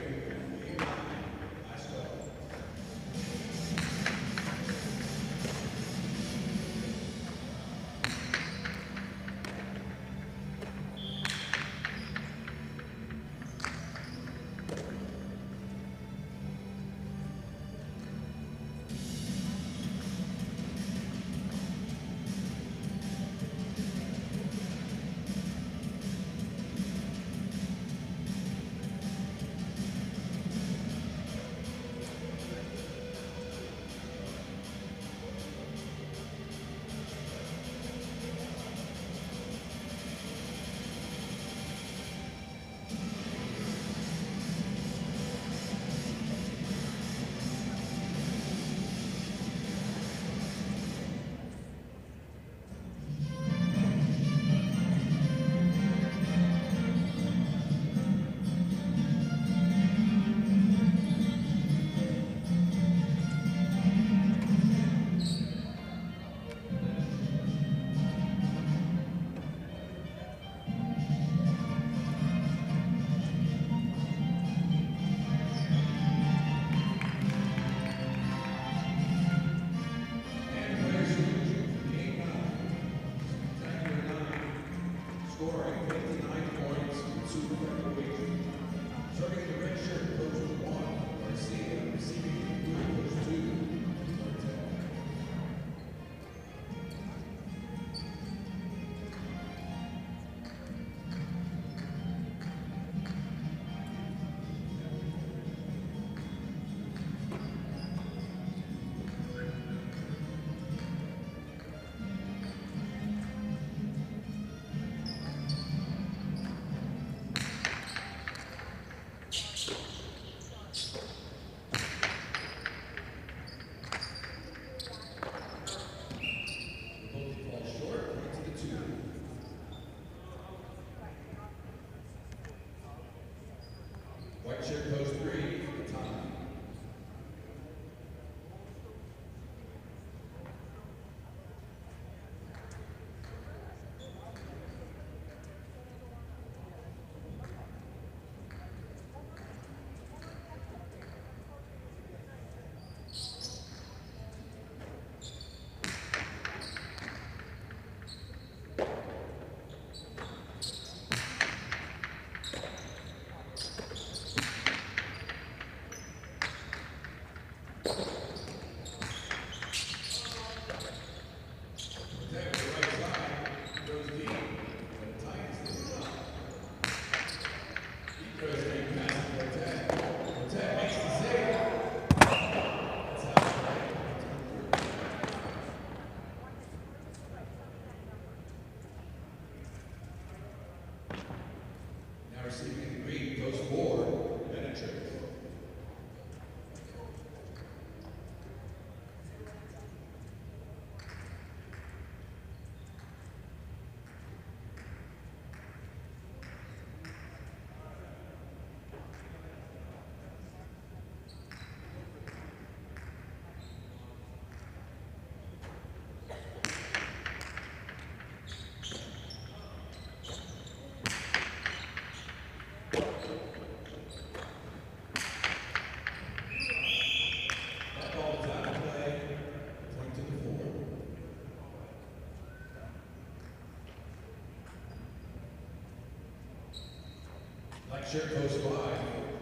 Black shirt post 5.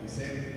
We send.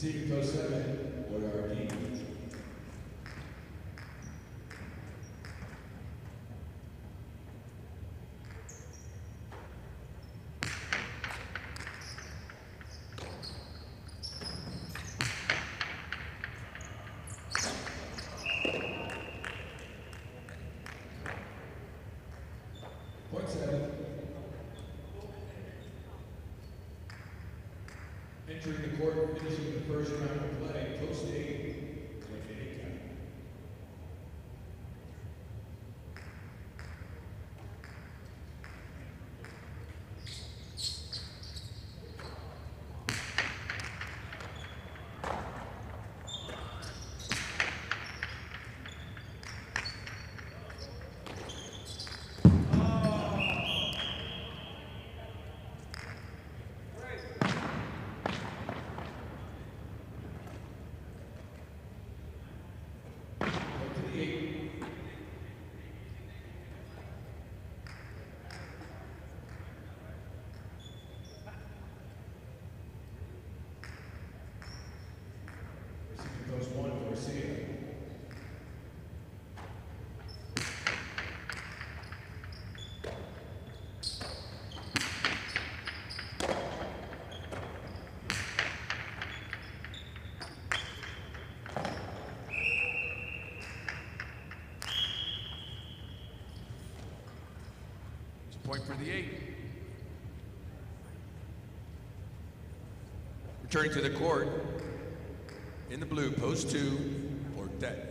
Receiving post 7, ORD. Point 7. Entering the court, finishing the first round of play, post 8, with the 8 count. Post 1 for Sia. It's a point for the 8. Returning to the court. In the blue, post 2, Ortet.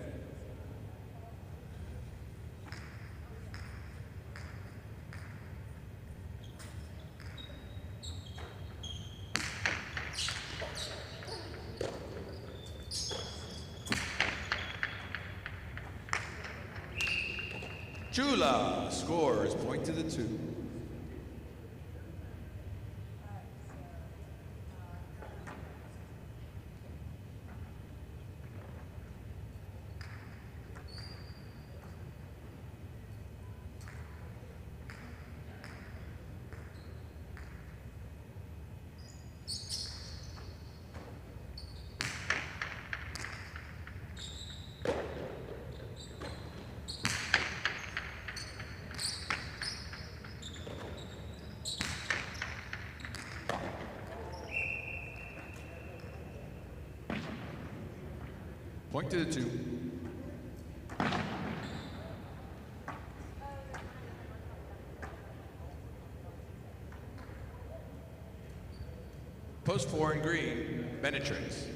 Chula scores, point to the 2. Point to the 2. Post 4 in green, Benetrix.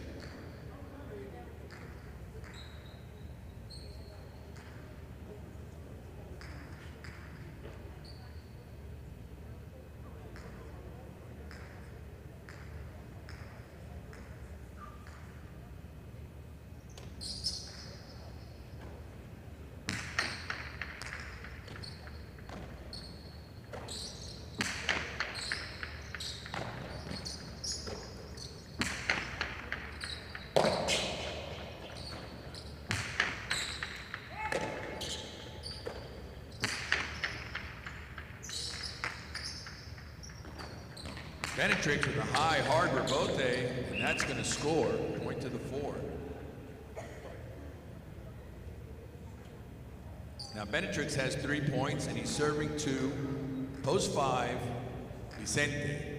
Benetrix with a high, hard rebote, and that's going to score. Point to the 4. Now Benetrix has 3 points, and he's serving to post 5, Vicente.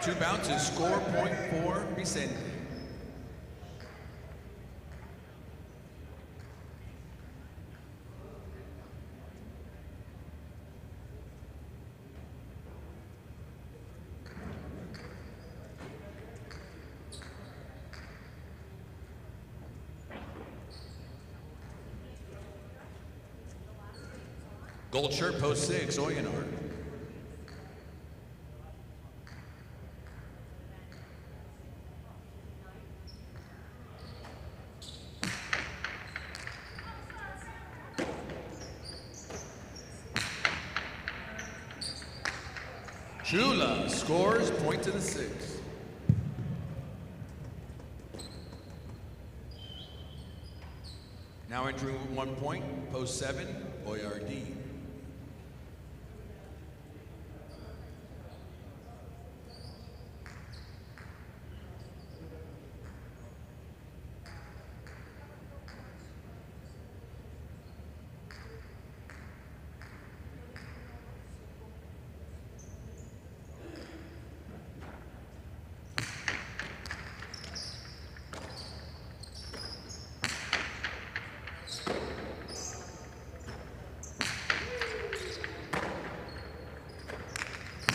Two bounces, score, point for Vicente. Gold shirt, post 6, Oyonard. Chula scores, point to the 6. Now entering with 1 point, post 7, Oyard.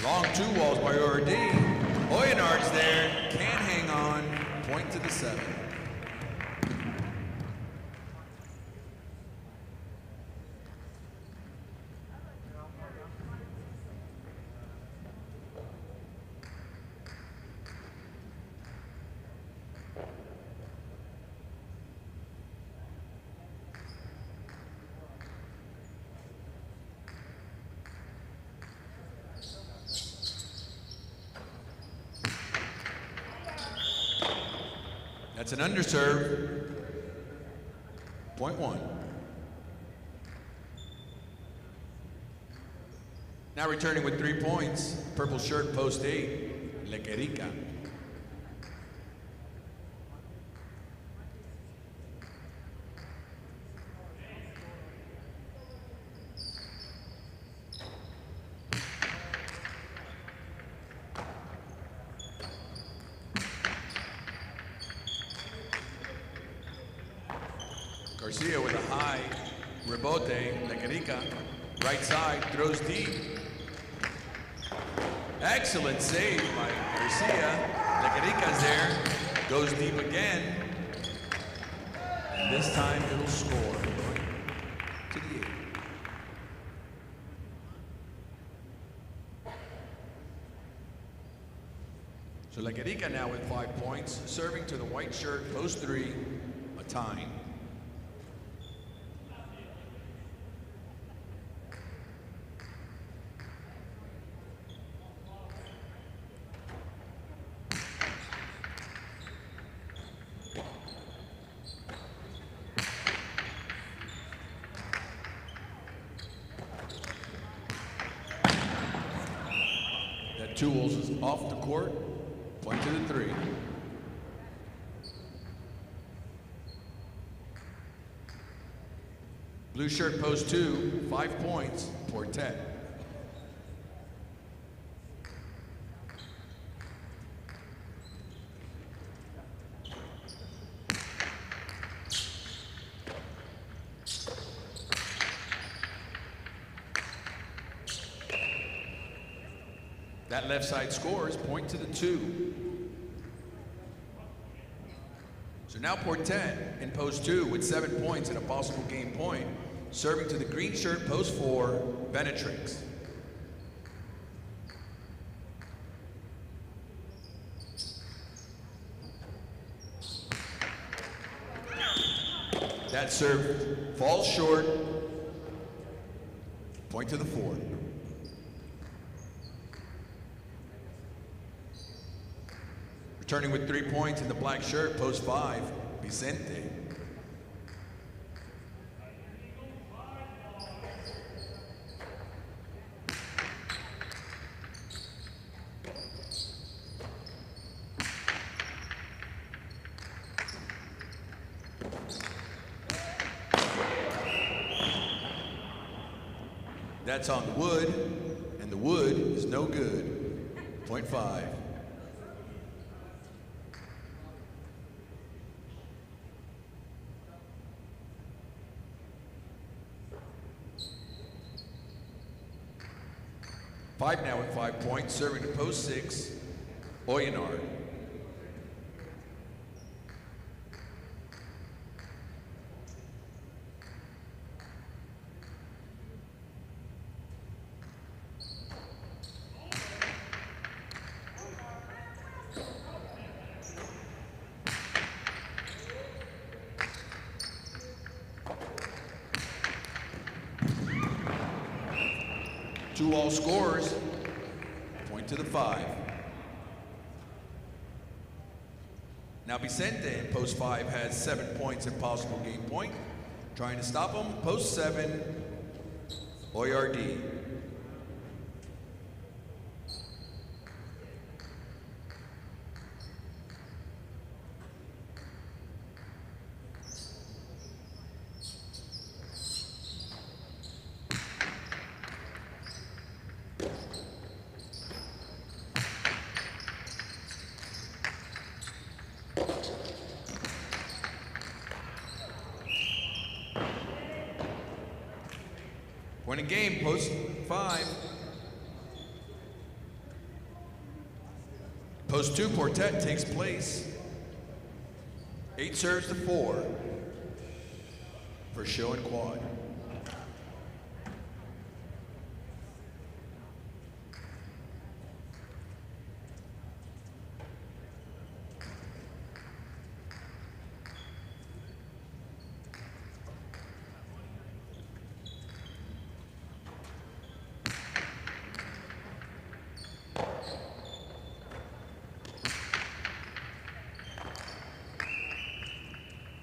Long 2 walls by Oyard. Oyonard's there, can't hang on, point to the 7. That's an underserve, point 1. Now returning with 3 points, purple shirt, post 8, Lequerica. Garcia with a high rebote, Lequerica, right side, throws deep. Excellent save by Garcia. Lequerica's there, goes deep again. And this time it'll score, to the 8. So Lequerica now with 5 points, serving to the white shirt, post 3, Matinee. Tools is off the court, point to the 3. Blue shirt, post 2, 5 points, Portet. That left side scores, point to the 2. So now Portet in post 2 with 7 points and a possible game point. Serving to the green shirt, post 4, Benetrix. That serve falls short. Point to the 4. Returning with 3 points in the black shirt, post 5, Vicente. That's on the wood, and the wood is no good. Point 5. Five now with 5 points, serving to post 6, Oyenard. Two all scores, point to the 5. Now Vicente in post 5 has 7 points and possible game point. Trying to stop him, post 7, Oyard. Point in game, post 5. Post 2, Portet takes place. 8 serves to 4 for show and quad.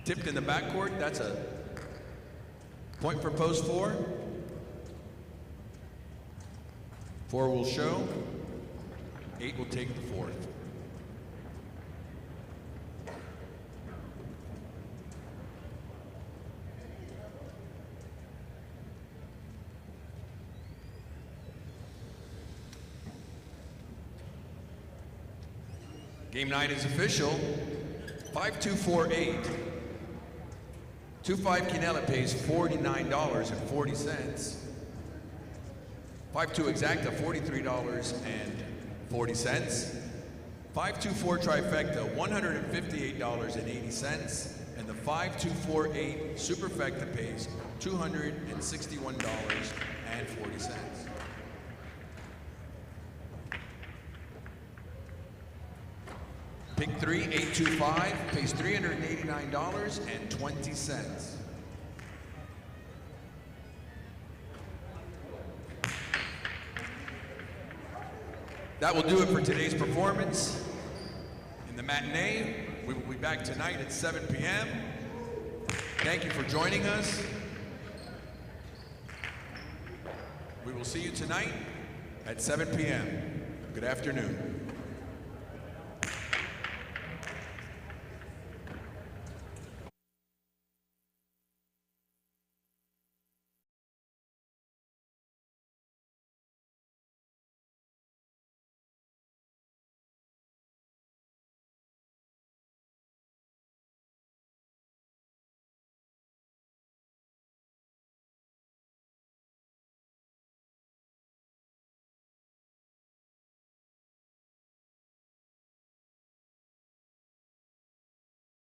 Tipped in the backcourt, that's a point for post 4. 4 will show, 8 will take the 4th. Game 9 is official, 5-2-4-8. 2-5 Quinella pays $49.40. 5-2 Exacta, $43.40. 5-2-4 Trifecta, $158.80. And the 5-2-4-8 Superfecta pays $261.40. Pick 3, 825, pays $389.20. That will do it for today's performance in the matinee. We will be back tonight at 7 p.m. Thank you for joining us. We will see you tonight at 7 p.m. Good afternoon.